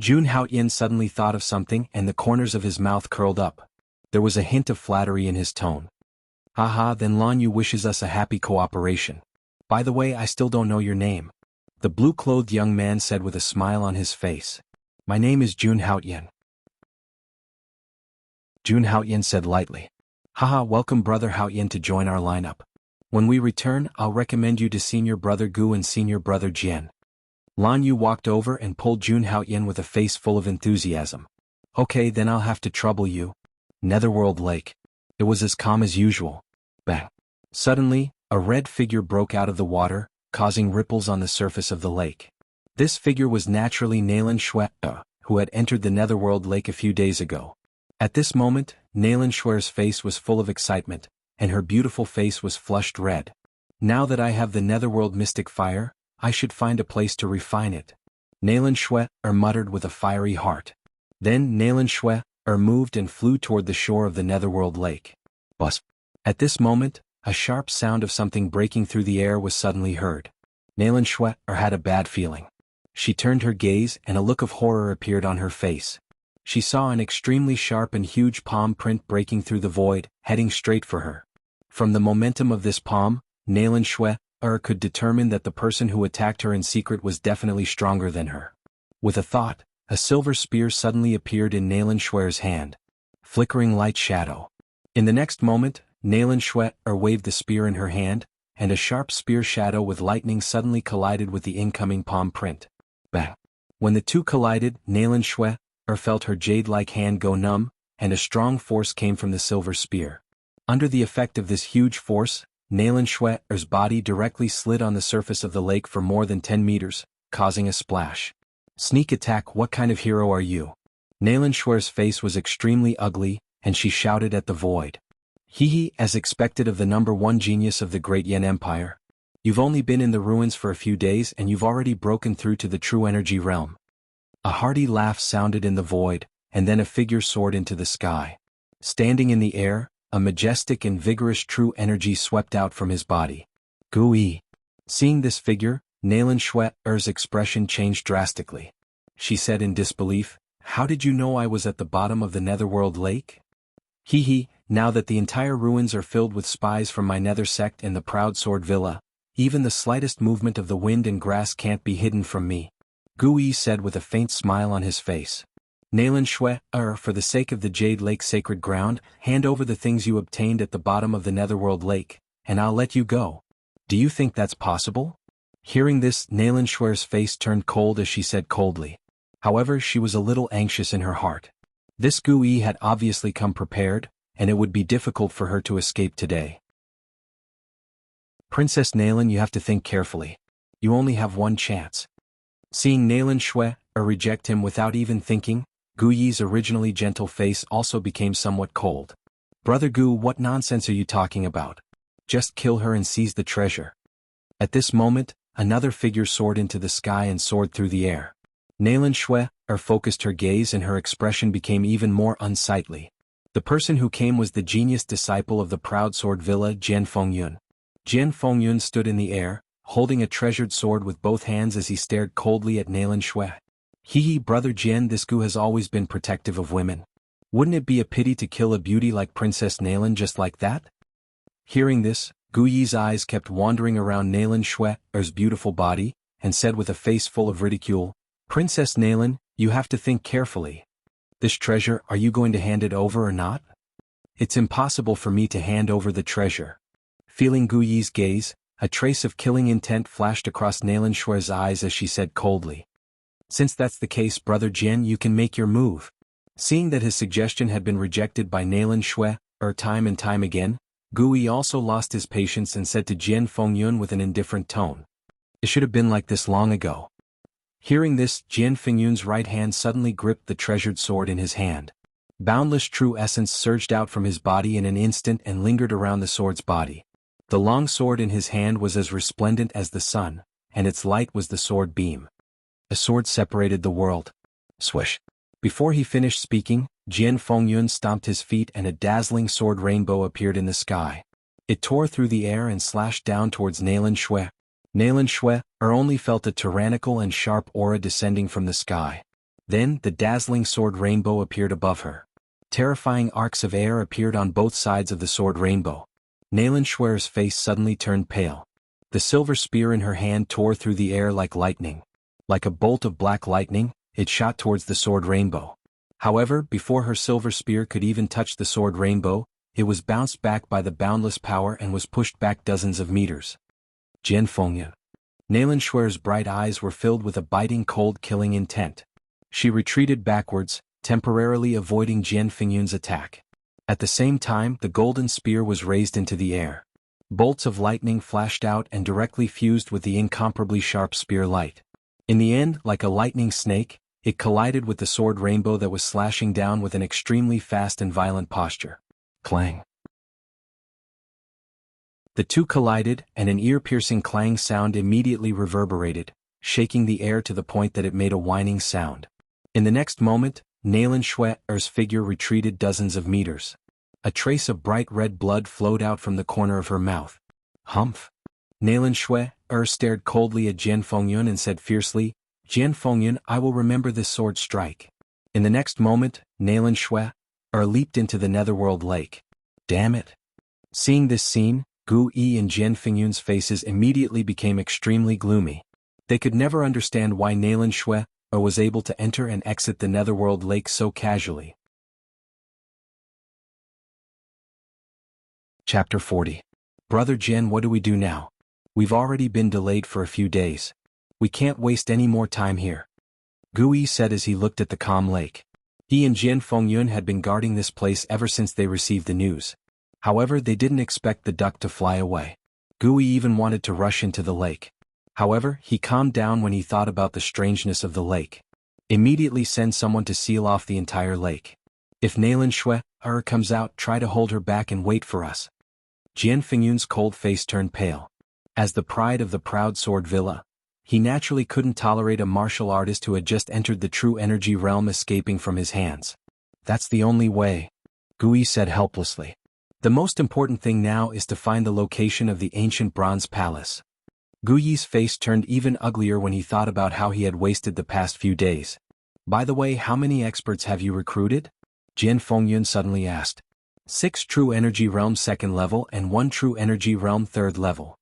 Speaker 1: Jun Haoyin suddenly thought of something and the corners of his mouth curled up. There was a hint of flattery in his tone. Haha, then Lan Yu wishes us a happy cooperation. By the way, I still don't know your name. The blue-clothed young man said with a smile on his face. My name is Jun Haoyin. Jun Haoyin said lightly. Haha, welcome brother Haoyin to join our lineup. When we return, I'll recommend you to senior brother Gu and senior brother Jian. Lan Yu walked over and pulled Jun Haoyin with a face full of enthusiasm. Okay, then I'll have to trouble you. Netherworld Lake. It was as calm as usual. Bang. Suddenly, a red figure broke out of the water, causing ripples on the surface of the lake. This figure was naturally Nalan Shui, who had entered the Netherworld Lake a few days ago. At this moment, Nalan Shui's face was full of excitement, and her beautiful face was flushed red. Now that I have the Netherworld Mystic Fire, I should find a place to refine it. Nalan Shui muttered with a fiery heart. Then Nalan Shui moved and flew toward the shore of the Netherworld Lake. Buzz. At this moment, a sharp sound of something breaking through the air was suddenly heard. Nalan Shui had a bad feeling. She turned her gaze and a look of horror appeared on her face. She saw an extremely sharp and huge palm print breaking through the void, heading straight for her. From the momentum of this palm, Nalan Shui could determine that the person who attacked her in secret was definitely stronger than her. With a thought, a silver spear suddenly appeared in Nalan Shui's hand. Flickering light shadow. In the next moment, Nalan Shui waved the spear in her hand, and a sharp spear shadow with lightning suddenly collided with the incoming palm print. Bang! When the two collided, Nalan Shui felt her jade-like hand go numb, and a strong force came from the silver spear. Under the effect of this huge force, Nalan Shui's body directly slid on the surface of the lake for more than 10 meters, causing a splash. Sneak attack, what kind of hero are you? Nalan Shui's face was extremely ugly, and she shouted at the void. Hee, as expected of the #1 genius of the Great Yen Empire. You've only been in the ruins for a few days and you've already broken through to the true energy realm. A hearty laugh sounded in the void, and then a figure soared into the sky. Standing in the air, a majestic and vigorous true energy swept out from his body. Gu Yi. Seeing this figure, Nalan Shui's expression changed drastically. She said in disbelief, How did you know I was at the bottom of the Netherworld Lake? Hee, now that the entire ruins are filled with spies from my Nether sect and the Proud Sword Villa, even the slightest movement of the wind and grass can't be hidden from me. Gu Yi said with a faint smile on his face. Nalan Shui, for the sake of the Jade Lake sacred ground, hand over the things you obtained at the bottom of the Netherworld Lake, and I'll let you go. Do you think that's possible? Hearing this, Nalan Shui's face turned cold as she said coldly. However, she was a little anxious in her heart. This Gu Yi had obviously come prepared, and it would be difficult for her to escape today. Princess Nalan, you have to think carefully. You only have one chance. Seeing Nalan Shui reject him without even thinking, Gu Yi's originally gentle face also became somewhat cold. Brother Gu, what nonsense are you talking about? Just kill her and seize the treasure. At this moment, another figure soared into the sky and soared through the air. Nalan Shui focused her gaze and her expression became even more unsightly. The person who came was the genius disciple of the Proud Sword Villa, Jian Fengyun. Jian Fengyun stood in the air, holding a treasured sword with both hands as he stared coldly at Nalan Shui. Hee, brother Jian, this Gu has always been protective of women. Wouldn't it be a pity to kill a beauty like Princess Nalan just like that? Hearing this, Gu Yi's eyes kept wandering around Nalan Shui's beautiful body, and said with a face full of ridicule, Princess Nalan, you have to think carefully. This treasure, are you going to hand it over or not? It's impossible for me to hand over the treasure. Feeling Gu Yi's gaze, a trace of killing intent flashed across Nalan Shue's eyes as she said coldly. Since that's the case, Brother Jian, you can make your move. Seeing that his suggestion had been rejected by Nalan Shue, time and time again, Gu Yi also lost his patience and said to Jian Fengyun with an indifferent tone. It should have been like this long ago. Hearing this, Jian Fengyun's right hand suddenly gripped the treasured sword in his hand. Boundless true essence surged out from his body in an instant and lingered around the sword's body. The long sword in his hand was as resplendent as the sun, and its light was the sword beam. A sword separated the world. Swish. Before he finished speaking, Jian Fengyun stomped his feet and a dazzling sword rainbow appeared in the sky. It tore through the air and slashed down towards Nalan Shue. Nalan Shue only felt a tyrannical and sharp aura descending from the sky. Then the dazzling sword rainbow appeared above her. Terrifying arcs of air appeared on both sides of the sword rainbow. Nalan Shue's face suddenly turned pale. The silver spear in her hand tore through the air like lightning. Like a bolt of black lightning, it shot towards the sword rainbow. However, before her silver spear could even touch the sword rainbow, it was bounced back by the boundless power and was pushed back dozens of meters. Jian Fengyun. Nalan Shue's bright eyes were filled with a biting cold killing intent. She retreated backwards, temporarily avoiding Jian Fengyun's attack. At the same time, the golden spear was raised into the air. Bolts of lightning flashed out and directly fused with the incomparably sharp spear light. In the end, like a lightning snake, it collided with the sword rainbow that was slashing down with an extremely fast and violent posture. Clang. The two collided, and an ear-piercing clang sound immediately reverberated, shaking the air to the point that it made a whining sound. In the next moment, Nalan Shue's figure retreated dozens of meters. A trace of bright red blood flowed out from the corner of her mouth. Humph. Nalan Shue stared coldly at Jian Fengyun and said fiercely, Jian Fengyun, I will remember this sword strike. In the next moment, Nalan Shue leaped into the netherworld lake. Damn it. Seeing this scene, Gu Yi and Jian Fengyun's faces immediately became extremely gloomy. They could never understand why Nalan Shue was able to enter and exit the netherworld lake so casually. Chapter 40. Brother Jian, what do we do now? We've already been delayed for a few days. We can't waste any more time here. Gu Yi said as he looked at the calm lake. He and Jian Fengyun had been guarding this place ever since they received the news. However, they didn't expect the duck to fly away. Gu Yi even wanted to rush into the lake. However, he calmed down when he thought about the strangeness of the lake. Immediately send someone to seal off the entire lake. If Nalan Shue comes out, try to hold her back and wait for us. Jian Fengyun's cold face turned pale. As the pride of the proud sword villa, he naturally couldn't tolerate a martial artist who had just entered the true energy realm escaping from his hands. That's the only way, Gu Yi said helplessly. The most important thing now is to find the location of the ancient bronze palace. Gu Yi's face turned even uglier when he thought about how he had wasted the past few days. By the way, how many experts have you recruited? Jian Fengyun suddenly asked. 6 true energy realm 2nd level and 1 true energy realm 3rd level.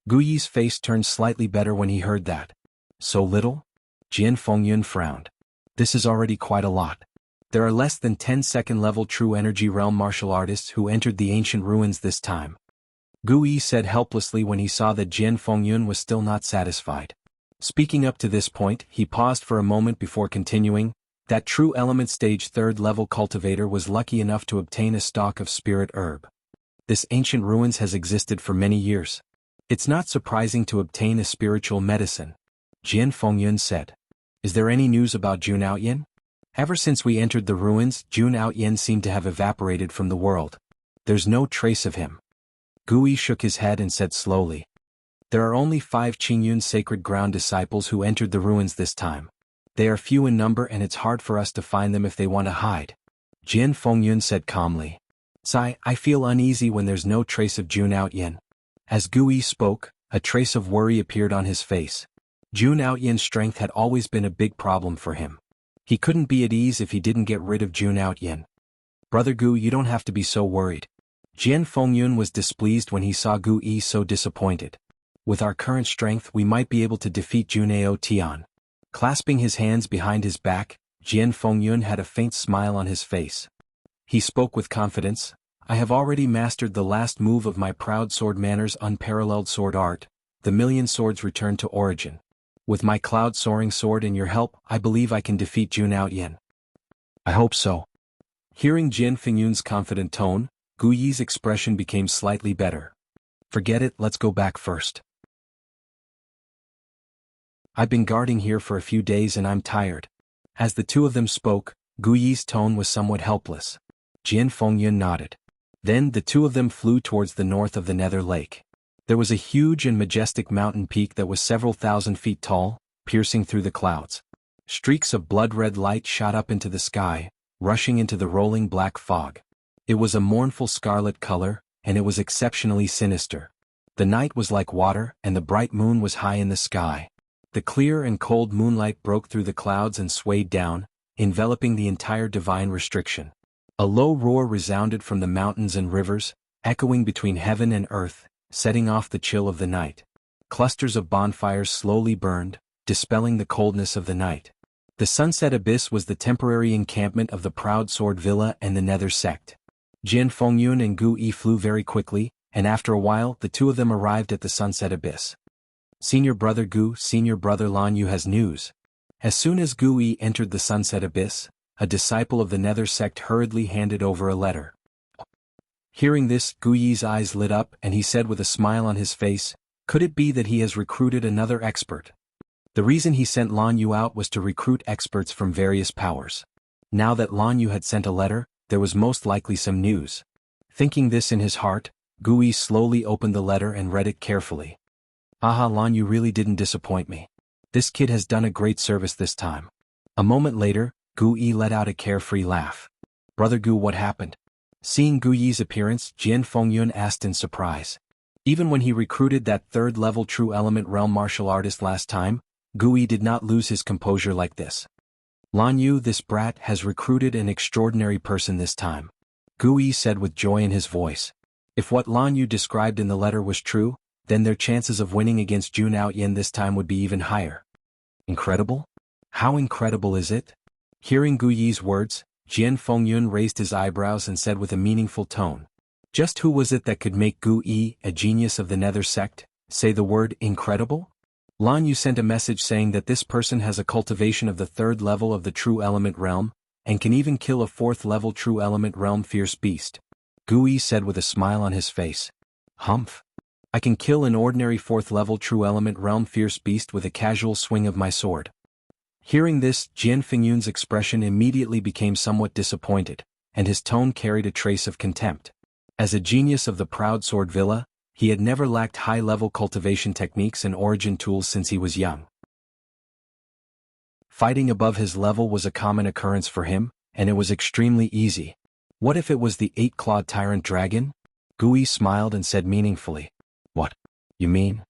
Speaker 1: Gu Yi's face turned slightly better when he heard that. So little? Jian Fengyun frowned. This is already quite a lot. There are less than 10 2nd-level true energy realm martial artists who entered the ancient ruins this time. Gu Yi said helplessly when he saw that Jian Fengyun was still not satisfied. Speaking up to this point, he paused for a moment before continuing. That true element stage 3rd-level cultivator was lucky enough to obtain a stalk of spirit herb. This ancient ruins has existed for many years. It's not surprising to obtain a spiritual medicine. Jian Fengyun said. Is there any news about Jun Outyen? Ever since we entered the ruins, Jun Outyen seemed to have evaporated from the world. There's no trace of him. Gu Yi shook his head and said slowly. There are only 5 Qingyun sacred ground disciples who entered the ruins this time. They are few in number and it's hard for us to find them if they want to hide. Jian Fengyun said calmly. I feel uneasy when there's no trace of Jun Outyen. As Gu Yi spoke, a trace of worry appeared on his face. Jun Outyen's strength had always been a big problem for him. He couldn't be at ease if he didn't get rid of Jun Outyen. Brother Gu, you don't have to be so worried. Jian Fengyun was displeased when he saw Gu Yi so disappointed. With our current strength we might be able to defeat Junao Tian. Clasping his hands behind his back, Jian Fengyun had a faint smile on his face. He spoke with confidence. I have already mastered the last move of my proud sword manor's unparalleled sword art. The million swords return to origin. With my cloud-soaring sword and your help, I believe I can defeat Jun Outyin. I hope so. Hearing Jian Fingyun's confident tone, Gu Yi's expression became slightly better. Forget it, let's go back first. I've been guarding here for a few days and I'm tired. As the two of them spoke, Gu Yi's tone was somewhat helpless. Jian Fengyun nodded. Then the two of them flew towards the north of the Nether Lake. There was a huge and majestic mountain peak that was several thousand feet tall, piercing through the clouds. Streaks of blood-red light shot up into the sky, rushing into the rolling black fog. It was a mournful scarlet color, and it was exceptionally sinister. The night was like water, and the bright moon was high in the sky. The clear and cold moonlight broke through the clouds and swayed down, enveloping the entire divine restriction. A low roar resounded from the mountains and rivers, echoing between heaven and earth, setting off the chill of the night. Clusters of bonfires slowly burned, dispelling the coldness of the night. The Sunset Abyss was the temporary encampment of the Proud Sword Villa and the Nether Sect. Jian Fengyun and Gu Yi flew very quickly, and after a while the two of them arrived at the Sunset Abyss. Senior brother Gu, senior brother Lan Yu has news. As soon as Gu Yi entered the Sunset Abyss, a disciple of the Nether Sect hurriedly handed over a letter. Hearing this, Gu Yi's eyes lit up and he said with a smile on his face, "Could it be that he has recruited another expert?" The reason he sent Lan Yu out was to recruit experts from various powers. Now that Lan Yu had sent a letter, there was most likely some news. Thinking this in his heart, Gu Yi slowly opened the letter and read it carefully. Aha, Lan Yu really didn't disappoint me. This kid has done a great service this time. A moment later, Gu Yi let out a carefree laugh. Brother Gu, what happened? Seeing Gu Yi's appearance, Jian Fengyun asked in surprise. Even when he recruited that third-level True Element Realm martial artist last time, Gu Yi did not lose his composure like this. Lan Yu, this brat, has recruited an extraordinary person this time. Gu Yi said with joy in his voice. If what Lan Yu described in the letter was true, then their chances of winning against Jun Outyin this time would be even higher. Incredible? How incredible is it? Hearing Gu Yi's words, Jian Fengyun raised his eyebrows and said with a meaningful tone. Just who was it that could make Gu Yi, a genius of the Nether Sect, say the word incredible? Lan Yu sent a message saying that this person has a cultivation of the third level of the True Element Realm, and can even kill a fourth-level True Element Realm fierce beast. Gu Yi said with a smile on his face. Humph. I can kill an ordinary fourth-level True Element Realm fierce beast with a casual swing of my sword. Hearing this, Jian Fengyun's expression immediately became somewhat disappointed, and his tone carried a trace of contempt. As a genius of the Proud Sword Villa, he had never lacked high-level cultivation techniques and origin tools since he was young. Fighting above his level was a common occurrence for him, and it was extremely easy. What if it was the 8-clawed tyrant dragon? Gu Yi smiled and said meaningfully. What? You mean?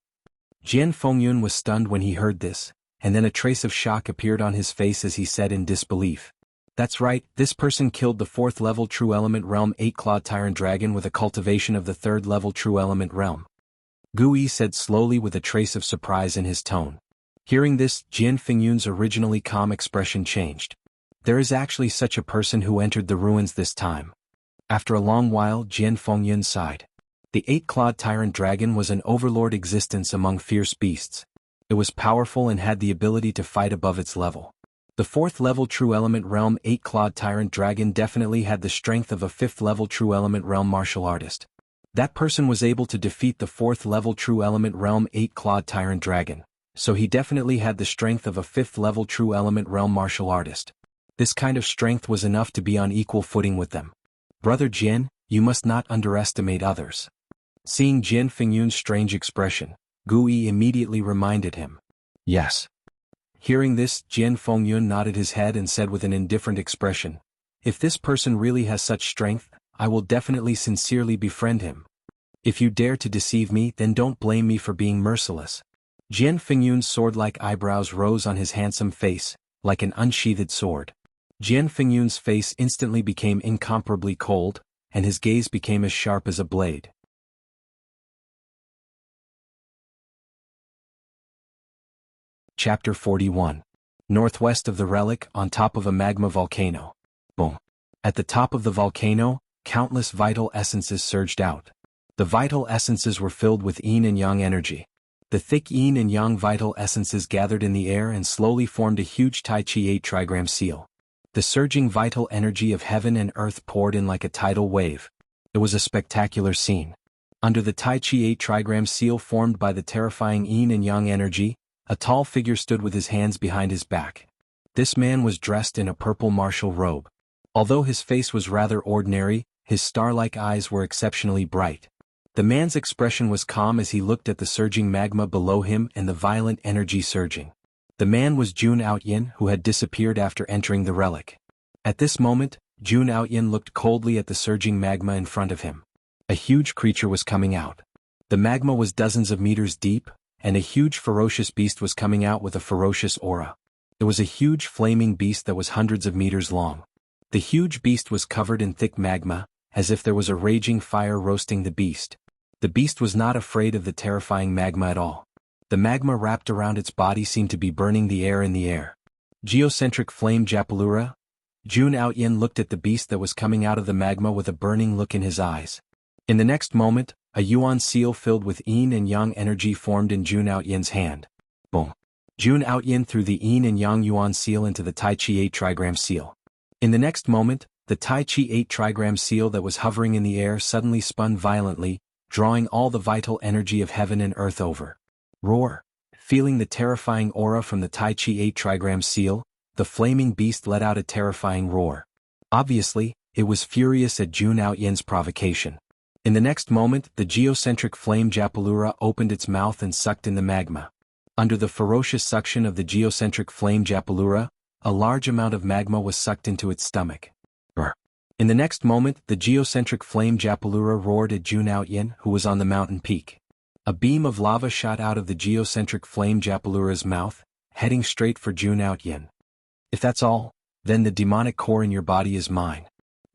Speaker 1: Jian Fengyun was stunned when he heard this, and then a trace of shock appeared on his face as he said in disbelief. That's right, this person killed the 4th-level True Element Realm 8-clawed tyrant dragon with a cultivation of the 3rd-level True Element Realm. Gu Yi said slowly with a trace of surprise in his tone. Hearing this, Jian Fengyun's originally calm expression changed. There is actually such a person who entered the ruins this time. After a long while, Jian Fengyun sighed. The 8-clawed tyrant dragon was an overlord existence among fierce beasts. It was powerful and had the ability to fight above its level. The 4th-level True Element Realm 8-clawed tyrant dragon definitely had the strength of a 5th-level True Element Realm martial artist. That person was able to defeat the 4th-level True Element Realm 8-clawed tyrant dragon, so he definitely had the strength of a 5th-level True Element Realm martial artist. This kind of strength was enough to be on equal footing with them. Brother Jian, you must not underestimate others. Seeing Jian Fengyun's strange expression, Gu Yi immediately reminded him. Yes. Hearing this, Jian Fengyun nodded his head and said with an indifferent expression, if this person really has such strength, I will definitely sincerely befriend him. If you dare to deceive me, then don't blame me for being merciless. Jian Fengyun's sword-like eyebrows rose on his handsome face, like an unsheathed sword. Jian Fengyun's face instantly became incomparably cold, and his gaze became as sharp as a blade. Chapter 41. Northwest of the relic, on top of a magma volcano. Boom. At the top of the volcano, countless vital essences surged out. The vital essences were filled with yin and yang energy. The thick yin and yang vital essences gathered in the air and slowly formed a huge Tai Chi 8 trigram seal. The surging vital energy of heaven and earth poured in like a tidal wave. It was a spectacular scene. Under the Tai Chi 8 trigram seal formed by the terrifying yin and yang energy, a tall figure stood with his hands behind his back. This man was dressed in a purple martial robe. Although his face was rather ordinary, his star-like eyes were exceptionally bright. The man's expression was calm as he looked at the surging magma below him and the violent energy surging. The man was Jun Outyin, who had disappeared after entering the relic. At this moment, Jun Outyin looked coldly at the surging magma in front of him. A huge creature was coming out. The magma was dozens of meters deep, and a huge ferocious beast was coming out with a ferocious aura. It was a huge flaming beast that was hundreds of meters long. The huge beast was covered in thick magma, as if there was a raging fire roasting the beast. The beast was not afraid of the terrifying magma at all. The magma wrapped around its body seemed to be burning the air in the air. Geocentric flame Japalura? Jun Outyin looked at the beast that was coming out of the magma with a burning look in his eyes. In the next moment, a yuan seal filled with yin and yang energy formed in Jun Outyin's hand. Boom! Jun Outyin threw the yin and yang yuan seal into the Tai Chi 8 trigram seal. In the next moment, the Tai Chi 8 trigram seal that was hovering in the air suddenly spun violently, drawing all the vital energy of heaven and earth over. Roar! Feeling the terrifying aura from the Tai Chi 8 trigram seal, the flaming beast let out a terrifying roar. Obviously, it was furious at Jun Outyin's provocation. In the next moment, the geocentric flame Japalura opened its mouth and sucked in the magma. Under the ferocious suction of the geocentric flame Japalura, a large amount of magma was sucked into its stomach. Brr. In the next moment, the geocentric flame Japalura roared at Jun Outyin, who was on the mountain peak. A beam of lava shot out of the geocentric flame Japalura's mouth, heading straight for Jun Outyin. If that's all, then the demonic core in your body is mine.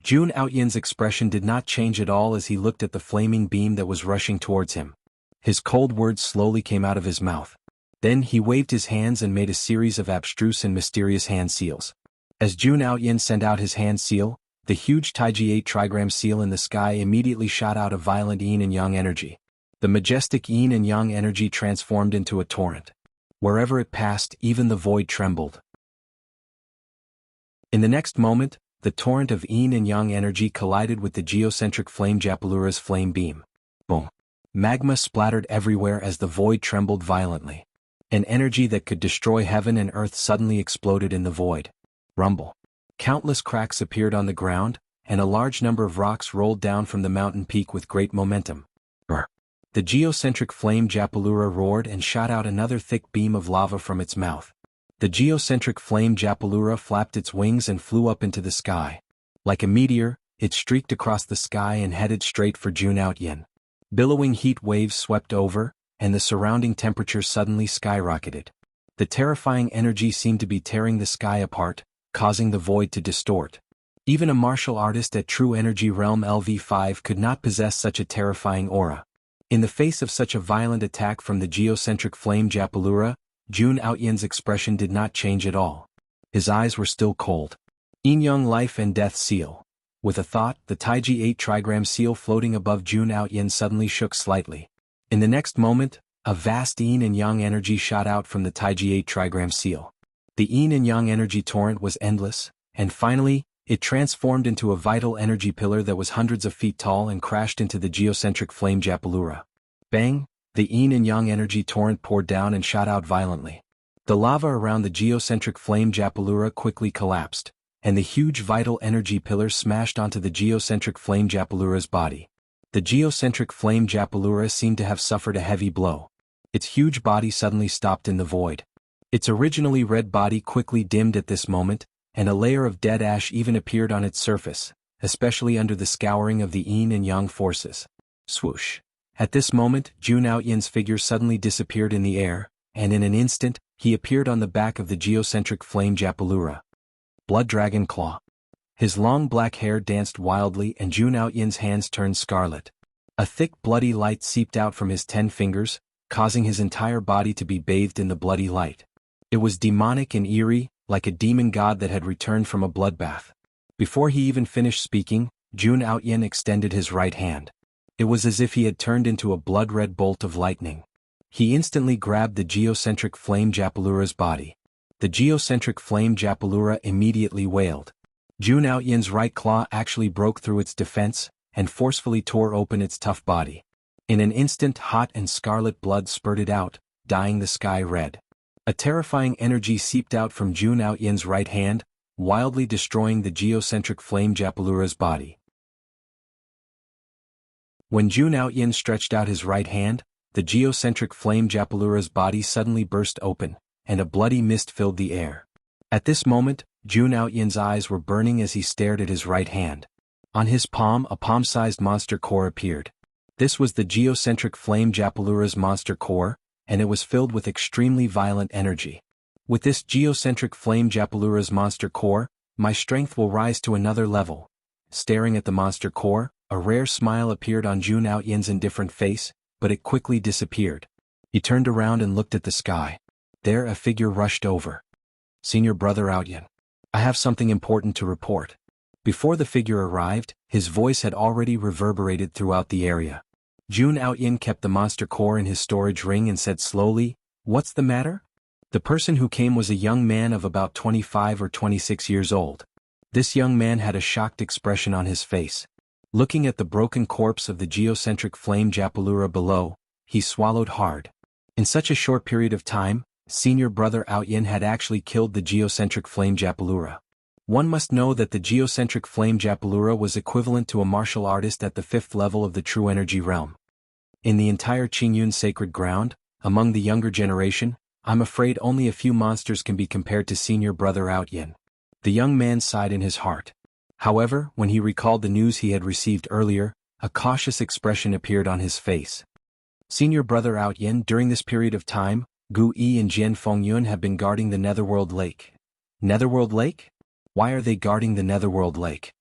Speaker 1: Jun Outyin's expression did not change at all as he looked at the flaming beam that was rushing towards him. His cold words slowly came out of his mouth. Then he waved his hands and made a series of abstruse and mysterious hand seals. As Jun Outyin sent out his hand seal, the huge Taiji 8 trigram seal in the sky immediately shot out a violent yin and yang energy. The majestic yin and yang energy transformed into a torrent. Wherever it passed, even the void trembled. In the next moment, the torrent of yin and yang energy collided with the geocentric flame Japalura's flame beam. Boom! Magma splattered everywhere as the void trembled violently. An energy that could destroy heaven and earth suddenly exploded in the void. Rumble! Countless cracks appeared on the ground, and a large number of rocks rolled down from the mountain peak with great momentum. Brr! The geocentric flame Japalura roared and shot out another thick beam of lava from its mouth. The geocentric flame Japalura flapped its wings and flew up into the sky. Like a meteor, it streaked across the sky and headed straight for Jun Outyin. Billowing heat waves swept over, and the surrounding temperature suddenly skyrocketed. The terrifying energy seemed to be tearing the sky apart, causing the void to distort. Even a martial artist at True Energy Realm LV5 could not possess such a terrifying aura. In the face of such a violent attack from the geocentric flame Japalura, Jun Outyin's expression did not change at all. His eyes were still cold. Yin-Yang Life and Death Seal. With a thought, the Taiji 8 trigram seal floating above Jun Outyin suddenly shook slightly. In the next moment, a vast yin and yang energy shot out from the Taiji 8 trigram seal. The yin and yang energy torrent was endless, and finally, it transformed into a vital energy pillar that was hundreds of feet tall and crashed into the geocentric flame Japalura. Bang! The yin and yang energy torrent poured down and shot out violently. The lava around the geocentric flame Japalura quickly collapsed, and the huge vital energy pillar smashed onto the geocentric flame Japalura's body. The geocentric flame Japalura seemed to have suffered a heavy blow. Its huge body suddenly stopped in the void. Its originally red body quickly dimmed at this moment, and a layer of dead ash even appeared on its surface, especially under the scouring of the yin and yang forces. Swoosh! At this moment, Jun Outyin's figure suddenly disappeared in the air, and in an instant, he appeared on the back of the geocentric flame Japalura. Blood Dragon Claw. His long black hair danced wildly and Jun Outyin's hands turned scarlet. A thick bloody light seeped out from his 10 fingers, causing his entire body to be bathed in the bloody light. It was demonic and eerie, like a demon god that had returned from a bloodbath. Before he even finished speaking, Jun Outyin extended his right hand. It was as if he had turned into a blood-red bolt of lightning. He instantly grabbed the geocentric flame Japalura's body. The geocentric flame Japalura immediately wailed. Jun Outyin's right claw actually broke through its defense and forcefully tore open its tough body. In an instant, hot and scarlet blood spurted out, dyeing the sky red. A terrifying energy seeped out from Jun Outyin's right hand, wildly destroying the geocentric flame Japalura's body. When Jun Outyin stretched out his right hand, the geocentric flame Japalura's body suddenly burst open, and a bloody mist filled the air. At this moment, Jun Outyin's eyes were burning as he stared at his right hand. On his palm, a palm-sized monster core appeared. This was the geocentric flame Japalura's monster core, and it was filled with extremely violent energy. With this geocentric flame Japalura's monster core, my strength will rise to another level. Staring at the monster core, a rare smile appeared on Jun Outyin's indifferent face, but it quickly disappeared. He turned around and looked at the sky. There a figure rushed over. "Senior Brother Outyin, I have something important to report." Before the figure arrived, his voice had already reverberated throughout the area. Jun Outyin kept the monster core in his storage ring and said slowly, "What's the matter?" The person who came was a young man of about 25 or 26 years old. This young man had a shocked expression on his face. Looking at the broken corpse of the geocentric flame Japalura below, he swallowed hard. In such a short period of time, Senior Brother Outyin had actually killed the geocentric flame Japalura. One must know that the geocentric flame Japalura was equivalent to a martial artist at the 5th level of the true energy realm. In the entire Qingyun sacred ground, among the younger generation, I'm afraid only a few monsters can be compared to Senior Brother Outyin. The young man sighed in his heart. However, when he recalled the news he had received earlier, a cautious expression appeared on his face. "Senior Brother Outyin, during this period of time, Gu Yi and Jian Fengyun have been guarding the Netherworld Lake." "Netherworld Lake? Why are they guarding the Netherworld Lake?"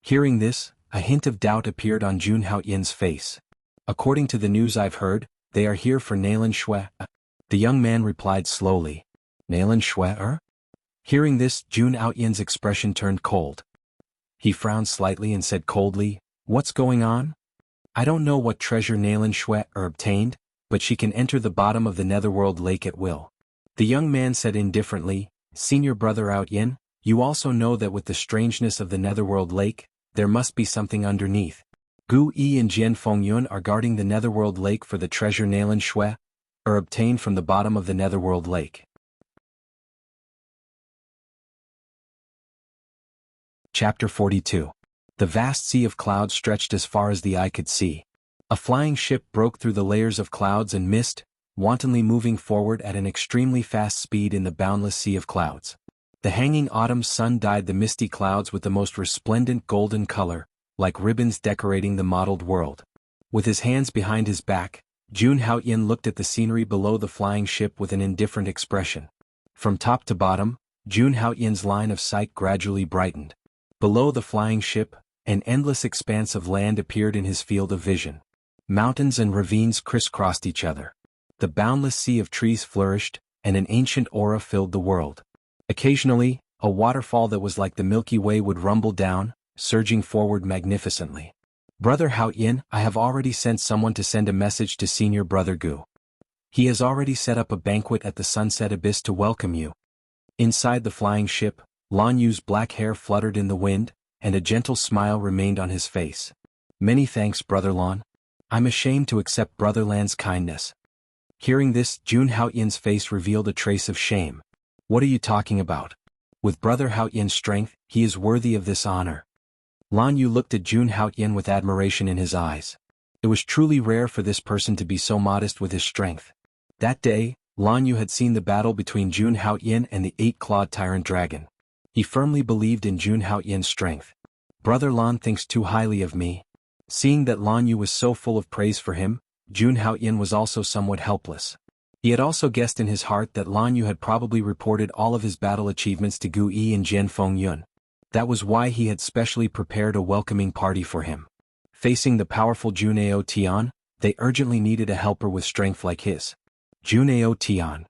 Speaker 1: Hearing this, a hint of doubt appeared on Jun Outyin's face. "According to the news I've heard, they are here for Nalan Shui." The young man replied slowly. "Nalan Shui?" Hearing this, Jun Outyin's expression turned cold. He frowned slightly and said coldly, "What's going on? I don't know what treasure Nalan Shui obtained, but she can enter the bottom of the Netherworld Lake at will." The young man said indifferently, "Senior Brother Outyin, you also know that with the strangeness of the Netherworld Lake, there must be something underneath. Gu Yi and Jian Fengyun are guarding the Netherworld Lake for the treasure Nalan Shui, obtained from the bottom of the Netherworld Lake." Chapter 42. The vast sea of clouds stretched as far as the eye could see. A flying ship broke through the layers of clouds and mist, wantonly moving forward at an extremely fast speed in the boundless sea of clouds. The hanging autumn sun dyed the misty clouds with the most resplendent golden color, like ribbons decorating the mottled world. With his hands behind his back, Jun Outyyin looked at the scenery below the flying ship with an indifferent expression. From top to bottom, Jun Outyin's line of sight gradually brightened. Below the flying ship, an endless expanse of land appeared in his field of vision. Mountains and ravines crisscrossed each other. The boundless sea of trees flourished, and an ancient aura filled the world. Occasionally, a waterfall that was like the Milky Way would rumble down, surging forward magnificently. "Brother Outyin, I have already sent someone to send a message to Senior Brother Gu. He has already set up a banquet at the Sunset Abyss to welcome you." Inside the flying ship, Lan Yu's black hair fluttered in the wind, and a gentle smile remained on his face. "Many thanks, Brother Lan. I'm ashamed to accept Brother Lan's kindness." Hearing this, Jun Outyin's face revealed a trace of shame. "What are you talking about? With Brother Outyin's strength, he is worthy of this honor." Lan Yu looked at Jun Outyin with admiration in his eyes. It was truly rare for this person to be so modest with his strength. That day, Lan Yu had seen the battle between Jun Outyin and the 8-clawed tyrant dragon. He firmly believed in Jun Outyin's strength. "Brother Lan thinks too highly of me." Seeing that Lan Yu was so full of praise for him, Jun Outyin was also somewhat helpless. He had also guessed in his heart that Lan Yu had probably reported all of his battle achievements to Gu Yi and Jian Fengyun. That was why he had specially prepared a welcoming party for him. Facing the powerful Juneo Tian, they urgently needed a helper with strength like his. Juneo Tian.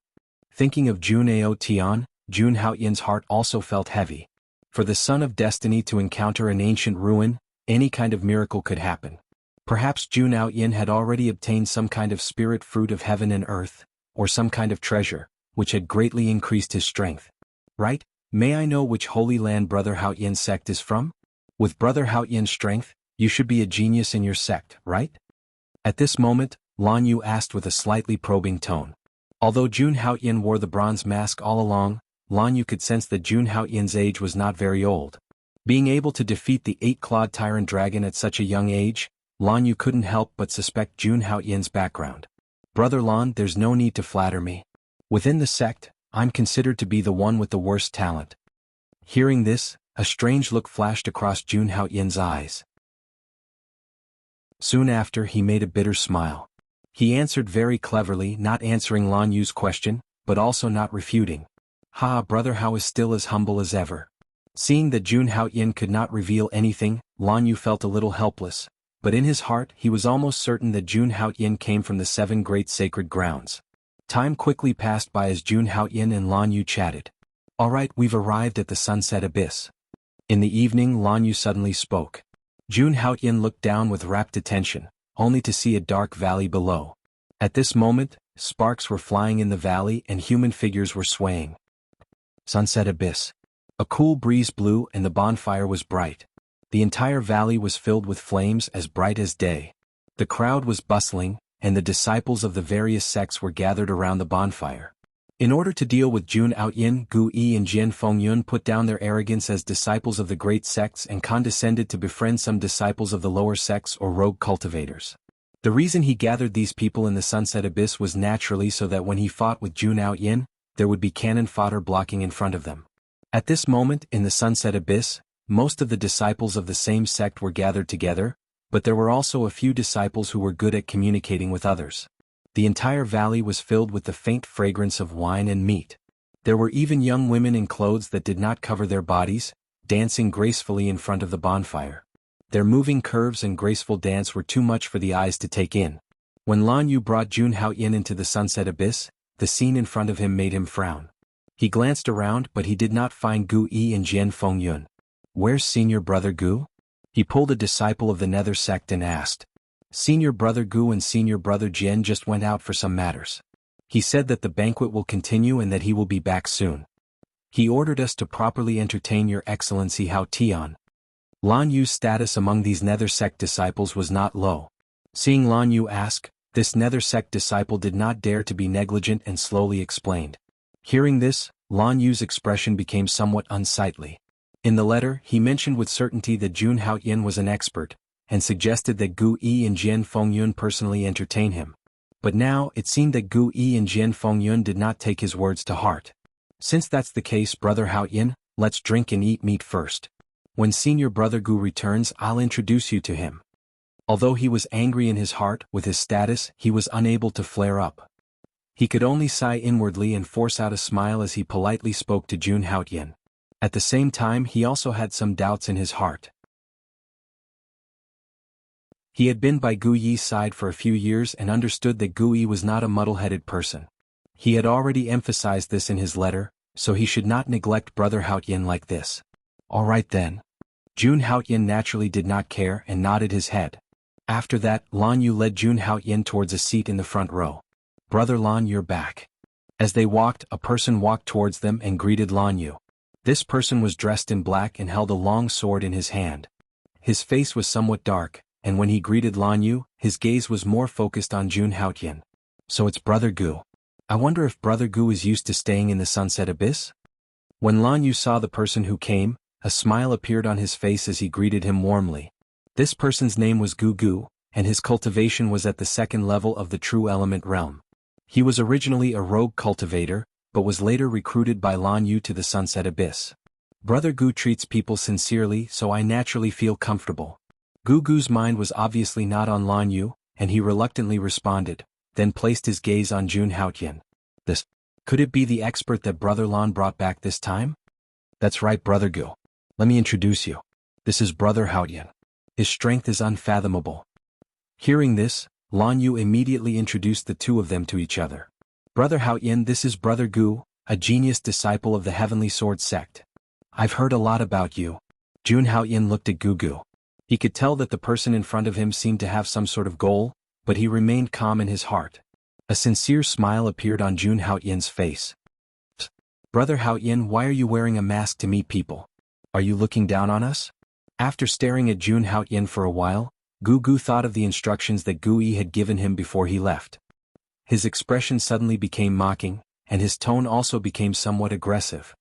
Speaker 1: Thinking of Juneo Tian, Jun Outyin's heart also felt heavy. For the son of destiny to encounter an ancient ruin, any kind of miracle could happen. Perhaps Jun Yin had already obtained some kind of spirit fruit of heaven and earth, or some kind of treasure, which had greatly increased his strength. Right? May I know which Holy Land Brother Hao Yin's sect is from? With Brother Hao Yin's strength, you should be a genius in your sect, right? At this moment, Lan Yu asked with a slightly probing tone. Although Jun Hao Yin wore the bronze mask all along, Lan Yu could sense that Jun Hao Yin's age was not very old. Being able to defeat the 8-clawed tyrant dragon at such a young age, Lan Yu couldn't help but suspect Jun Hao Yin's background. Brother Lan, there's no need to flatter me. Within the sect, I'm considered to be the one with the worst talent. Hearing this, a strange look flashed across Jun Hao Yin's eyes. Soon after, he made a bitter smile. He answered very cleverly, not answering Lan Yu's question, but also not refuting. Brother Hao is still as humble as ever. Seeing that Jun Hao Yin could not reveal anything, Lan Yu felt a little helpless, but in his heart he was almost certain that Jun Hao Yin came from the 7 great sacred grounds. Time quickly passed by as Jun Hao Yin and Lan Yu chatted. Alright, we've arrived at the Sunset Abyss. In the evening, Lan Yu suddenly spoke. Jun Hao Yin looked down with rapt attention, only to see a dark valley below. At this moment, sparks were flying in the valley and human figures were swaying. Sunset Abyss. A cool breeze blew and the bonfire was bright. The entire valley was filled with flames as bright as day. The crowd was bustling, and the disciples of the various sects were gathered around the bonfire. In order to deal with Jun Hao Yin, Gu Yi and Jian Fengyun put down their arrogance as disciples of the great sects and condescended to befriend some disciples of the lower sects or rogue cultivators. The reason he gathered these people in the Sunset Abyss was naturally so that when he fought with Jun Hao Yin, there would be cannon fodder blocking in front of them. At this moment, in the Sunset Abyss, most of the disciples of the same sect were gathered together, but there were also a few disciples who were good at communicating with others. The entire valley was filled with the faint fragrance of wine and meat. There were even young women in clothes that did not cover their bodies, dancing gracefully in front of the bonfire. Their moving curves and graceful dance were too much for the eyes to take in. When Lan Yu brought Jun Hao Yin into the Sunset Abyss, the scene in front of him made him frown. He glanced around but he did not find Gu Yi and Jian Fengyun. Where's Senior Brother Gu? He pulled a disciple of the Nether sect and asked. Senior Brother Gu and Senior Brother Jian just went out for some matters. He said that the banquet will continue and that he will be back soon. He ordered us to properly entertain Your Excellency Hao Tian. Lan Yu's status among these Nether sect disciples was not low. Seeing Lan Yu ask, this Nether sect disciple did not dare to be negligent and slowly explained. Hearing this, Lan Yu's expression became somewhat unsightly. In the letter, he mentioned with certainty that Jun Hao Yin was an expert, and suggested that Gu Yi and Jian Fengyun personally entertain him. But now, it seemed that Gu Yi and Jian Fengyun did not take his words to heart. Since that's the case, Brother Hao Yin, let's drink and eat meat first. When Senior Brother Gu returns, I'll introduce you to him. Although he was angry in his heart with his status, he was unable to flare up. He could only sigh inwardly and force out a smile as he politely spoke to Jun Hao Yin. At the same time, he also had some doubts in his heart. He had been by Gu Yi's side for a few years and understood that Gu Yi was not a muddle-headed person. He had already emphasized this in his letter, so he should not neglect Brother Hao Yin like this. All right then. Jun Hao Yin naturally did not care and nodded his head. After that, Lan Yu led Jun Hao Yin towards a seat in the front row. Brother Lan, you're back. As they walked, a person walked towards them and greeted Lan Yu. This person was dressed in black and held a long sword in his hand. His face was somewhat dark, and when he greeted Lan Yu, his gaze was more focused on Jun Hao Yin. So it's Brother Gu. I wonder if Brother Gu is used to staying in the Sunset Abyss? When Lan Yu saw the person who came, a smile appeared on his face as he greeted him warmly. This person's name was Gu Gu, and his cultivation was at the 2nd level of the True Element realm. He was originally a rogue cultivator, but was later recruited by Lan Yu to the Sunset Abyss. Brother Gu treats people sincerely, so I naturally feel comfortable. Gu Gu's mind was obviously not on Lan Yu, and he reluctantly responded, then placed his gaze on Jun Hao Yin. This, could it be the expert that Brother Lan brought back this time? That's right, Brother Gu. Let me introduce you. This is Brother Hao Yin. His strength is unfathomable. Hearing this, Lan Yu immediately introduced the two of them to each other. Brother Hao Yin, this is Brother Gu, a genius disciple of the Heavenly Sword sect. I've heard a lot about you. Jun Hao Yin looked at Gu Gu. He could tell that the person in front of him seemed to have some sort of goal, but he remained calm in his heart. A sincere smile appeared on Jun Haoyin's face. "Brother Haoyin, why are you wearing a mask to meet people? Are you looking down on us?" After staring at Jun Haoyin for a while, Gu Gu thought of the instructions that Gu Yi had given him before he left. His expression suddenly became mocking, and his tone also became somewhat aggressive.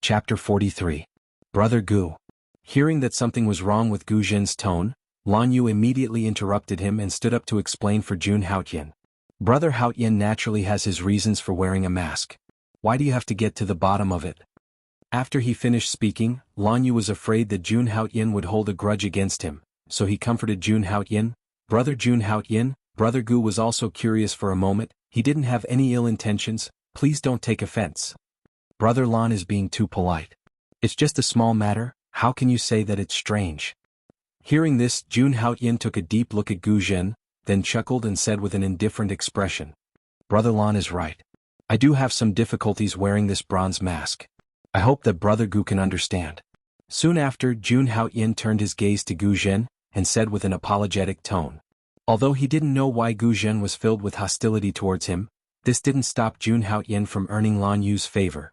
Speaker 1: Chapter 43. Brother Gu. Hearing that something was wrong with Gu Zhen's tone, Lan Yu immediately interrupted him and stood up to explain for Jun Haoyin. "Brother Haoyin naturally has his reasons for wearing a mask. Why do you have to get to the bottom of it?" After he finished speaking, Lan Yu was afraid that Jun Haoyin would hold a grudge against him, so he comforted Jun Haoyin. "Brother Jun Haoyin," Brother Gu was also curious for a moment, "he didn't have any ill intentions, please don't take offense. Brother Lan is being too polite. It's just a small matter, how can you say that it's strange?" Hearing this, Jun Haoyin took a deep look at Gu Zhen, then chuckled and said with an indifferent expression, "Brother Lan is right. I do have some difficulties wearing this bronze mask. I hope that Brother Gu can understand." Soon after, Jun Haoyin turned his gaze to Gu Zhen, and said with an apologetic tone. Although he didn't know why Gu Zhen was filled with hostility towards him, this didn't stop Jun Haoyin from earning Lan Yu's favor.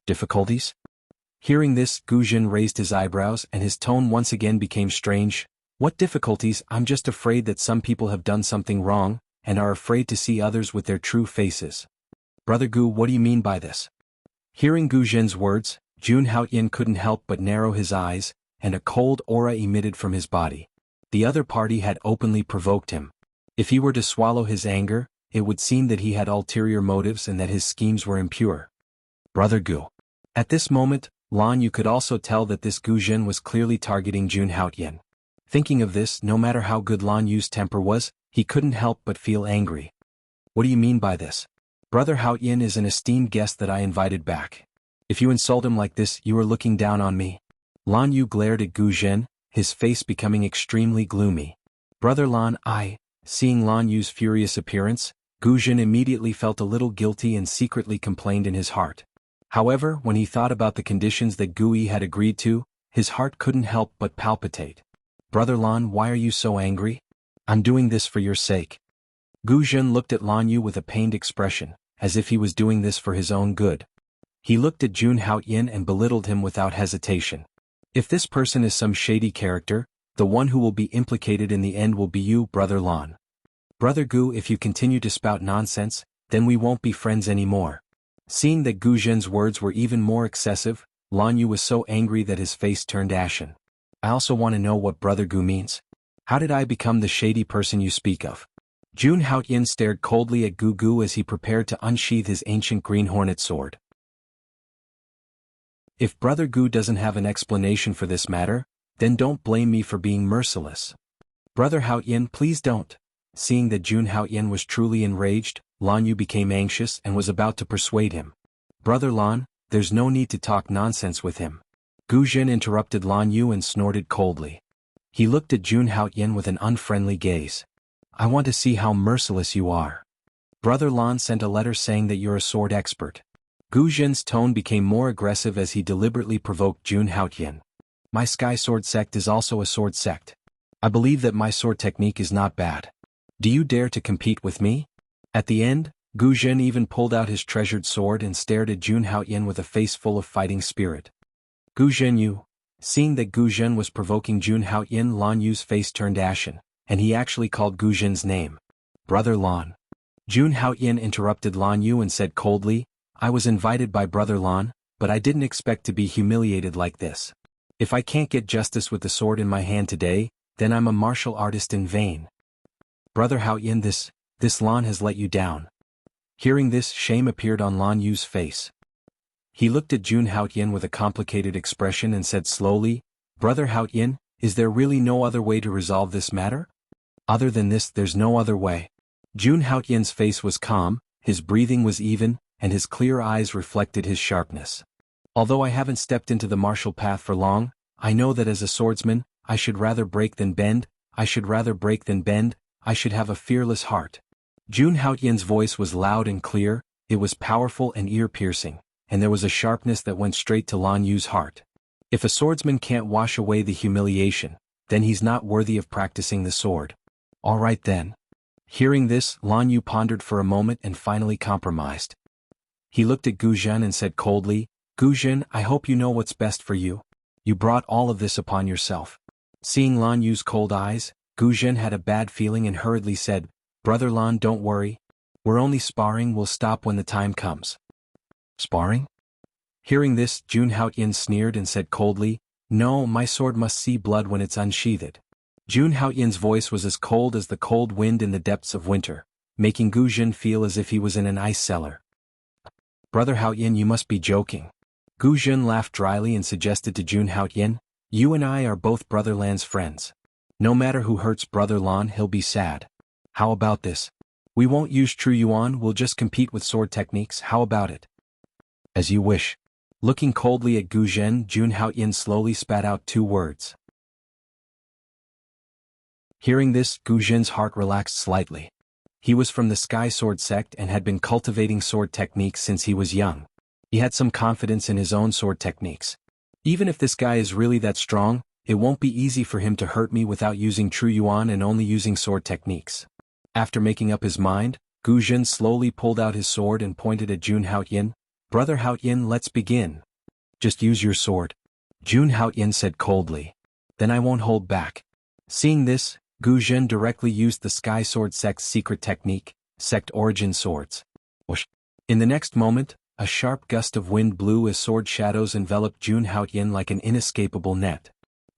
Speaker 1: "Difficulties?" Hearing this, Gu Zhen raised his eyebrows and his tone once again became strange. "What difficulties? I'm just afraid that some people have done something wrong, and are afraid to see others with their true faces." "Brother Gu, what do you mean by this?" Hearing Gu Zhen's words, Jun Haoyin couldn't help but narrow his eyes, and a cold aura emitted from his body. The other party had openly provoked him. If he were to swallow his anger, it would seem that he had ulterior motives and that his schemes were impure. "Brother Gu." At this moment, Lan Yu could also tell that this Gu Zhen was clearly targeting Jun Haoyin. Thinking of this, no matter how good Lan Yu's temper was, he couldn't help but feel angry. "What do you mean by this? Brother Haoyin is an esteemed guest that I invited back. If you insult him like this, you are looking down on me." Lan Yu glared at Gu Zhen, his face becoming extremely gloomy. "Brother Lan, Seeing Lan Yu's furious appearance, Gu Zhen immediately felt a little guilty and secretly complained in his heart. However, when he thought about the conditions that Gu Yi had agreed to, his heart couldn't help but palpitate. "Brother Lan, why are you so angry? I'm doing this for your sake." Gu Zhen looked at Lan Yu with a pained expression, as if he was doing this for his own good. He looked at Jun Haoyin and belittled him without hesitation. "If this person is some shady character, the one who will be implicated in the end will be you, Brother Lan. Brother Gu, if you continue to spout nonsense, then we won't be friends anymore." Seeing that Gu Zhen's words were even more excessive, Lan Yu was so angry that his face turned ashen. "I also want to know what Brother Gu means. How did I become the shady person you speak of?" Jun Haoyin stared coldly at Gu Gu as he prepared to unsheath his ancient green hornet sword. "If Brother Gu doesn't have an explanation for this matter, then don't blame me for being merciless. Brother Haoyin, please don't." Seeing that Jun Haoyin was truly enraged, Lan Yu became anxious and was about to persuade him. "Brother Lan, there's no need to talk nonsense with him." Gu Zhen interrupted Lan Yu and snorted coldly. He looked at Jun Haoyin with an unfriendly gaze. "I want to see how merciless you are. Brother Lan sent a letter saying that you're a sword expert." Gu Zhen's tone became more aggressive as he deliberately provoked Jun Haoyin. "My Sky Sword sect is also a sword sect. I believe that my sword technique is not bad. Do you dare to compete with me?" At the end, Gu Zhen even pulled out his treasured sword and stared at Jun Haoyin with a face full of fighting spirit. "Gu Zhen, you." Seeing that Gu Zhen was provoking Jun Haoyin, Lan Yu's face turned ashen, and he actually called Gu Zhen's name. "Brother Lan." Jun Haoyin interrupted Lan Yu and said coldly, "I was invited by Brother Lan, but I didn't expect to be humiliated like this. If I can't get justice with the sword in my hand today, then I'm a martial artist in vain. Brother Haoyin, this Lan has let you down." Hearing this, shame appeared on Lan Yu's face. He looked at Jun Haoyin with a complicated expression and said slowly, "Brother Haoyin, is there really no other way to resolve this matter? Other than this, there's no other way." Jun Haoyin's face was calm, his breathing was even, and his clear eyes reflected his sharpness. "Although I haven't stepped into the martial path for long, I know that as a swordsman, I should rather break than bend, I should have a fearless heart." Jun Haoyin's voice was loud and clear, it was powerful and ear-piercing. and there was a sharpness that went straight to Lan Yu's heart. If a swordsman can't wash away the humiliation, then he's not worthy of practicing the sword. All right then. Hearing this, Lan Yu pondered for a moment and finally compromised. He looked at Gu Zhen and said coldly, "Gu Zhen, I hope you know what's best for you. You brought all of this upon yourself." Seeing Lan Yu's cold eyes, Gu Zhen had a bad feeling and hurriedly said, "Brother Lan, don't worry. We're only sparring, we'll stop when the time comes." Sparring? Hearing this, Jun Haoyan sneered and said coldly, "No, my sword must see blood when it's unsheathed." Jun Haoyan's voice was as cold as the cold wind in the depths of winter, making Gu Zhen feel as if he was in an ice cellar. "Brother Haoyan, you must be joking." Gu Zhen laughed dryly and suggested to Jun Haoyan, "You and I are both Brother Lan's friends. No matter who hurts Brother Lan, he'll be sad. How about this? We won't use true yuan, we'll just compete with sword techniques, how about it?" "As you wish." Looking coldly at Gu Zhen, Jun Haoyan slowly spat out 2 words. Hearing this, Gu Zhen's heart relaxed slightly. He was from the Sky Sword sect and had been cultivating sword techniques since he was young. He had some confidence in his own sword techniques. Even if this guy is really that strong, it won't be easy for him to hurt me without using true yuan and only using sword techniques. After making up his mind, Gu Zhen slowly pulled out his sword and pointed at Jun Haoyan. "Brother Haoyan, let's begin." "Just use your sword," Jun Haoyan said coldly. "Then I won't hold back." Seeing this, Gu Zhen directly used the Sky Sword sect's secret technique, sect origin swords. Whoosh. In the next moment, a sharp gust of wind blew as sword shadows enveloped Jun Haoyan like an inescapable net.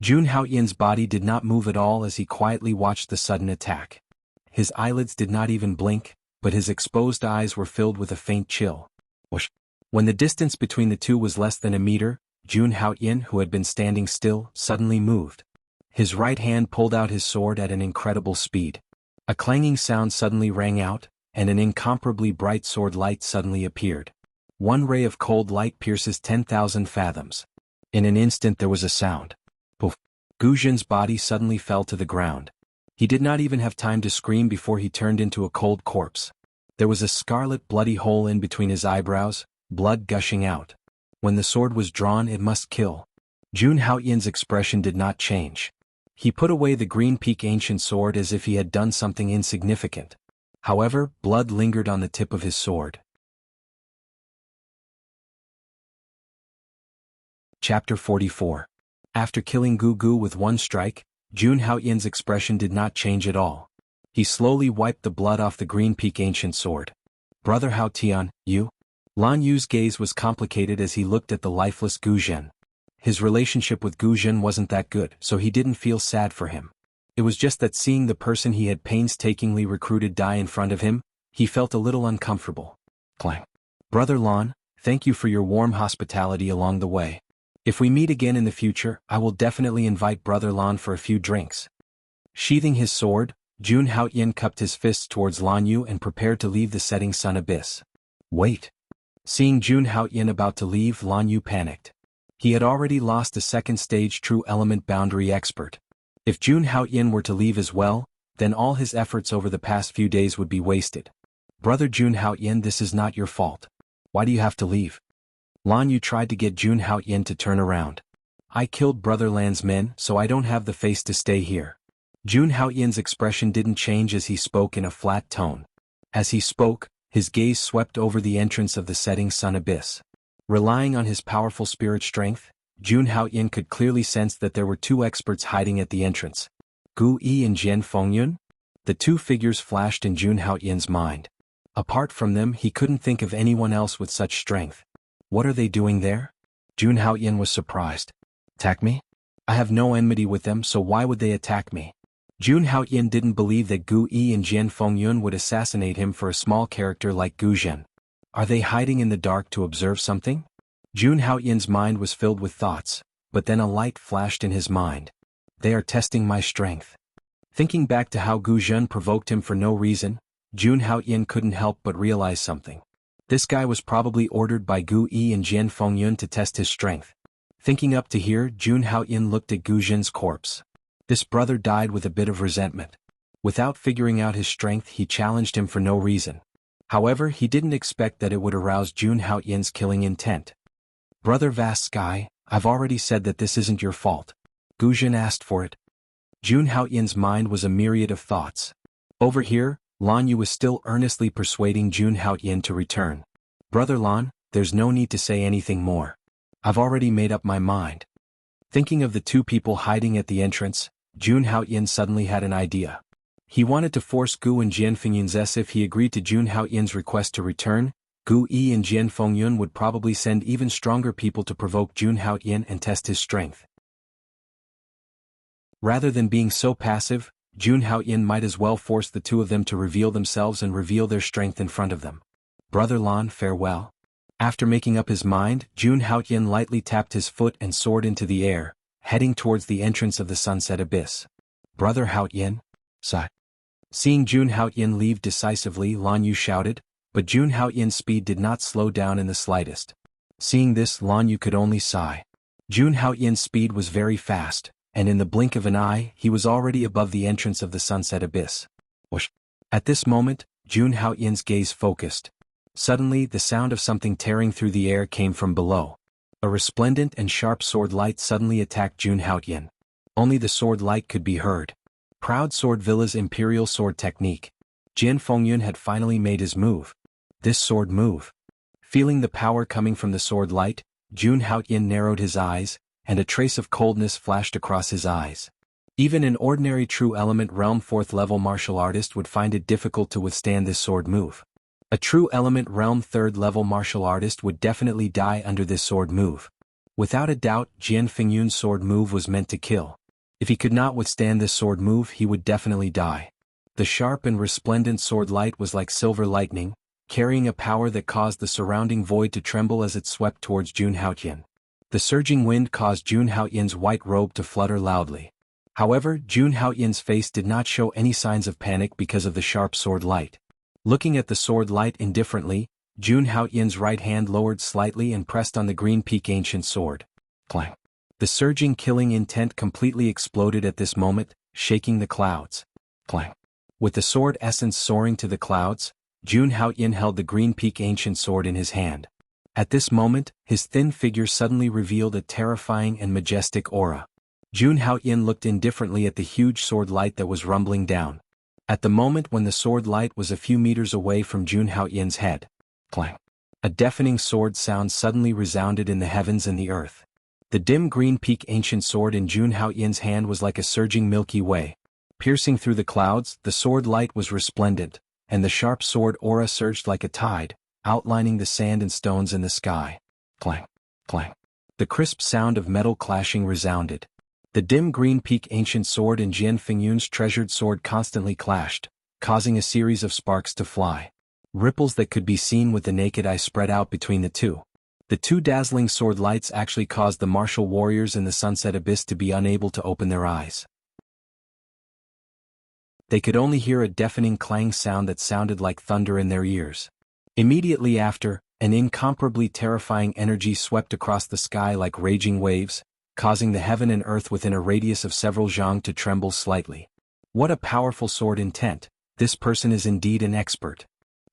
Speaker 1: Jun Haoyan's body did not move at all as he quietly watched the sudden attack. His eyelids did not even blink, but his exposed eyes were filled with a faint chill. Whoosh. When the distance between the two was less than a meter, Jun Haoyan, who had been standing still, suddenly moved. His right hand pulled out his sword at an incredible speed. A clanging sound suddenly rang out, and an incomparably bright sword light suddenly appeared. One ray of cold light pierces 10,000 fathoms. In an instant there was a sound. Poof! Gu Zhen's body suddenly fell to the ground. He did not even have time to scream before he turned into a cold corpse. There was a scarlet bloody hole in between his eyebrows, blood gushing out. When the sword was drawn, it must kill. Jun Haoyan's expression did not change. He put away the Green Peak ancient sword as if he had done something insignificant. However, blood lingered on the tip of his sword. Chapter 44. After killing Gu Gu with one strike, Jun Haoyan's expression did not change at all. He slowly wiped the blood off the Green Peak ancient sword. "Brother Hao Tian, you?" Lan Yu's gaze was complicated as he looked at the lifeless Gu Zhen. His relationship with Gu Zhen wasn't that good, so he didn't feel sad for him. It was just that seeing the person he had painstakingly recruited die in front of him, he felt a little uncomfortable. Clang. "Brother Lan, thank you for your warm hospitality along the way. If we meet again in the future, I will definitely invite Brother Lan for a few drinks." Sheathing his sword, Jun Haoyan cupped his fists towards Lan Yu and prepared to leave the setting sun abyss. "Wait." Seeing Jun Haoyan about to leave, Lan Yu panicked. He had already lost a second stage true element boundary expert. If Jun Haoyan were to leave as well, then all his efforts over the past few days would be wasted. "Brother Jun Haoyan, this is not your fault. Why do you have to leave?" Lan Yu tried to get Jun Haoyan to turn around. "I killed Brother Lan's men, so I don't have the face to stay here." Jun Haoyan's expression didn't change as he spoke in a flat tone. As he spoke, his gaze swept over the entrance of the setting sun abyss. Relying on his powerful spirit strength, Jun Haoyan could clearly sense that there were 2 experts hiding at the entrance. Gu Yi and Jian Fengyun? The 2 figures flashed in Jun Haoyan's mind. Apart from them, he couldn't think of anyone else with such strength. What are they doing there? Jun Haoyan was surprised. Attack me? I have no enmity with them, so why would they attack me? Jun Haoyan didn't believe that Gu Yi and Jian Fengyun would assassinate him for a small character like Gu Zhen. Are they hiding in the dark to observe something? Jun Haoyan's mind was filled with thoughts, but then a light flashed in his mind. They are testing my strength. Thinking back to how Gu Zhen provoked him for no reason, Jun Haoyan couldn't help but realize something. This guy was probably ordered by Gu Yi and Jian Fengyun to test his strength. Thinking up to here, Jun Haoyan looked at Gu Zhen's corpse. This brother died with a bit of resentment. Without figuring out his strength, he challenged him for no reason. However, he didn't expect that it would arouse Jun Haoyin's killing intent. "Brother Vast Sky, I've already said that this isn't your fault." Gu Jin asked for it. Jun Haoyin's mind was a myriad of thoughts. Over here, Lan Yu was still earnestly persuading Jun Haoyin to return. "Brother Lan, there's no need to say anything more. I've already made up my mind." Thinking of the two people hiding at the entrance, Jun Haoyin suddenly had an idea. He wanted to force Gu and Jian Fengyun's if he agreed to Jun Haoyin's request to return. Gu Yi and Jian Fengyun would probably send even stronger people to provoke Jun Haoyin and test his strength. Rather than being so passive, Jun Haoyin might as well force the two of them to reveal themselves and reveal their strength in front of them. "Brother Lan, farewell." After making up his mind, Jun Haoyin lightly tapped his foot and soared into the air, heading towards the entrance of the sunset abyss. "Brother Haoyin?" sighed. Seeing Jun Haoyin leave decisively, Lan Yu shouted, but Jun Haoyin's speed did not slow down in the slightest. Seeing this, Lan Yu could only sigh. Jun Haoyin's speed was very fast, and in the blink of an eye, he was already above the entrance of the sunset abyss. Whoosh! At this moment, Jun Haoyin's gaze focused. Suddenly, the sound of something tearing through the air came from below. A resplendent and sharp sword light suddenly attacked Jun Haoyin. Only the sword light could be heard. Proud Sword Villa's imperial sword technique. Jian Fengyun had finally made his move. This sword move. Feeling the power coming from the sword light, Jun Haoyin narrowed his eyes, and a trace of coldness flashed across his eyes. Even an ordinary true element realm 4th level martial artist would find it difficult to withstand this sword move. A true element realm 3rd level martial artist would definitely die under this sword move. Without a doubt, Jian Fengyun's sword move was meant to kill. If he could not withstand this sword move, he would definitely die. The sharp and resplendent sword light was like silver lightning, carrying a power that caused the surrounding void to tremble as it swept towards Jun Haoyin. The surging wind caused Jun Haoyin's white robe to flutter loudly. However, Jun Haoyin's face did not show any signs of panic because of the sharp sword light. Looking at the sword light indifferently, Jun Haoyin's right hand lowered slightly and pressed on the green peak ancient sword. Clang! The surging killing intent completely exploded at this moment, shaking the clouds. Clang! With the sword essence soaring to the clouds, Jun Haoyin held the green peak ancient sword in his hand. At this moment, his thin figure suddenly revealed a terrifying and majestic aura. Jun Haoyin looked indifferently at the huge sword light that was rumbling down. At the moment when the sword light was a few meters away from Jun Haoyin's head. Clang! A deafening sword sound suddenly resounded in the heavens and the earth. The dim green peak ancient sword in Jun Haoyin's hand was like a surging Milky Way. Piercing through the clouds, the sword light was resplendent, and the sharp sword aura surged like a tide, outlining the sand and stones in the sky. Clang! Clang! The crisp sound of metal clashing resounded. The dim green peak ancient sword and Jian Fengyun's treasured sword constantly clashed, causing a series of sparks to fly. Ripples that could be seen with the naked eye spread out between the two. The two dazzling sword lights actually caused the martial warriors in the sunset abyss to be unable to open their eyes. They could only hear a deafening clang sound that sounded like thunder in their ears. Immediately after, an incomparably terrifying energy swept across the sky like raging waves, causing the heaven and earth within a radius of several zhang to tremble slightly. What a powerful sword intent! This person is indeed an expert.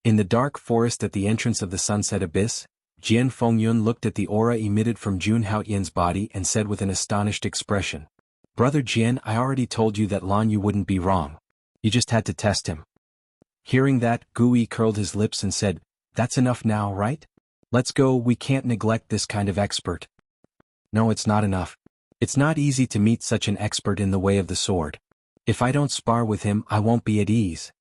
Speaker 1: In the dark forest at the entrance of the sunset abyss, Jian Fengyun looked at the aura emitted from Jun Haoyin's body and said with an astonished expression, "Brother Jian, I already told you that Lan Yu wouldn't be wrong. You just had to test him." Hearing that, Gu Yi curled his lips and said, "That's enough now, right? Let's go, we can't neglect this kind of expert." "No, it's not enough. It's not easy to meet such an expert in the way of the sword. If I don't spar with him, I won't be at ease."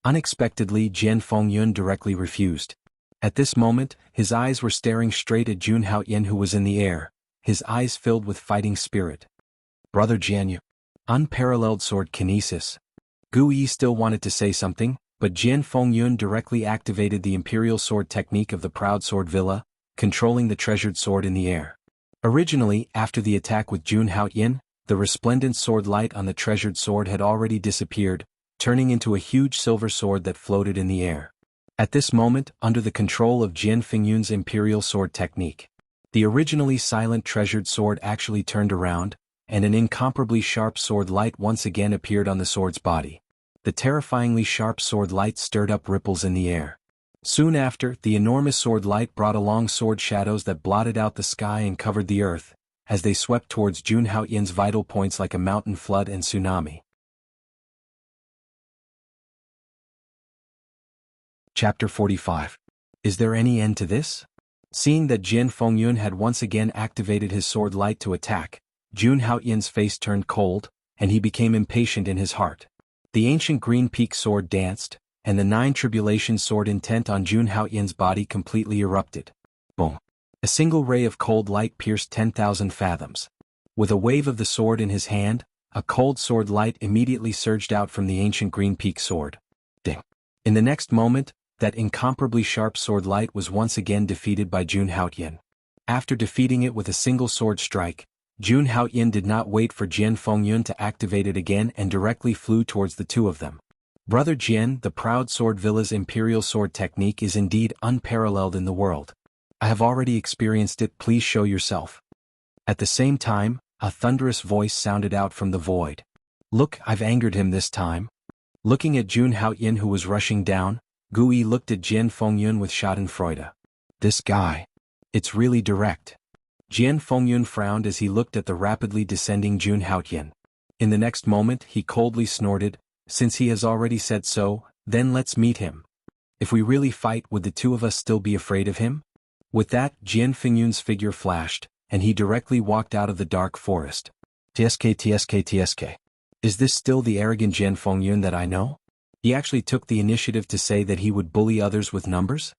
Speaker 1: Unexpectedly, Jian Fengyun directly refused. At this moment, his eyes were staring straight at Jun Haoyin, who was in the air, his eyes filled with fighting spirit. "Brother Jian, you unparalleled sword kinesis." Gu Yi still wanted to say something, but Jian Fengyun directly activated the imperial sword technique of the Proud Sword Villa, controlling the treasured sword in the air. Originally, after the attack with Jun Haoyin, the resplendent sword light on the treasured sword had already disappeared, turning into a huge silver sword that floated in the air. At this moment, under the control of Jian Fengyun's imperial sword technique, the originally silent treasured sword actually turned around, and an incomparably sharp sword light once again appeared on the sword's body. The terrifyingly sharp sword light stirred up ripples in the air. Soon after, the enormous sword light brought along sword shadows that blotted out the sky and covered the earth, as they swept towards Jun Haoyin's vital points like a mountain flood and tsunami. Chapter 45. Is there any end to this? Seeing that Jian Fengyun had once again activated his sword light to attack, Jun Haoyin's face turned cold, and he became impatient in his heart. The ancient green peak sword danced, and the 9 tribulations sword intent on Jun Haoyin's body completely erupted. Boom! A single ray of cold light pierced 10,000 fathoms. With a wave of the sword in his hand, a cold sword light immediately surged out from the ancient green peak sword. Ding! In the next moment, that incomparably sharp sword light was once again defeated by Jun Haoyin. After defeating it with a single sword strike, Jun Haoyin did not wait for Jian Fengyun to activate it again and directly flew towards the two of them. Brother Jian, the proud sword villa's imperial sword technique is indeed unparalleled in the world. I have already experienced it, please show yourself. At the same time, a thunderous voice sounded out from the void. Look, I've angered him this time. Looking at Jun Haoyin who was rushing down, Gu Yi looked at Jian Fengyun with schadenfreude. This guy. It's really direct. Jian Fengyun frowned as he looked at the rapidly descending Jun Haoyin. In the next moment he coldly snorted, since he has already said so, then let's meet him. If we really fight, would the two of us still be afraid of him? With that, Jian Fengyun's figure flashed, and he directly walked out of the dark forest. TSK. Is this still the arrogant Jian Fengyun that I know? He actually took the initiative to say that he would bully others with numbers?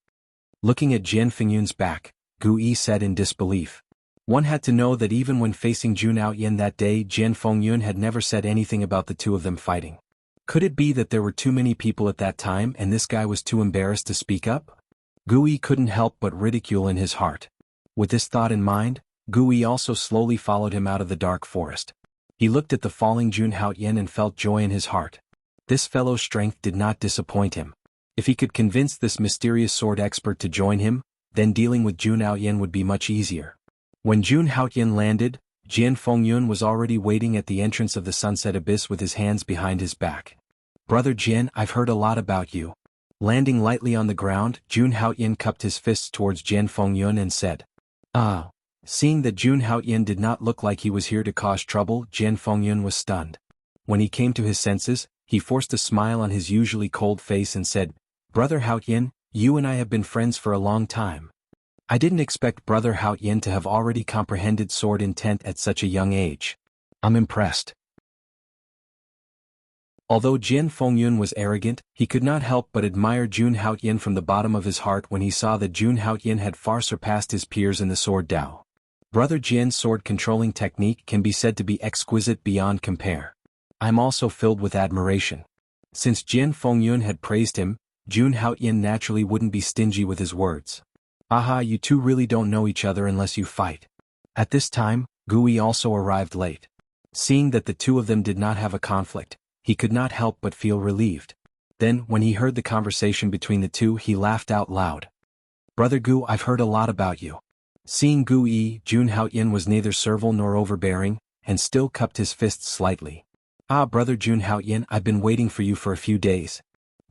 Speaker 1: Looking at Jian Fengyun's back, Gu Yi said in disbelief. One had to know that even when facing Jun Haoyin that day, Jian Fengyun had never said anything about the two of them fighting. Could it be that there were too many people at that time and this guy was too embarrassed to speak up? Gu Yi couldn't help but ridicule in his heart. With this thought in mind, Gu Yi also slowly followed him out of the dark forest. He looked at the falling Jun Haoyin and felt joy in his heart. This fellow's strength did not disappoint him. If he could convince this mysterious sword expert to join him, then dealing with Jun Haoyin would be much easier. When Jun Haoyin landed, Jian Fengyun was already waiting at the entrance of the sunset abyss with his hands behind his back. Brother Jian, I've heard a lot about you. Landing lightly on the ground, Jun Haoyin cupped his fists towards Jian Fengyun and said, Ah. Seeing that Jun Haoyin did not look like he was here to cause trouble, Jian Fengyun was stunned. When he came to his senses, he forced a smile on his usually cold face and said, Brother Haoyin, you and I have been friends for a long time. I didn't expect Brother Haoyin to have already comprehended sword intent at such a young age. I'm impressed. Although Jian Fengyun was arrogant, he could not help but admire Jun Haoyin from the bottom of his heart when he saw that Jun Haoyin had far surpassed his peers in the sword Dao. Brother Jian's sword controlling technique can be said to be exquisite beyond compare. I'm also filled with admiration. Since Jian Fengyun had praised him, Jun Haoyin naturally wouldn't be stingy with his words. Aha, you two really don't know each other unless you fight. At this time, Gu Yi also arrived late. Seeing that the two of them did not have a conflict, he could not help but feel relieved. Then, when he heard the conversation between the two, he laughed out loud. Brother Gu, I've heard a lot about you. Seeing Gu Yi, Jun Haoyin was neither servile nor overbearing, and still cupped his fists slightly. Ah, Brother Jun Haoyin, I've been waiting for you for a few days.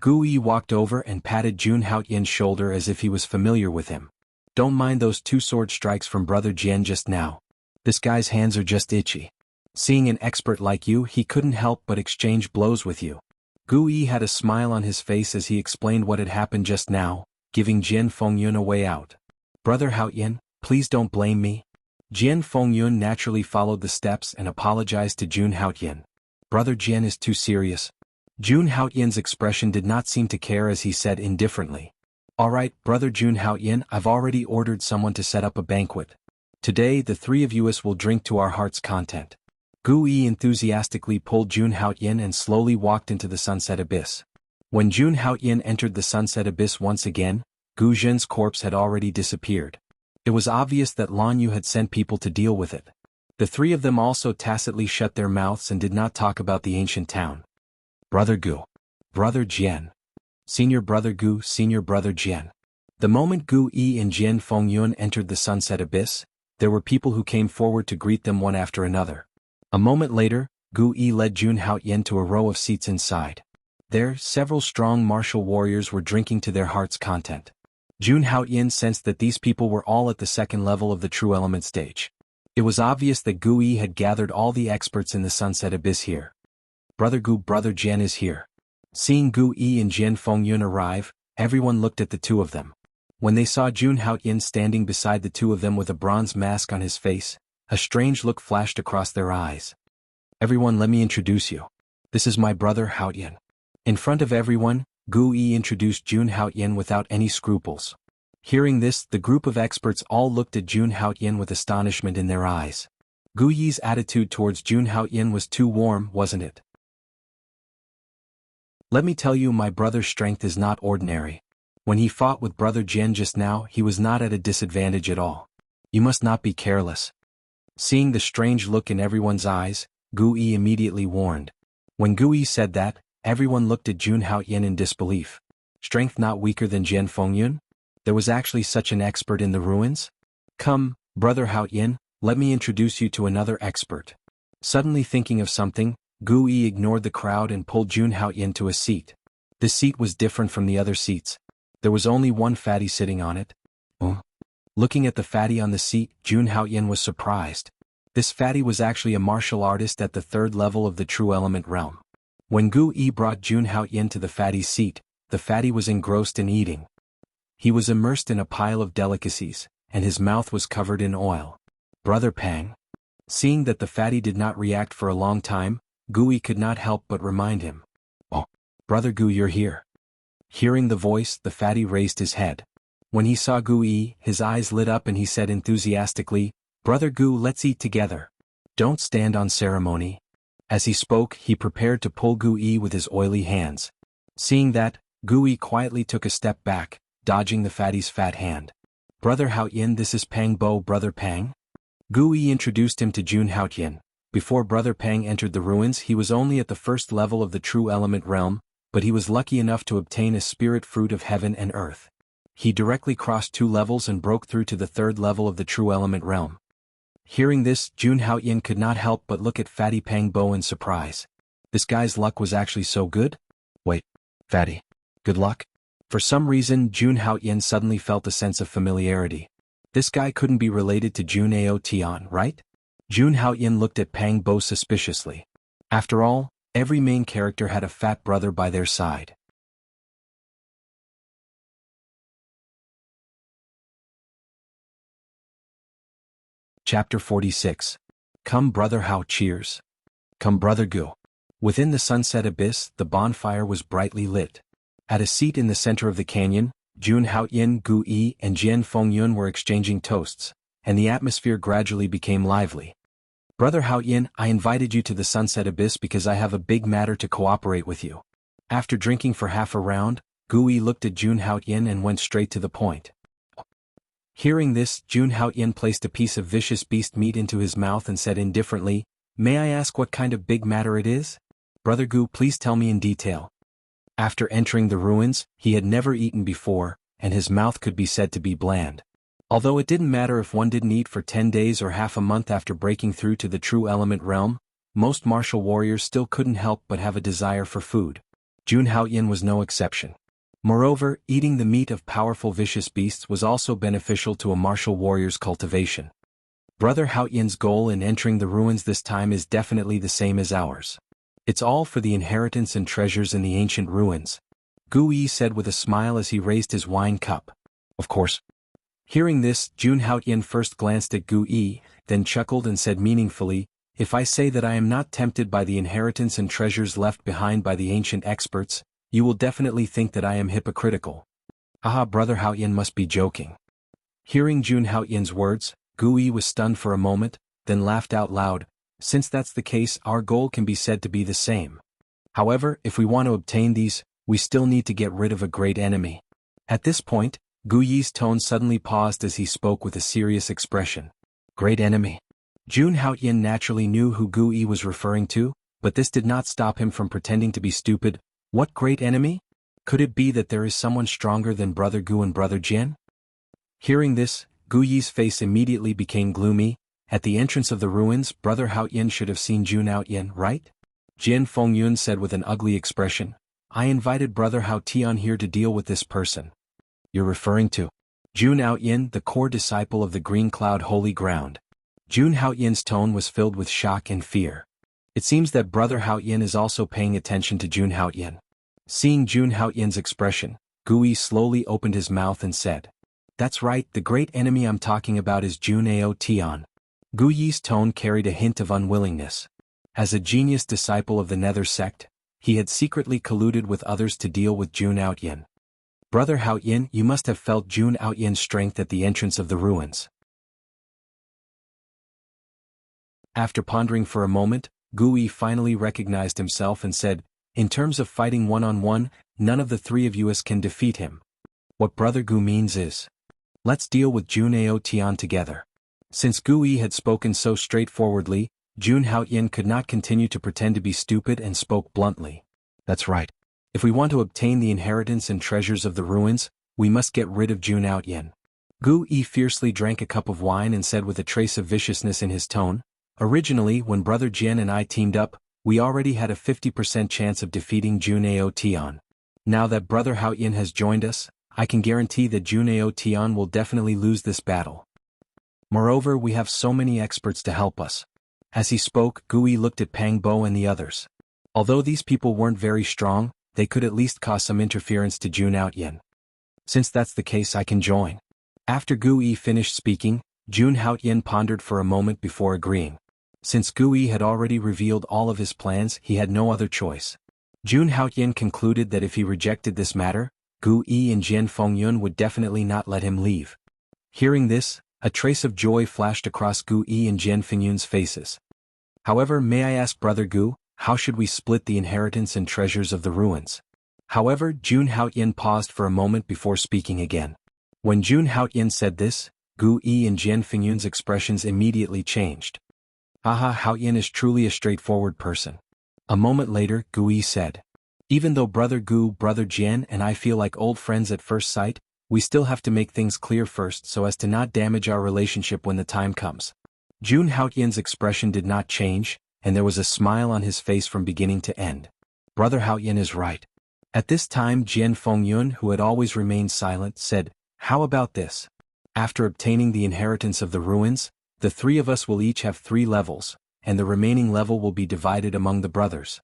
Speaker 1: Gu Yi walked over and patted Jun Haoyin's shoulder as if he was familiar with him. Don't mind those 2 sword strikes from Brother Jian just now. This guy's hands are just itchy. Seeing an expert like you, he couldn't help but exchange blows with you. Gu Yi had a smile on his face as he explained what had happened just now, giving Jian Fengyun a way out. Brother Haoyin, please don't blame me. Jian Fengyun naturally followed the steps and apologized to Jun Haoyin. Brother Jian is too serious. Jun Haoyin's expression did not seem to care as he said indifferently. Alright, Brother Jun Haoyin, I've already ordered someone to set up a banquet. Today the 3 of us will drink to our heart's content. Gu Yi enthusiastically pulled Jun Haoyin and slowly walked into the sunset abyss. When Jun Haoyin entered the sunset abyss once again, Gu Zhen's corpse had already disappeared. It was obvious that Lan Yu had sent people to deal with it. The 3 of them also tacitly shut their mouths and did not talk about the ancient town. Brother Gu. Brother Jian. Senior Brother Gu, Senior Brother Jian. The moment Gu Yi and Jian Fengyun entered the sunset abyss, there were people who came forward to greet them one after another. A moment later, Gu Yi led Jun Haoyin to a row of seats inside. There, several strong martial warriors were drinking to their heart's content. Jun Haoyin sensed that these people were all at the second level of the true element stage. It was obvious that Gu Yi had gathered all the experts in the Sunset Abyss here. Brother Gu, Brother Jian is here. Seeing Gu Yi and Jian Fengyun arrive, everyone looked at the two of them. When they saw Jun Haoyin standing beside the two of them with a bronze mask on his face, a strange look flashed across their eyes. Everyone, let me introduce you. This is my brother Haoyin. In front of everyone, Gu Yi introduced Jun Haoyin without any scruples. Hearing this, the group of experts all looked at Jun Haoyin with astonishment in their eyes. Gu Yi's attitude towards Jun Haoyin was too warm, wasn't it? Let me tell you, my brother's strength is not ordinary. When he fought with Brother Jian just now, he was not at a disadvantage at all. You must not be careless. Seeing the strange look in everyone's eyes, Gu Yi immediately warned. When Gu Yi said that, everyone looked at Jun Haoyin in disbelief. Strength not weaker than Jian Fengyun? There was actually such an expert in the ruins? Come, Brother Haoyin, let me introduce you to another expert. Suddenly thinking of something, Gu Yi ignored the crowd and pulled Jun Haoyin to a seat. This seat was different from the other seats. There was only one fatty sitting on it. Looking at the fatty on the seat, Jun Haoyin was surprised. This fatty was actually a martial artist at the third level of the true element realm. When Gu Yi brought Jun Haoyin to the fatty's seat, the fatty was engrossed in eating. He was immersed in a pile of delicacies, and his mouth was covered in oil. Brother Pang. Seeing that the fatty did not react for a long time, Gu Yi could not help but remind him. Oh, Brother Gu, you're here. Hearing the voice, the fatty raised his head. When he saw Gu Yi, his eyes lit up and he said enthusiastically, Brother Gu, let's eat together. Don't stand on ceremony. As he spoke, he prepared to pull Gu Yi with his oily hands. Seeing that, Gu Yi quietly took a step back, dodging the fatty's fat hand. Brother Haoyin, this is Pang Bo, Brother Pang. Gu Yi introduced him to Jun Haoyin. Before Brother Pang entered the ruins, he was only at the first level of the true element realm, but he was lucky enough to obtain a spirit fruit of heaven and earth. He directly crossed 2 levels and broke through to the third level of the true element realm. Hearing this, Jun Haoyin could not help but look at Fatty Pang Bo in surprise. This guy's luck was actually so good? Wait, Fatty. Good luck? For some reason, Jun Haoyin suddenly felt a sense of familiarity. This guy couldn't be related to Jun Ao Tian, right? Jun Haoyin looked at Pang Bo suspiciously. After all, every main character had a fat brother by their side. Chapter 46. Come Brother Hao, cheers. Come Brother Gu. Within the Sunset Abyss, the bonfire was brightly lit. At a seat in the center of the canyon, Jun Haoyin, Gu Yi, and Jian Fengyun were exchanging toasts, and the atmosphere gradually became lively. Brother Haoyin, I invited you to the Sunset Abyss because I have a big matter to cooperate with you. After drinking for half a round, Gu Yi looked at Jun Haoyin and went straight to the point. Hearing this, Jun Haoyin placed a piece of vicious beast meat into his mouth and said indifferently, May I ask what kind of big matter it is? Brother Gu, please tell me in detail. After entering the ruins, he had never eaten before, and his mouth could be said to be bland. Although it didn't matter if one didn't eat for 10 days or half a month after breaking through to the true element realm, most martial warriors still couldn't help but have a desire for food. Jun Haoyin was no exception. Moreover, eating the meat of powerful vicious beasts was also beneficial to a martial warrior's cultivation. Brother Haoyin's goal in entering the ruins this time is definitely the same as ours. It's all for the inheritance and treasures in the ancient ruins. Gu Yi said with a smile as he raised his wine cup. Of course. Hearing this, Jun Haoyin first glanced at Gu Yi, then chuckled and said meaningfully, If I say that I am not tempted by the inheritance and treasures left behind by the ancient experts, you will definitely think that I am hypocritical. Aha, Brother Haoyin must be joking. Hearing Jun Haoyin's words, Gu Yi was stunned for a moment, then laughed out loud. Since that's the case, our goal can be said to be the same. However, if we want to obtain these, we still need to get rid of a great enemy. At this point, Gu Yi's tone suddenly paused as he spoke with a serious expression. Great enemy. Jun Haoyin naturally knew who Gu Yi was referring to, but this did not stop him from pretending to be stupid. What great enemy? Could it be that there is someone stronger than Brother Gu and Brother Jian? Hearing this, Gu Yi's face immediately became gloomy. At the entrance of the ruins, Brother Haoyin should have seen Jun Haoyin, right? Jian Fengyun said with an ugly expression. I invited Brother Hao Tian here to deal with this person. You're referring to Jun Haoyin, the core disciple of the Green Cloud Holy Ground. Jun Haoyin's tone was filled with shock and fear. It seems that Brother Haoyin is also paying attention to Jun Haoyin. Seeing Jun Haoyin's expression, Gui slowly opened his mouth and said, "That's right, the great enemy I'm talking about is Jun Hao Tian." Guyi's tone carried a hint of unwillingness. As a genius disciple of the Nether sect, he had secretly colluded with others to deal with Jun Haoyin. Brother Haoyin, you must have felt Jun Haoyin's strength at the entrance of the ruins. After pondering for a moment, Gui finally recognized himself and said, "In terms of fighting one-on-one, none of the three of us can defeat him. What Brother Gu means is, let's deal with Jun Hao Tian together." Since Gui had spoken so straightforwardly, Jun Haoyin could not continue to pretend to be stupid and spoke bluntly. "That's right. If we want to obtain the inheritance and treasures of the ruins, we must get rid of Jun Haoyin." Gui fiercely drank a cup of wine and said with a trace of viciousness in his tone, "Originally, when Brother Jian and I teamed up, we already had a 50% chance of defeating Jun Hao Tian. Now that Brother Haoyin has joined us, I can guarantee that Jun Hao Tian will definitely lose this battle. Moreover, we have so many experts to help us." As he spoke, Gui looked at Pang Bo and the others. Although these people weren't very strong, they could at least cause some interference to Jun Haoyin. Since that's the case, I can join. After Gui finished speaking, Jun Haoyin pondered for a moment before agreeing. Since Gui had already revealed all of his plans, he had no other choice. Jun Haoyin concluded that if he rejected this matter, Gui and Jian Fengyun would definitely not let him leave. Hearing this, a trace of joy flashed across Gui and Jian Fengyun's faces. "However, may I ask Brother Gu, how should we split the inheritance and treasures of the ruins?" However, Jun Haoyin paused for a moment before speaking again. When Jun Haoyin said this, Gui and Jian Fengyun's expressions immediately changed. "Aha, Haoyin is truly a straightforward person." A moment later, Gui said, "Even though Brother Gu, Brother Jian and I feel like old friends at first sight, we still have to make things clear first so as to not damage our relationship when the time comes." Jun Haoyin's expression did not change, and there was a smile on his face from beginning to end. Brother Haoyin is right. At this time, Jian Fengyun, who had always remained silent, said, "How about this? After obtaining the inheritance of the ruins, the three of us will each have 3 levels, and the remaining level will be divided among the brothers."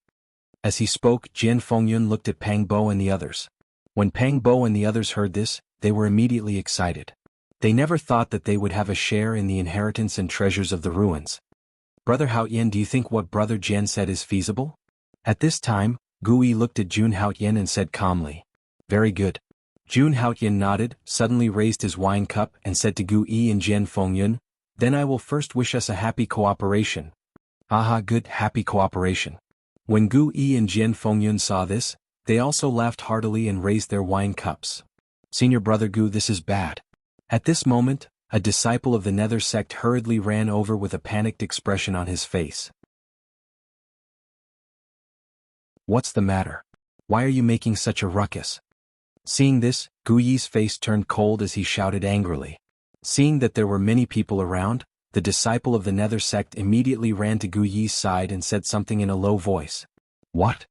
Speaker 1: As he spoke, Jian Fengyun looked at Pang Bo and the others. When Pang Bo and the others heard this, they were immediately excited. They never thought that they would have a share in the inheritance and treasures of the ruins. "Brother Haoyin, do you think what Brother Jian said is feasible?" At this time, Gui looked at Jun Haoyin and said calmly, "Very good." Jun Haoyin nodded, suddenly raised his wine cup and said to Gui and Jian Fengyun, "Then I will first wish us a happy cooperation." "Aha, good, happy cooperation." When Gui and Jian Fengyun saw this, they also laughed heartily and raised their wine cups. "Senior Brother Gu, this is bad." At this moment, a disciple of the Nether sect hurriedly ran over with a panicked expression on his face. "What's the matter? Why are you making such a ruckus?" Seeing this, Guyi's face turned cold as he shouted angrily. Seeing that there were many people around, the disciple of the Nether sect immediately ran to Guyi's side and said something in a low voice. "What?"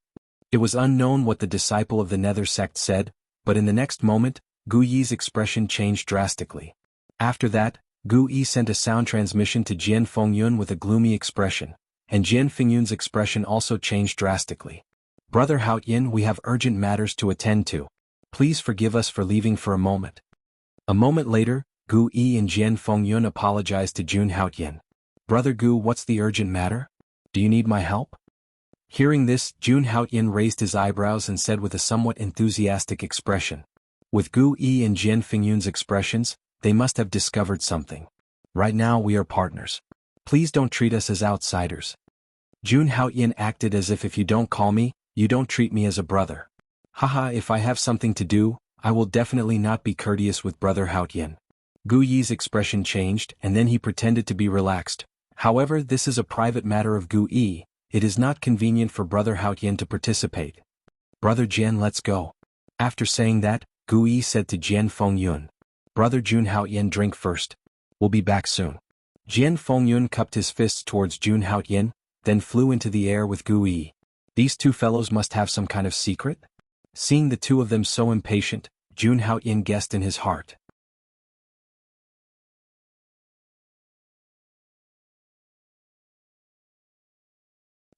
Speaker 1: It was unknown what the disciple of the Nether sect said, but in the next moment, Guyi's expression changed drastically. After that, Gui sent a sound transmission to Jian Fengyun with a gloomy expression, and Jian Fengyun's expression also changed drastically. "Brother Haoyin, we have urgent matters to attend to. Please forgive us for leaving for a moment." A moment later, Gui and Jian Fengyun apologized to Jun Haoyin. "Brother Gu, what's the urgent matter? Do you need my help?" Hearing this, Jun Haoyin raised his eyebrows and said with a somewhat enthusiastic expression. With Gui and Jian Fengyun's expressions, they must have discovered something. "Right now we are partners. Please don't treat us as outsiders." Jun Haoyin acted as if you don't call me, you don't treat me as a brother. "Haha, if I have something to do, I will definitely not be courteous with Brother Haoyin." Guyi's expression changed and then he pretended to be relaxed. "However, this is a private matter of Gui, it is not convenient for Brother Haoyin to participate. Brother Jian, let's go." After saying that, Gui said to Jian Fengyun, "Brother Jun Haoyin, drink first. We'll be back soon." Jian Fengyun cupped his fists towards Jun Haoyin, then flew into the air with Gui. These two fellows must have some kind of secret? Seeing the two of them so impatient, Jun Haoyin guessed in his heart.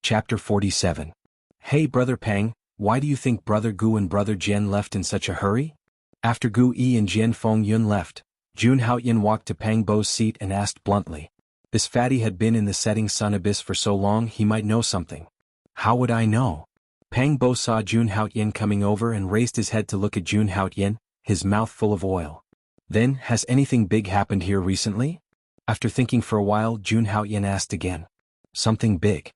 Speaker 1: Chapter 47. Hey Brother Peng, why do you think Brother Gu and Brother Jian left in such a hurry? After Gu Yi and Jian Fengyun left, Jun Haoyin walked to Pang Bo's seat and asked bluntly. This fatty had been in the setting sun abyss for so long he might know something. How would I know? Pang Bo saw Jun Haoyin coming over and raised his head to look at Jun Haoyin, his mouth full of oil. Then, has anything big happened here recently? After thinking for a while, Jun Haoyin asked again. Something big.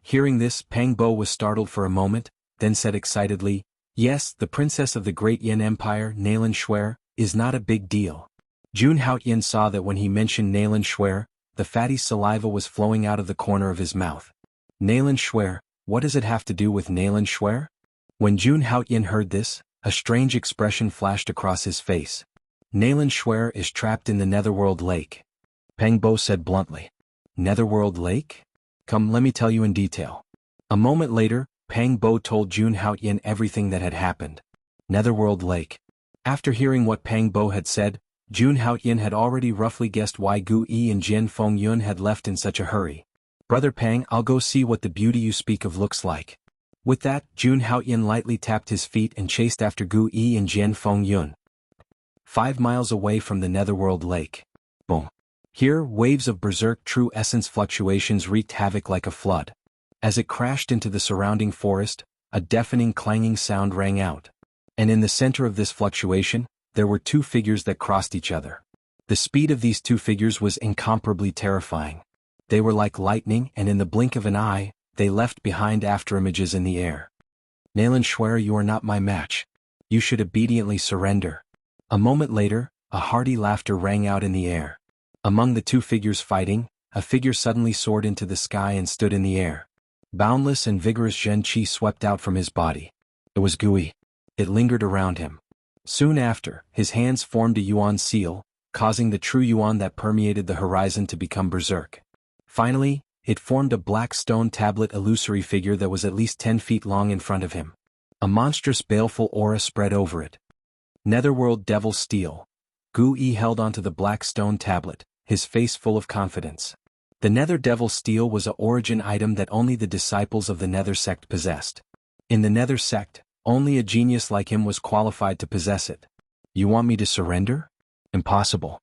Speaker 1: Hearing this, Pang Bo was startled for a moment, then said excitedly, yes, the princess of the great Yin Empire, Nailan Shuer, is not a big deal. Jun Haoyin saw that when he mentioned Nailan Shuer, the fatty's saliva was flowing out of the corner of his mouth. Nailan Shuer, what does it have to do with Nailan Shuer? When Jun Haoyin heard this, a strange expression flashed across his face. Nailan Shuer is trapped in the Netherworld Lake. Pang Bo said bluntly. Netherworld Lake? Come, let me tell you in detail. A moment later, Pang Bo told Jun Haoyin everything that had happened. Netherworld Lake. After hearing what Pang Bo had said, Jun Haoyin had already roughly guessed why Gu Yi and Jian Fengyun had left in such a hurry. Brother Pang, I'll go see what the beauty you speak of looks like. With that, Jun Haoyin lightly tapped his feet and chased after Gu Yi and Jian Fengyun. 5 miles away from the Netherworld Lake. Boom. Here, waves of berserk true essence fluctuations wreaked havoc like a flood. As it crashed into the surrounding forest, a deafening clanging sound rang out. And in the center of this fluctuation, there were two figures that crossed each other. The speed of these two figures was incomparably terrifying. They were like lightning, and in the blink of an eye, they left behind afterimages in the air. Nailan Shuer, you are not my match. You should obediently surrender. A moment later, a hearty laughter rang out in the air. Among the two figures fighting, a figure suddenly soared into the sky and stood in the air. Boundless and vigorous Zhen Qi swept out from his body. It was Gui. It lingered around him. Soon after, his hands formed a yuan seal, causing the true yuan that permeated the horizon to become berserk. Finally, it formed a black stone tablet illusory figure that was at least 10 feet long in front of him. A monstrous baleful aura spread over it. Netherworld Devil Steel. Gu Yi held onto the black stone tablet, his face full of confidence. The Nether Devil Steel was a origin item that only the disciples of the Nether sect possessed. In the Nether sect, only a genius like him was qualified to possess it. You want me to surrender? Impossible.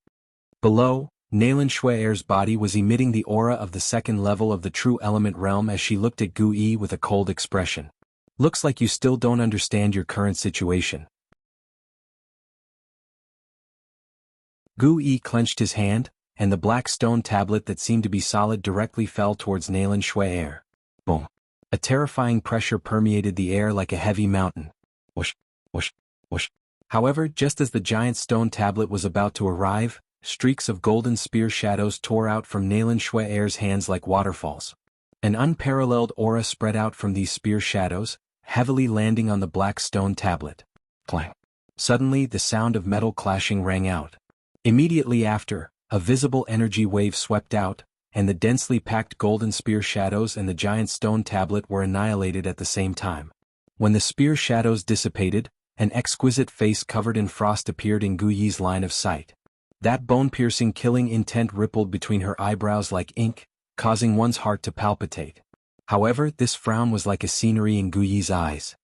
Speaker 1: Below, Nailan Shuer's body was emitting the aura of the second level of the true element realm as she looked at Gu Yi with a cold expression. Looks like you still don't understand your current situation. Gu Yi clenched his hand, and the black stone tablet that seemed to be solid directly fell towards Nailan Shuer. Boom. A terrifying pressure permeated the air like a heavy mountain. Whoosh, whoosh, whoosh. However, just as the giant stone tablet was about to arrive, streaks of golden spear shadows tore out from Nailan Shuer's hands like waterfalls. An unparalleled aura spread out from these spear shadows, heavily landing on the black stone tablet. Clang. Suddenly, the sound of metal clashing rang out. Immediately after, a visible energy wave swept out, and the densely packed golden spear shadows and the giant stone tablet were annihilated at the same time. When the spear shadows dissipated, an exquisite face covered in frost appeared in Gu Yi's line of sight. That bone-piercing killing intent rippled between her eyebrows like ink, causing one's heart to palpitate. However, this frown was like a scenery in Gu Yi's eyes.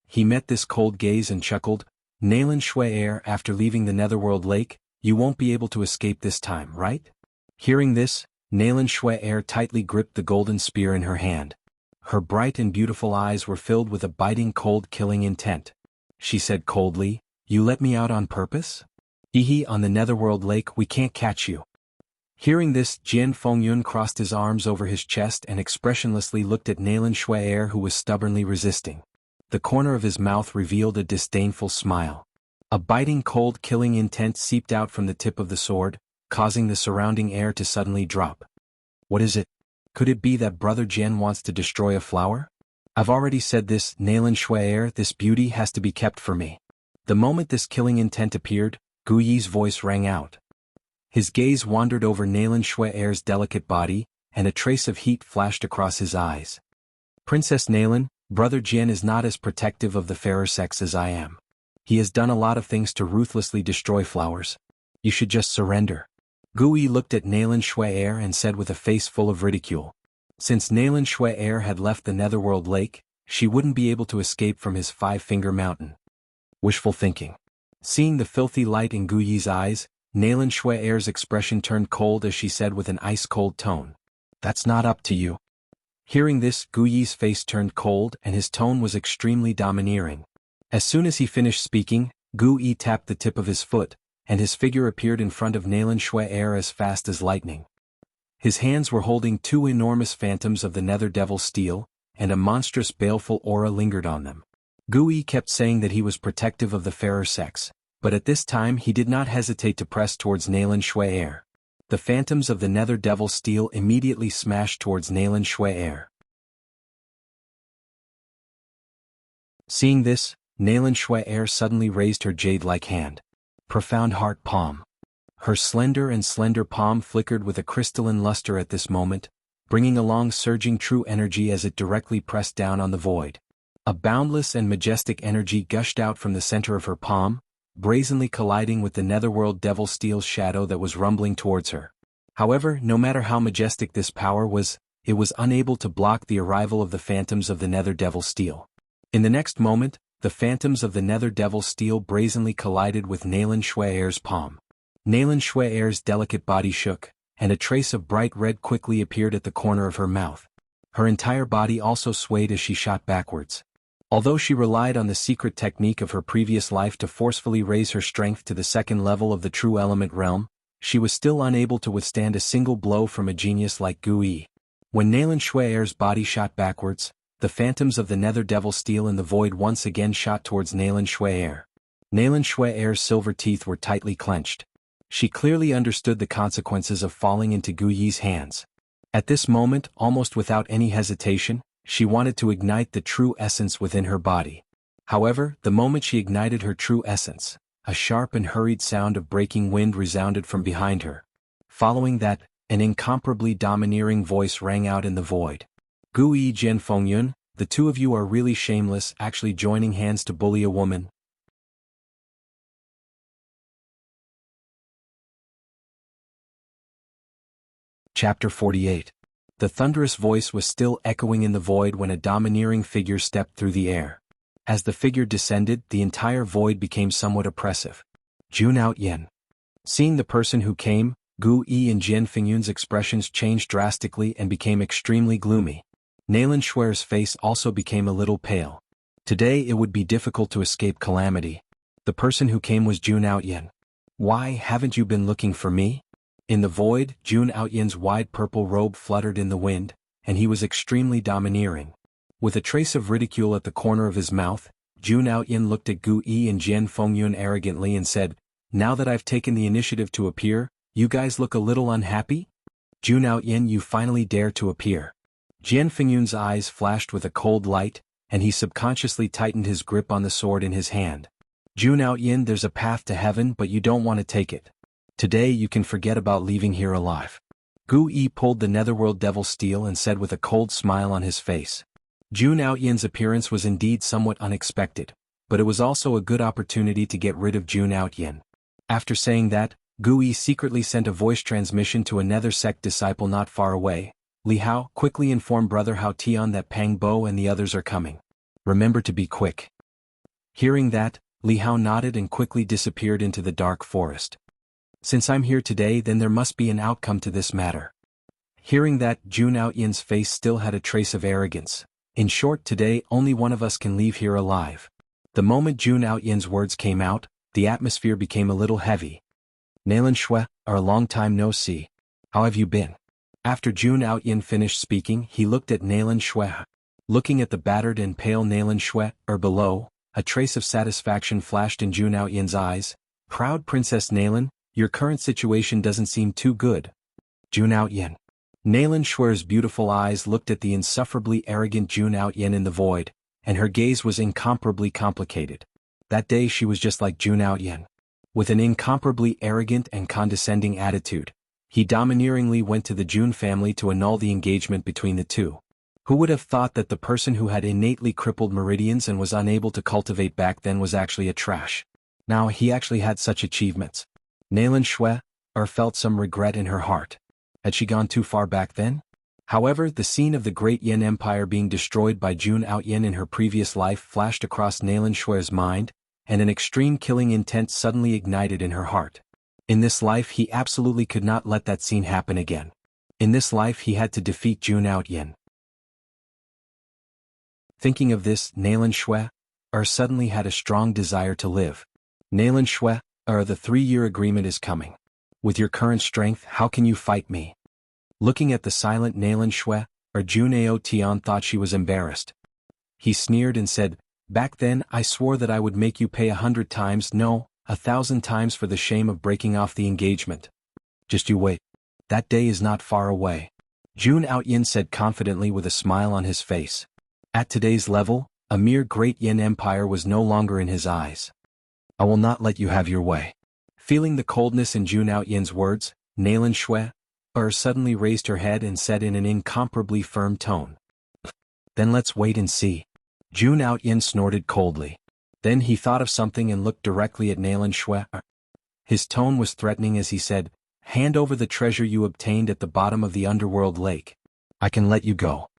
Speaker 1: He met this cold gaze and chuckled, Nailan Shuer, after leaving the Netherworld Lake, you won't be able to escape this time, right? Hearing this, Nailan Shuer tightly gripped the golden spear in her hand. Her bright and beautiful eyes were filled with a biting cold killing intent. She said coldly, you let me out on purpose? On the Netherworld Lake we can't catch you. Hearing this, Jian Fengyun crossed his arms over his chest and expressionlessly looked at Nailan Shuer, who was stubbornly resisting. The corner of his mouth revealed a disdainful smile. A biting cold killing intent seeped out from the tip of the sword, causing the surrounding air to suddenly drop. What is it? Could it be that Brother Jian wants to destroy a flower? I've already said this, Nailan Shuer, this beauty has to be kept for me. The moment this killing intent appeared, Gu Yi's voice rang out. His gaze wandered over Nailan Shuer's delicate body, and a trace of heat flashed across his eyes. Princess Nailan, Brother Jin is not as protective of the fairer sex as I am. He has done a lot of things to ruthlessly destroy flowers. You should just surrender. Gu Yi looked at Nalan Shui and said with a face full of ridicule. Since Nalan Shui had left the Netherworld Lake, she wouldn't be able to escape from his five-finger mountain. Wishful thinking. Seeing the filthy light in Gu Yi's eyes, Nalan Shui's expression turned cold as she said with an ice-cold tone. That's not up to you. Hearing this, Gu Yi's face turned cold and his tone was extremely domineering. As soon as he finished speaking, Gu Yi tapped the tip of his foot, and his figure appeared in front of Nalan Shui as fast as lightning. His hands were holding two enormous phantoms of the Nether Devil steel, and a monstrous baleful aura lingered on them. Gu Yi kept saying that he was protective of the fairer sex, but at this time he did not hesitate to press towards Nalan Shui. The phantoms of the Nether Devil steel immediately smashed towards Nalan Shui. Seeing this, Nalan Shui suddenly raised her jade-like hand. Profound heart palm. Her slender palm flickered with a crystalline luster at this moment, bringing along surging true energy as it directly pressed down on the void. A boundless and majestic energy gushed out from the center of her palm, brazenly colliding with the Netherworld Devil Steel's shadow that was rumbling towards her. However, no matter how majestic this power was, it was unable to block the arrival of the phantoms of the Nether Devil Steel. In the next moment, the phantoms of the Nether Devil Steel brazenly collided with Nalan Shui's palm. Nalan Shui's delicate body shook, and a trace of bright red quickly appeared at the corner of her mouth. Her entire body also swayed as she shot backwards. Although she relied on the secret technique of her previous life to forcefully raise her strength to the second level of the true element realm, she was still unable to withstand a single blow from a genius like Gu Yi. When Nalan Shui's body shot backwards, the phantoms of the Nether Devil Steel in the void once again shot towards Nalan Shui. Nalan Shui's silver teeth were tightly clenched. She clearly understood the consequences of falling into Gu Yi's hands. At this moment, almost without any hesitation, she wanted to ignite the true essence within her body. However, the moment she ignited her true essence, a sharp and hurried sound of breaking wind resounded from behind her. Following that, an incomparably domineering voice rang out in the void. Gu Yi Jian Fengyun, the two of you are really shameless, actually joining hands to bully a woman. Chapter 48. The thunderous voice was still echoing in the void when a domineering figure stepped through the air. As the figure descended, the entire void became somewhat oppressive. Jun Outyen. Seeing the person who came, Gu Yi and Jian Fengyun's expressions changed drastically and became extremely gloomy. Nalan Shui's face also became a little pale. Today it would be difficult to escape calamity. The person who came was Jun Outyen. Why haven't you been looking for me? In the void, Jun Outyen's wide purple robe fluttered in the wind, and he was extremely domineering. With a trace of ridicule at the corner of his mouth, Jun Outyen looked at Gu Yi and Jian Fengyun arrogantly and said, "Now that I've taken the initiative to appear, you guys look a little unhappy? Jun Outyen, you finally dare to appear." Jian Fengyun's eyes flashed with a cold light, and he subconsciously tightened his grip on the sword in his hand. Jun Outyen, there's a path to heaven but you don't want to take it. Today you can forget about leaving here alive. Gu Yi pulled the Netherworld Devil Steel and said with a cold smile on his face. Jun Outyen's appearance was indeed somewhat unexpected, but it was also a good opportunity to get rid of Jun Outyen. After saying that, Gu Yi secretly sent a voice transmission to a Nether sect disciple not far away. Li Hao, quickly inform Brother Hao Tian that Pang Bo and the others are coming. Remember to be quick. Hearing that, Li Hao nodded and quickly disappeared into the dark forest. Since I'm here today, then there must be an outcome to this matter. Hearing that, Jun Outyen's face still had a trace of arrogance. In short, today only one of us can leave here alive. The moment Jun Outyen's words came out, the atmosphere became a little heavy. Nalan Shui, a long time no see. How have you been? After Jun Outyen finished speaking, he looked at Nalan Shui. Looking at the battered and pale Nalan Shui, below, a trace of satisfaction flashed in Jun Outyen's eyes. Proud Princess Nalan, your current situation doesn't seem too good. Jun Outyen. Nalan Shui's beautiful eyes looked at the insufferably arrogant Jun Outyen in the void, and her gaze was incomparably complicated. That day she was just like Jun Outyen. With an incomparably arrogant and condescending attitude, he domineeringly went to the Jun family to annul the engagement between the two. Who would have thought that the person who had innately crippled meridians and was unable to cultivate back then was actually a trash? Now he actually had such achievements. Nailan Shui felt some regret in her heart. Had she gone too far back then? However, the scene of the great Yin Empire being destroyed by Jun Outyin in her previous life flashed across Nailan Shui's mind, and an extreme killing intent suddenly ignited in her heart. In this life he absolutely could not let that scene happen again. In this life he had to defeat Jun Outyin. Thinking of this, Nailan Shui suddenly had a strong desire to live. Nailan Shui, the 3-year agreement is coming. With your current strength, how can you fight me? Looking at the silent Nailan Shui, Jun Ao Tian thought she was embarrassed. He sneered and said, "Back then I swore that I would make you pay 100 times, no, 1,000 times for the shame of breaking off the engagement. Just you wait. That day is not far away." Jun Outyin said confidently with a smile on his face. At today's level, a mere great Yin Empire was no longer in his eyes. "I will not let you have your way." Feeling the coldness in Jun Outyin's words, Nailan Shui suddenly raised her head and said in an incomparably firm tone, "Then let's wait and see." Jun Outyin snorted coldly. Then he thought of something and looked directly at Nailan Shui. His tone was threatening as he said, "Hand over the treasure you obtained at the bottom of the underworld lake. I can let you go."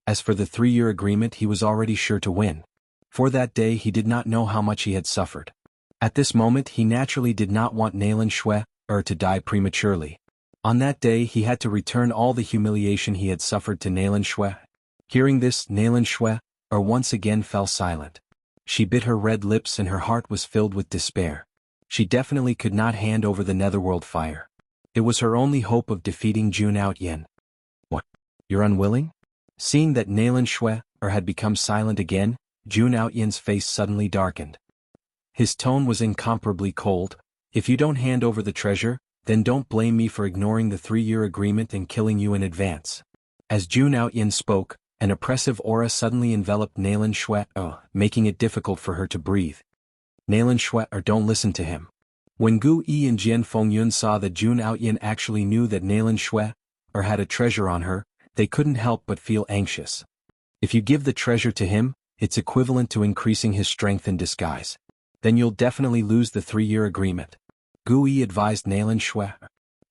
Speaker 1: As for the 3-year agreement, he was already sure to win. For that day he did not know how much he had suffered. At this moment he naturally did not want Nailan Shui to die prematurely. On that day he had to return all the humiliation he had suffered to Nailan Shui. Hearing this, Nailan Shui once again fell silent. She bit her red lips and her heart was filled with despair. She definitely could not hand over the netherworld fire. It was her only hope of defeating Jun Outyin. "What? You're unwilling?" Seeing that Nailan Shui had become silent again, Jun Outyin's face suddenly darkened. His tone was incomparably cold. "If you don't hand over the treasure, then don't blame me for ignoring the 3-year agreement and killing you in advance." As Jun Outyin spoke, an oppressive aura suddenly enveloped Nailan Shui, making it difficult for her to breathe. Nailan Shui, don't listen to him. When Gu Yi and Jian Fengyun saw that Jun Outyin actually knew that Nailan Shui had a treasure on her, they couldn't help but feel anxious. If you give the treasure to him, it's equivalent to increasing his strength in disguise. Then you'll definitely lose the 3-year agreement. Gu Yi advised Nailan Shui.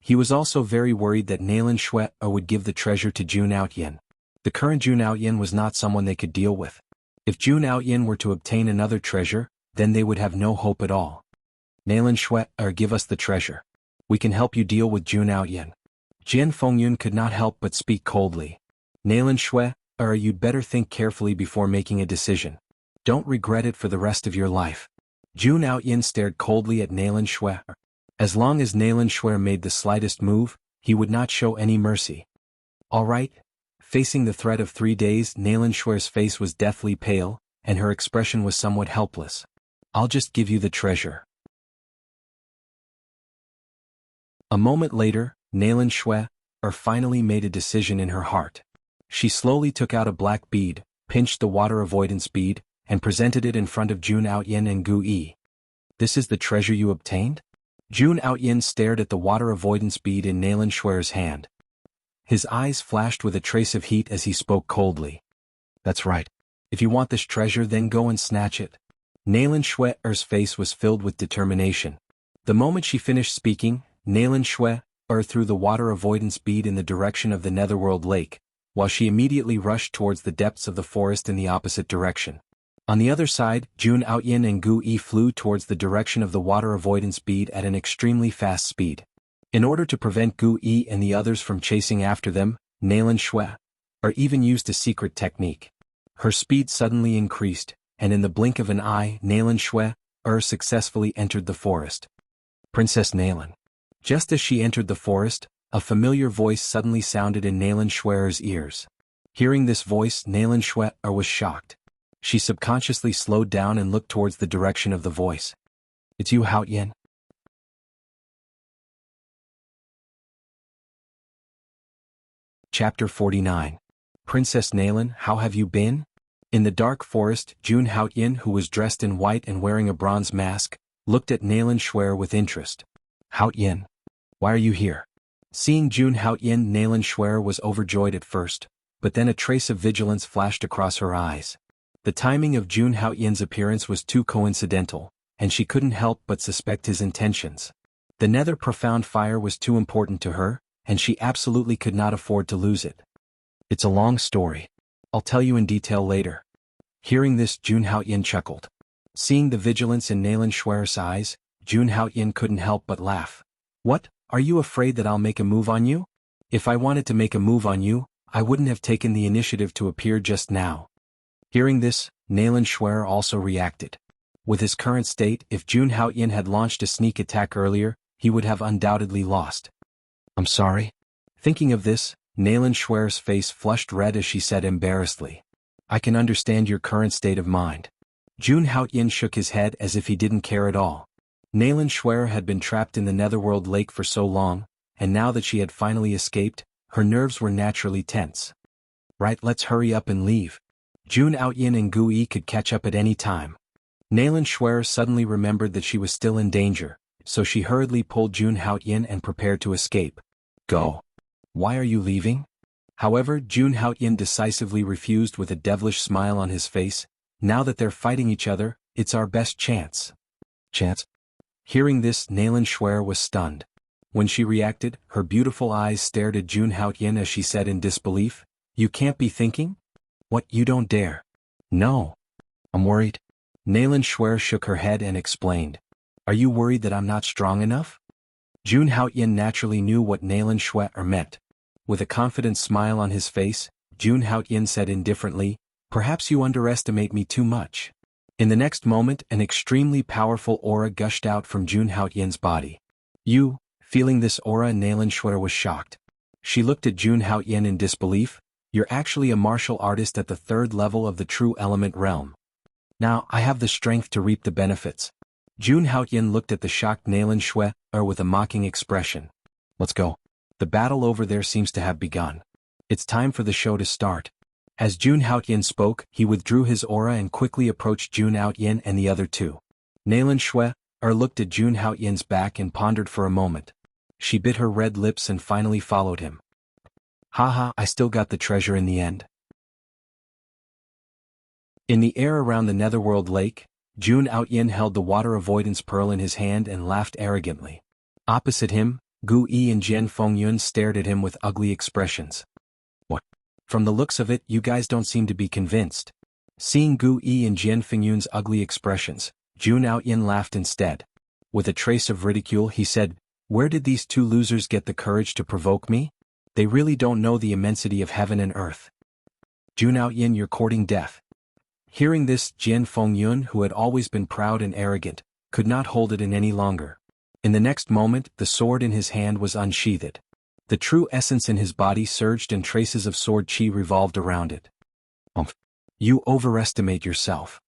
Speaker 1: He was also very worried that Nailan Shui would give the treasure to Jun Outyin. The current Jun Outyin was not someone they could deal with. If Jun Outyin were to obtain another treasure, then they would have no hope at all. "Nailan Shui, give us the treasure. We can help you deal with Jun Outyin." Jian Fengyun could not help but speak coldly. "Nailan Shui, you'd better think carefully before making a decision. Don't regret it for the rest of your life." Jun Outyin stared coldly at Nailan Shui. As long as Nailan Shui made the slightest move, he would not show any mercy. "All right." Facing the threat of 3 days, Nailan Shui's face was deathly pale, and her expression was somewhat helpless. "I'll just give you the treasure." A moment later, Nailan Shui finally made a decision in her heart. She slowly took out a black bead, pinched the water avoidance bead, and presented it in front of Jun Outyin and Gu Yi. "This is the treasure you obtained?" Jun Outyin stared at the water avoidance bead in Nailan Shui's hand. His eyes flashed with a trace of heat as he spoke coldly. "That's right. If you want this treasure, then go and snatch it." Nailan Shui's face was filled with determination. The moment she finished speaking, Nailan Shui threw the water avoidance bead in the direction of the netherworld lake, while she immediately rushed towards the depths of the forest in the opposite direction. On the other side, Jun Outyin and Gu Yi flew towards the direction of the water avoidance bead at an extremely fast speed. In order to prevent Gu Yi and the others from chasing after them, Nailan Shui even used a secret technique. Her speed suddenly increased, and in the blink of an eye, Nailan Shui successfully entered the forest. "Princess Nailan." Just as she entered the forest, a familiar voice suddenly sounded in Nailan Shui's ears. Hearing this voice, Nailan Shui was shocked. She subconsciously slowed down and looked towards the direction of the voice. "It's you, Outyin." Chapter 49. Princess Nailan, how have you been? In the dark forest, Jun Outyin, who was dressed in white and wearing a bronze mask, looked at Nailan Shui with interest. "Outyin, why are you here?" Seeing Jun Outyin, Nailan Shui was overjoyed at first, but then a trace of vigilance flashed across her eyes. The timing of Jun Haoyin's appearance was too coincidental, and she couldn't help but suspect his intentions. The nether profound fire was too important to her, and she absolutely could not afford to lose it. It's a long story. I'll tell you in detail later. Hearing this, Jun Haoyin chuckled. Seeing the vigilance in Nayland Schwer's eyes, Jun Haoyin couldn't help but laugh. What, are you afraid that I'll make a move on you? If I wanted to make a move on you, I wouldn't have taken the initiative to appear just now. Hearing this, Nayland Schwer also reacted. With his current state, if Jun Haoyin had launched a sneak attack earlier, he would have undoubtedly lost. I'm sorry. Thinking of this, Nayland Schwer's face flushed red as she said embarrassedly. I can understand your current state of mind. Jun Haoyin shook his head as if he didn't care at all. Nayland Schwer had been trapped in the Netherworld Lake for so long, and now that she had finally escaped, her nerves were naturally tense. Right, let's hurry up and leave. Jun Haoyin and Gu Yi could catch up at any time. Nayland Schwer suddenly remembered that she was still in danger, so she hurriedly pulled Jun Haoyin and prepared to escape. Go. Why are you leaving? However, Jun Haoyin decisively refused with a devilish smile on his face. Now that they're fighting each other, it's our best chance. Chance? Hearing this, Nayland Schwer was stunned. When she reacted, her beautiful eyes stared at Jun Haoyin as she said in disbelief, You can't be thinking? What, you don't dare? No. I'm worried. Nayland Schwer shook her head and explained. Are you worried that I'm not strong enough? Jun Haoyin naturally knew what Nayland Schwer meant. With a confident smile on his face, Jun Haoyin said indifferently, Perhaps you underestimate me too much. In the next moment, an extremely powerful aura gushed out from Jun Haoyin's body. You, feeling this aura, Nayland Schwer was shocked. She looked at Jun Haoyin in disbelief. You're actually a martial artist at the 3rd level of the true element realm. Now, I have the strength to reap the benefits. Jun Haoyin looked at the shocked Nayland Schwer with a mocking expression. Let's go. The battle over there seems to have begun. It's time for the show to start. As Jun Haoyin spoke, he withdrew his aura and quickly approached Jun Haoyin and the other two. Nayland Schwer looked at Jun Haoyin's back and pondered for a moment. She bit her red lips and finally followed him. Haha, I still got the treasure in the end. In the air around the Netherworld Lake, Jun Haoyin held the water avoidance pearl in his hand and laughed arrogantly. Opposite him, Gu Yi and Jian Fengyun stared at him with ugly expressions. What? From the looks of it, you guys don't seem to be convinced. Seeing Gu Yi and Jian Fengyun's ugly expressions, Jun Haoyin laughed instead. With a trace of ridicule, he said, Where did these two losers get the courage to provoke me? They really don't know the immensity of heaven and earth. Jun Haoyin, you're courting death. Hearing this, Jian Fengyun, who had always been proud and arrogant, could not hold it in any longer. In the next moment, the sword in his hand was unsheathed. The true essence in his body surged and traces of sword chi revolved around it. You overestimate yourself.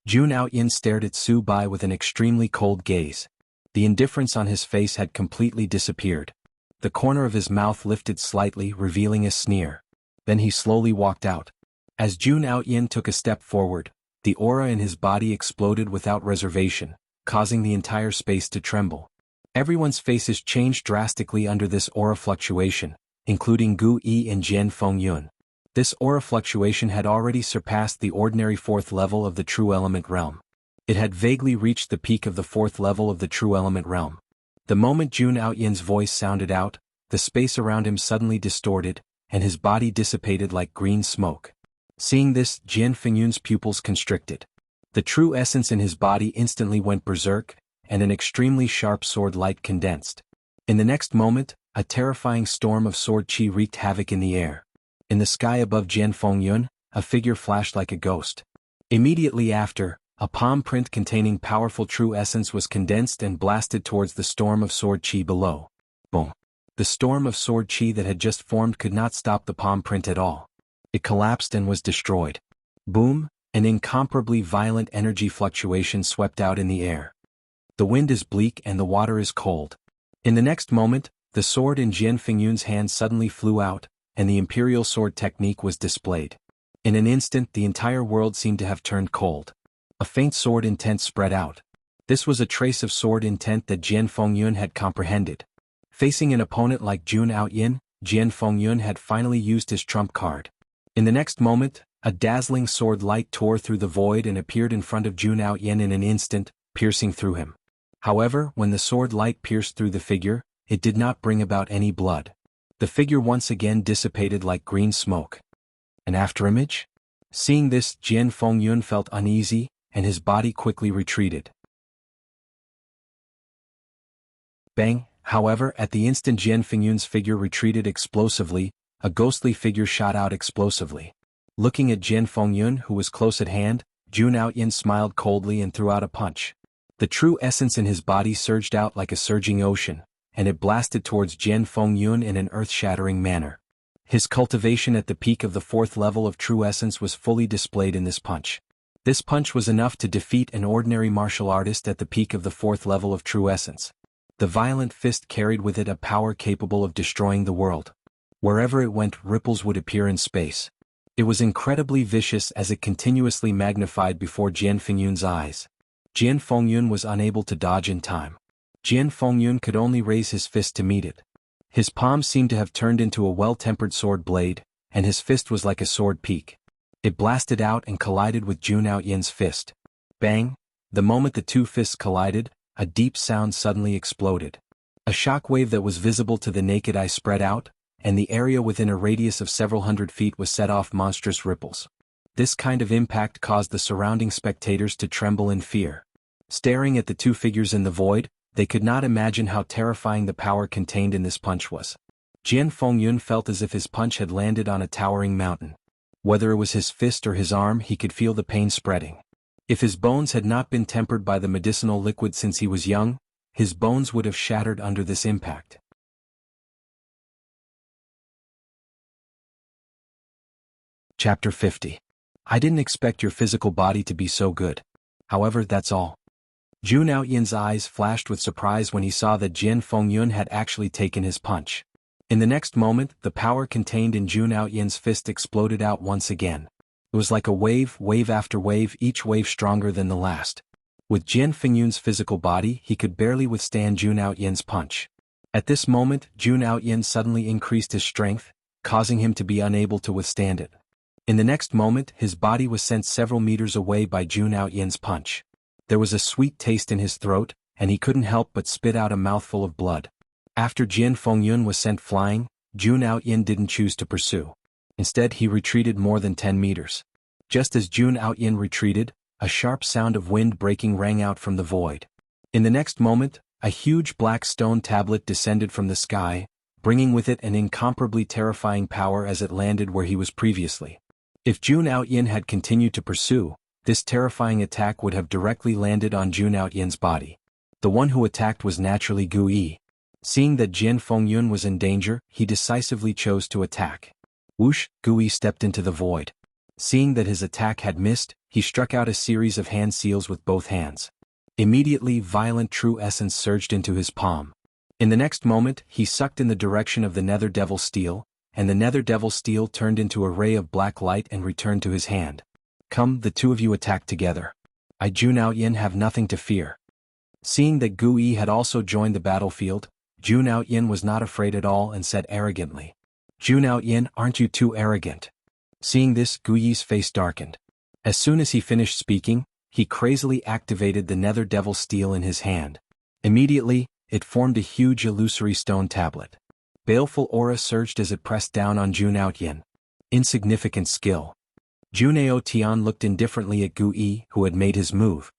Speaker 1: Jun Haoyin stared at Su Bai with an extremely cold gaze. The indifference on his face had completely disappeared. The corner of his mouth lifted slightly, revealing a sneer. Then he slowly walked out. As Jun Haoyin took a step forward, the aura in his body exploded without reservation, causing the entire space to tremble. Everyone's faces changed drastically under this aura fluctuation, including Gu Yi and Jian Fengyun. This aura fluctuation had already surpassed the ordinary 4th level of the true element realm. It had vaguely reached the peak of the 4th level of the true element realm. The moment Jun Haoyin's voice sounded out, the space around him suddenly distorted, and his body dissipated like green smoke. Seeing this, Jian Fengyun's pupils constricted. The true essence in his body instantly went berserk, and an extremely sharp sword light condensed. In the next moment, a terrifying storm of sword chi wreaked havoc in the air. In the sky above Jian Fengyun, a figure flashed like a ghost. Immediately after, a palm print containing powerful true essence was condensed and blasted towards the storm of sword chi below. Boom. The storm of sword chi that had just formed could not stop the palm print at all. It collapsed and was destroyed. Boom, an incomparably violent energy fluctuation swept out in the air. The wind is bleak and the water is cold. In the next moment, the sword in Jian Fengyun's hand suddenly flew out, and the imperial sword technique was displayed. In an instant, the entire world seemed to have turned cold. A faint sword intent spread out. This was a trace of sword intent that Jian Fengyun had comprehended. Facing an opponent like Jun Haoyin, Jian Fengyun had finally used his trump card. In the next moment, a dazzling sword light tore through the void and appeared in front of Junao Yin in an instant, piercing through him. However, when the sword light pierced through the figure, it did not bring about any blood. The figure once again dissipated like green smoke. An afterimage? Seeing this, Jian Fengyun felt uneasy, and his body quickly retreated. Bang! However, at the instant Jian Fengyun's figure retreated explosively, a ghostly figure shot out explosively. Looking at Jian Fengyun, who was close at hand, Junao Yin smiled coldly and threw out a punch. The true essence in his body surged out like a surging ocean, and it blasted towards Jian Fengyun in an earth-shattering manner. His cultivation at the peak of the 4th level of true essence was fully displayed in this punch. This punch was enough to defeat an ordinary martial artist at the peak of the 4th level of true essence. The violent fist carried with it a power capable of destroying the world. Wherever it went, ripples would appear in space. It was incredibly vicious as it continuously magnified before Jian Fengyun's eyes. Jian Fengyun was unable to dodge in time. Jian Fengyun could only raise his fist to meet it. His palm seemed to have turned into a well-tempered sword blade, and his fist was like a sword peak. It blasted out and collided with Junao Yin's fist. Bang! The moment the two fists collided, a deep sound suddenly exploded. A shock wave that was visible to the naked eye spread out, and the area within a radius of several hundred feet was set off monstrous ripples. This kind of impact caused the surrounding spectators to tremble in fear. Staring at the two figures in the void, they could not imagine how terrifying the power contained in this punch was. Jian Fengyun felt as if his punch had landed on a towering mountain. Whether it was his fist or his arm, he could feel the pain spreading. If his bones had not been tempered by the medicinal liquid since he was young, his bones would have shattered under this impact. Chapter 50. I didn't expect your physical body to be so good. However, that's all. Junao Yin's eyes flashed with surprise when he saw that Jian Fengyun had actually taken his punch. In the next moment, the power contained in Junao Yin's fist exploded out once again. It was like a wave after wave, each wave stronger than the last. With Jian Fengyun's physical body, he could barely withstand Junao Yin's punch. At this moment, Junao Yin suddenly increased his strength, causing him to be unable to withstand it. In the next moment, his body was sent several meters away by Junao Yin's punch. There was a sweet taste in his throat, and he couldn't help but spit out a mouthful of blood. After Jian Fengyun was sent flying, Junao Yin didn't choose to pursue. Instead, he retreated more than 10 meters. Just as Junao Yin retreated, a sharp sound of wind breaking rang out from the void. In the next moment, a huge black stone tablet descended from the sky, bringing with it an incomparably terrifying power as it landed where he was previously. If Junao Yin had continued to pursue, this terrifying attack would have directly landed on Junao Yin's body. The one who attacked was naturally Gu Yi. Seeing that Jian Fengyun was in danger, he decisively chose to attack. Whoosh! Gu Yi stepped into the void. Seeing that his attack had missed, he struck out a series of hand seals with both hands. Immediately, violent true essence surged into his palm. In the next moment, he sucked in the direction of the Nether Devil Steel, and the Nether Devil Steel turned into a ray of black light and returned to his hand. Come, the two of you attack together. I, Junao Yin, have nothing to fear. Seeing that Gu Yi had also joined the battlefield, Junao Yin was not afraid at all and said arrogantly, Junao Yin, aren't you too arrogant? Seeing this, Gu Yi's face darkened. As soon as he finished speaking, he crazily activated the Nether Devil Steel in his hand. Immediately, it formed a huge illusory stone tablet. Baleful aura surged as it pressed down on Junao Yin. Insignificant skill. Junao Tian looked indifferently at Gu Yi, who had made his move.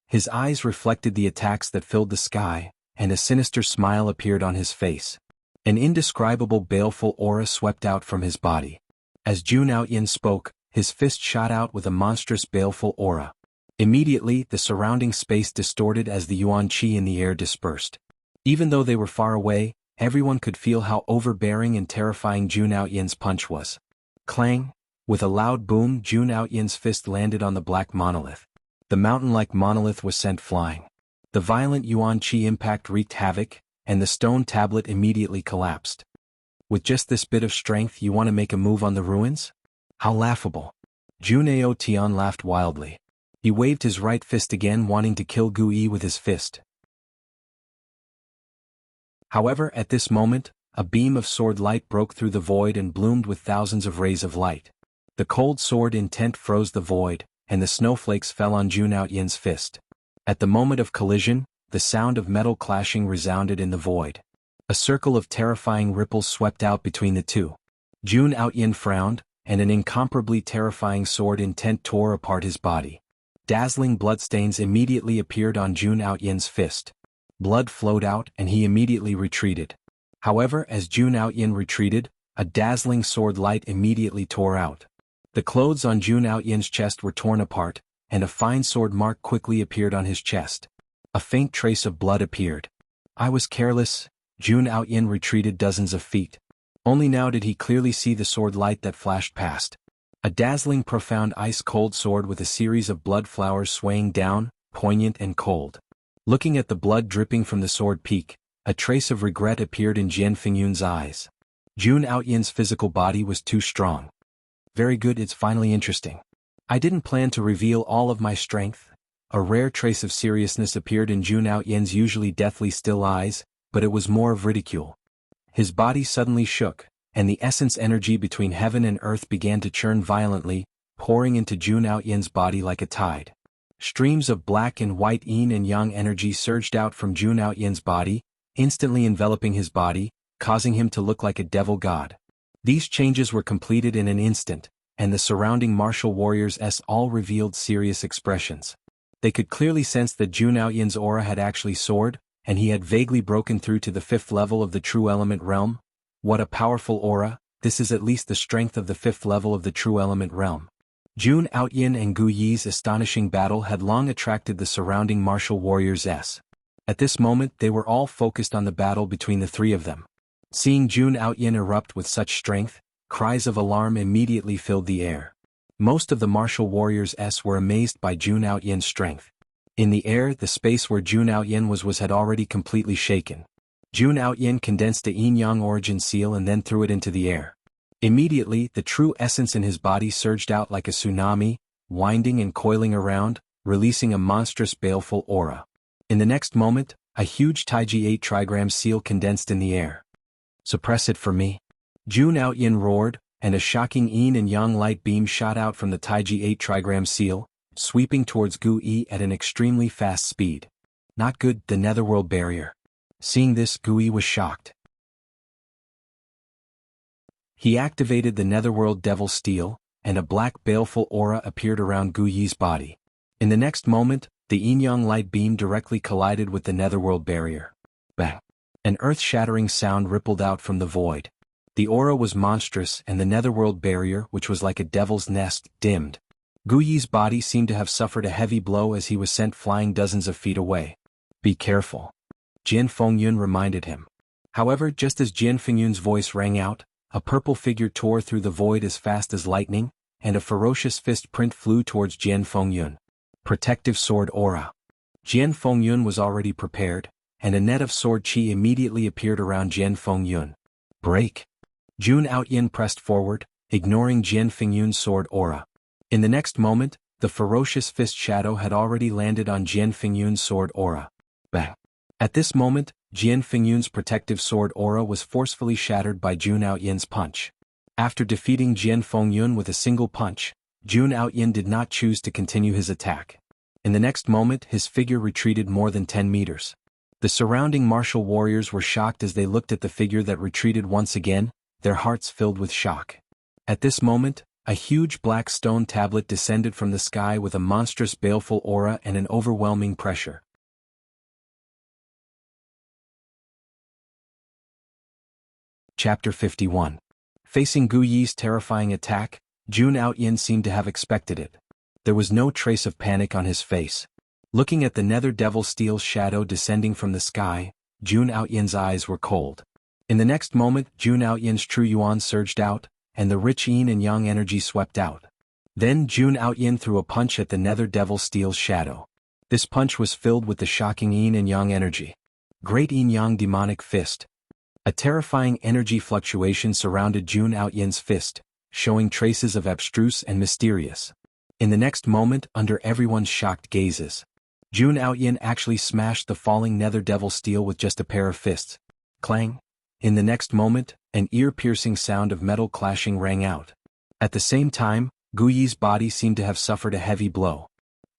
Speaker 1: His eyes reflected the attacks that filled the sky, and a sinister smile appeared on his face. An indescribable baleful aura swept out from his body. As Junao Yin spoke, his fist shot out with a monstrous baleful aura. Immediately, the surrounding space distorted as the yuan qi in the air dispersed. Even though they were far away, everyone could feel how overbearing and terrifying Junao Yin's punch was. Clang! With a loud boom, Junao Yin's fist landed on the black monolith. The mountain-like monolith was sent flying. The violent yuan qi impact wreaked havoc, and the stone tablet immediately collapsed. With just this bit of strength, you want to make a move on the ruins? How laughable. Junao Tian laughed wildly. He waved his right fist again, wanting to kill Gu Yi with his fist. However, at this moment, a beam of sword light broke through the void and bloomed with thousands of rays of light. The cold sword intent froze the void, and the snowflakes fell on Jun Aoyin's fist. At the moment of collision, the sound of metal clashing resounded in the void. A circle of terrifying ripples swept out between the two. Jun Aoyin frowned, and an incomparably terrifying sword intent tore apart his body. Dazzling bloodstains immediately appeared on Jun Aoyin's fist. Blood flowed out and he immediately retreated. However, as Jun Aoyin retreated, a dazzling sword light immediately tore out. The clothes on Jun Aoyin's chest were torn apart, and a fine sword mark quickly appeared on his chest. A faint trace of blood appeared. I was careless. Jun Aoyin retreated dozens of feet. Only now did he clearly see the sword light that flashed past. A dazzling profound ice-cold sword with a series of blood flowers swaying down, poignant and cold. Looking at the blood dripping from the sword peak, a trace of regret appeared in Jian Fingyun's eyes. Jun Aoyin's physical body was too strong. Very good, it's finally interesting. I didn't plan to reveal all of my strength. A rare trace of seriousness appeared in Jun Aoyin's usually deathly still eyes, but it was more of ridicule. His body suddenly shook, and the essence energy between heaven and earth began to churn violently, pouring into Jun Aoyin's body like a tide. Streams of black and white yin and yang energy surged out from Jun Aoyin's body, instantly enveloping his body, causing him to look like a devil god. These changes were completed in an instant, and the surrounding martial warriors all revealed serious expressions. They could clearly sense that Jun Aoyin's aura had actually soared, and he had vaguely broken through to the 5th level of the true element realm. What a powerful aura! This is at least the strength of the 5th level of the true element realm. Jun Aoyin and Gu Yi's astonishing battle had long attracted the surrounding martial warriors. At this moment they were all focused on the battle between the three of them. Seeing Jun Aoyin erupt with such strength, cries of alarm immediately filled the air. Most of the martial warriors were amazed by Jun Aoyin's strength. In the air, the space where Jun Aoyin was had already completely shaken. Jun Aoyin condensed a yin-yang origin seal and then threw it into the air. Immediately, the true essence in his body surged out like a tsunami, winding and coiling around, releasing a monstrous baleful aura. In the next moment, a huge Taiji 8 trigram seal condensed in the air. Suppress it for me. Jun Aoyin roared, and a shocking yin and yang light beam shot out from the Taiji 8 trigram seal, sweeping towards Gu Yi at an extremely fast speed. Not good, the netherworld barrier. Seeing this, Gu Yi was shocked. He activated the netherworld devil steel, and a black baleful aura appeared around Gu Yi's body. In the next moment, the yin-yang light beam directly collided with the netherworld barrier. Bang! An earth-shattering sound rippled out from the void. The aura was monstrous and the netherworld barrier, which was like a devil's nest, dimmed. Gu Yi's body seemed to have suffered a heavy blow as he was sent flying dozens of feet away. Be careful. Jian Fengyun reminded him. However, just as Jian Fengyun's voice rang out, a purple figure tore through the void as fast as lightning, and a ferocious fist print flew towards Jian Fengyun. Protective sword aura. Jian Fengyun was already prepared, and a net of sword qi immediately appeared around Jian Fengyun. Break! Jun Aoyin pressed forward, ignoring Jian Fengyun's sword aura. In the next moment, the ferocious fist shadow had already landed on Jian Fengyun's sword aura. Bang! At this moment, Jian Fengyun's protective sword aura was forcefully shattered by Jun Aoyin's punch. After defeating Jian Fengyun with a single punch, Jun Aoyin did not choose to continue his attack. In the next moment, his figure retreated more than 10 meters. The surrounding martial warriors were shocked as they looked at the figure that retreated once again, their hearts filled with shock. At this moment, a huge black stone tablet descended from the sky with a monstrous baleful aura and an overwhelming pressure. Chapter 51. Facing Gu Yi's terrifying attack, Jun Aoyin seemed to have expected it. There was no trace of panic on his face. Looking at the nether devil steel shadow descending from the sky, Jun Aoyin's eyes were cold. In the next moment, Jun Aoyin's true yuan surged out, and the rich yin and yang energy swept out. Then Jun Aoyin threw a punch at the nether devil steel shadow. This punch was filled with the shocking yin and yang energy. Great yin-yang demonic fist. A terrifying energy fluctuation surrounded Jun Aoyin's fist, showing traces of abstruse and mysterious. In the next moment, under everyone's shocked gazes, Jun Aoyin actually smashed the falling nether devil steel with just a pair of fists. Clang! In the next moment, an ear-piercing sound of metal clashing rang out. At the same time, Gu Yi's body seemed to have suffered a heavy blow.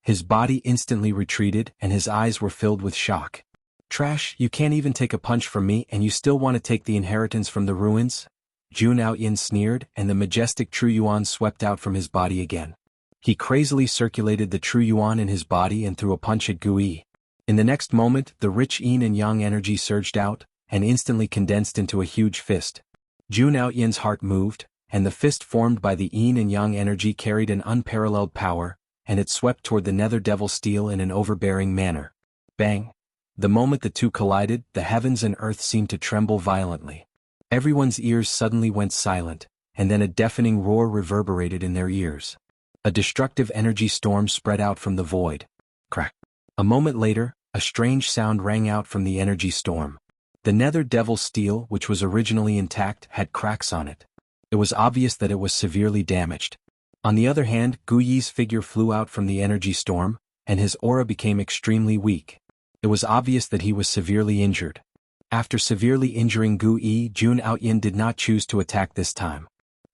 Speaker 1: His body instantly retreated and his eyes were filled with shock. "Trash, you can't even take a punch from me and you still want to take the inheritance from the ruins?" Jun Aoyin sneered, and the majestic True Yuan swept out from his body again. He crazily circulated the True Yuan in his body and threw a punch at Gu Yi. In the next moment, the rich yin and yang energy surged out, and instantly condensed into a huge fist. Jun Aoyin's heart moved, and the fist formed by the yin and yang energy carried an unparalleled power, and it swept toward the nether devil steel in an overbearing manner. Bang! The moment the two collided, the heavens and earth seemed to tremble violently. Everyone's ears suddenly went silent, and then a deafening roar reverberated in their ears. A destructive energy storm spread out from the void. Crack! A moment later, a strange sound rang out from the energy storm. The nether devil steel, which was originally intact, had cracks on it. It was obvious that it was severely damaged. On the other hand, Gu Yi's figure flew out from the energy storm, and his aura became extremely weak. It was obvious that he was severely injured. After severely injuring Gu Yi, Jun Aoyin did not choose to attack this time.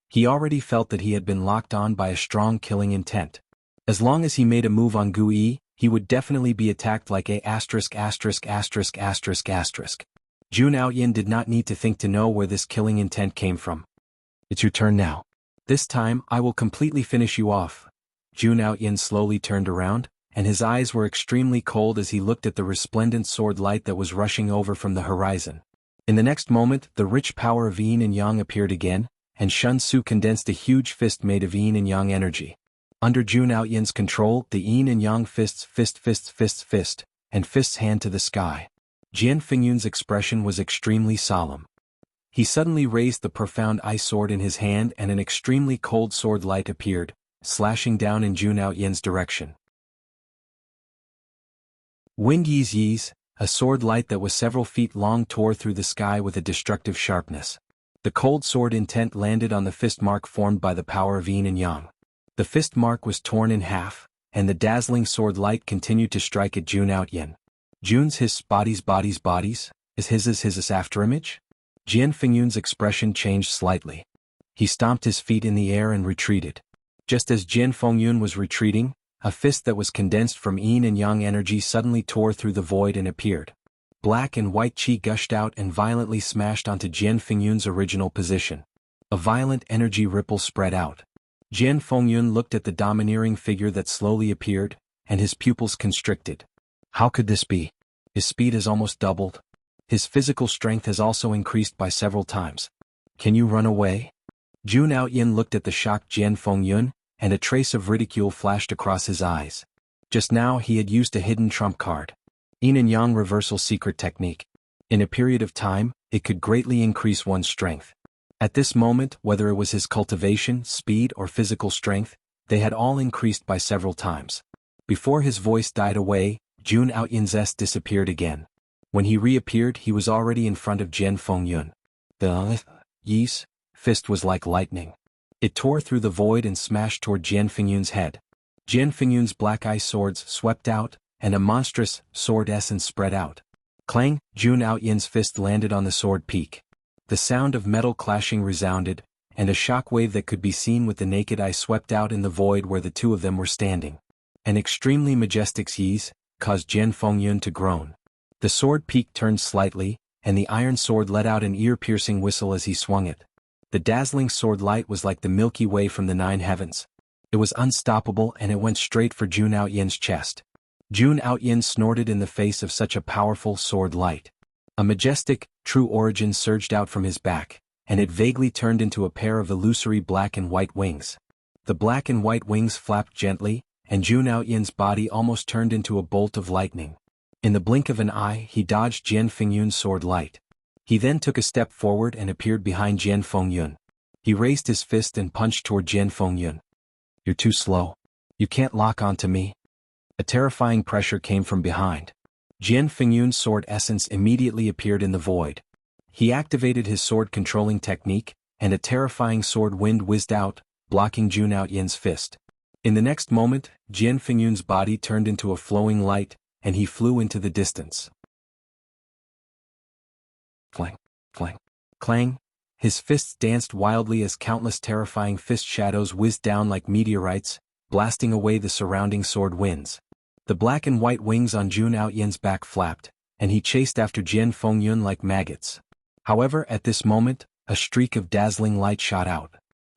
Speaker 1: He already felt that he had been locked on by a strong killing intent. As long as he made a move on Gu Yi, he would definitely be attacked like a asterisk asterisk asterisk asterisk asterisk. Jun Aoyin did not need to think to know where this killing intent came from. "It's your turn now. This time, I will completely finish you off." Jun Aoyin slowly turned around, and his eyes were extremely cold as he looked at the resplendent sword light that was rushing over from the horizon. In the next moment, the rich power of yin and yang appeared again, and Shun Tzu condensed a huge fist made of yin and yang energy. Under Jun Aoyin's control, the yin and yang fist, and fists hand to the sky. Jian Fingyun's expression was extremely solemn. He suddenly raised the profound ice sword in his hand and an extremely cold sword light appeared, slashing down in Jun Aoyin's direction. Wind Yi's, a sword light that was several feet long tore through the sky with a destructive sharpness. The cold sword intent landed on the fist mark formed by the power of yin and yang. The fist mark was torn in half, and the dazzling sword light continued to strike at Jun Aoyin. Jun's his bodies, is his afterimage? Jian Fingyun's expression changed slightly. He stomped his feet in the air and retreated. Just as Jian Fingyun was retreating, a fist that was condensed from yin and yang energy suddenly tore through the void and appeared. Black and white qi gushed out and violently smashed onto Jian Fingyun's original position. A violent energy ripple spread out. Jian Fingyun looked at the domineering figure that slowly appeared, and his pupils constricted. How could this be? His speed has almost doubled. His physical strength has also increased by several times. Can you run away? Jun Aoyin looked at the shocked Jian Fingyun, and a trace of ridicule flashed across his eyes. Just now he had used a hidden trump card. Yin and Yang reversal secret technique. In a period of time, it could greatly increase one's strength. At this moment, whether it was his cultivation, speed, or physical strength, they had all increased by several times. Before his voice died away, Jun Aoyin's S disappeared again. When he reappeared, he was already in front of Jian Fingyun. The Yi's fist was like lightning. It tore through the void and smashed toward Jian Fingyun's head. Jian Fingyun's black eye swords swept out, and a monstrous sword essence spread out. Clang! Jun Aoyin's fist landed on the sword peak. The sound of metal clashing resounded, and a shockwave that could be seen with the naked eye swept out in the void where the two of them were standing. An extremely majestic Yi's caused Jian Fingyun to groan. The sword peak turned slightly, and the iron sword let out an ear-piercing whistle as he swung it. The dazzling sword light was like the Milky Way from the 9 heavens. It was unstoppable and it went straight for Jun Aoyin's chest. Jun Aoyin snorted in the face of such a powerful sword light. A majestic, true origin surged out from his back, and it vaguely turned into a pair of illusory black and white wings. The black and white wings flapped gently, and Jun Aoyin's body almost turned into a bolt of lightning. In the blink of an eye, he dodged Jian Fingyun's sword light. He then took a step forward and appeared behind Jian Fingyun. He raised his fist and punched toward Jian Fingyun. "You're too slow. You can't lock onto me." A terrifying pressure came from behind. Jian Fingyun's sword essence immediately appeared in the void. He activated his sword controlling technique, and a terrifying sword wind whizzed out, blocking Jun Aoyin's fist. In the next moment, Jian Fingyun's body turned into a flowing light, and he flew into the distance. Clang, clang, clang. His fists danced wildly as countless terrifying fist shadows whizzed down like meteorites, blasting away the surrounding sword winds. The black and white wings on Jun Haoyan's back flapped, and he chased after Jian Fengyun like maggots. However, at this moment, a streak of dazzling light shot out.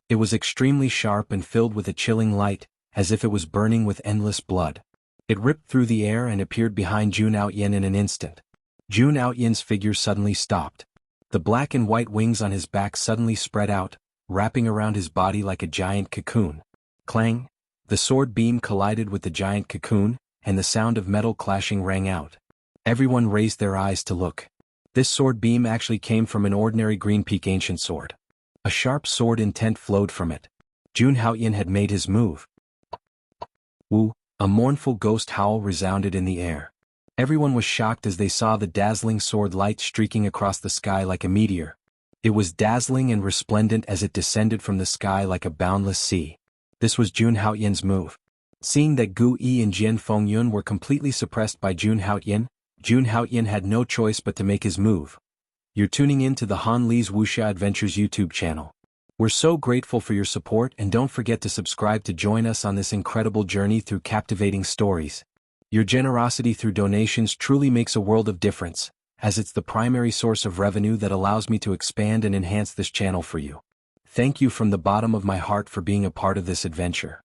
Speaker 1: It was extremely sharp and filled with a chilling light, as if it was burning with endless blood. It ripped through the air and appeared behind Jun Haoyan in an instant. Jun Haoyan's figure suddenly stopped. The black and white wings on his back suddenly spread out, wrapping around his body like a giant cocoon. Clang! The sword beam collided with the giant cocoon, and the sound of metal clashing rang out. Everyone raised their eyes to look. This sword beam actually came from an ordinary Green Peak ancient sword. A sharp sword intent flowed from it. Jun Haoyan had made his move. Wu! A mournful ghost howl resounded in the air. Everyone was shocked as they saw the dazzling sword light streaking across the sky like a meteor. It was dazzling and resplendent as it descended from the sky like a boundless sea. This was Jun Haoyan's move. Seeing that Gu Yi and Jian Fengyun were completely suppressed by Jun Haoyan had no choice but to make his move. You're tuning in to the Han Li's Wuxia Adventures YouTube channel. We're so grateful for your support, and don't forget to subscribe to join us on this incredible journey through captivating stories. Your generosity through donations truly makes a world of difference, as it's the primary source of revenue that allows me to expand and enhance this channel for you. Thank you from the bottom of my heart for being a part of this adventure.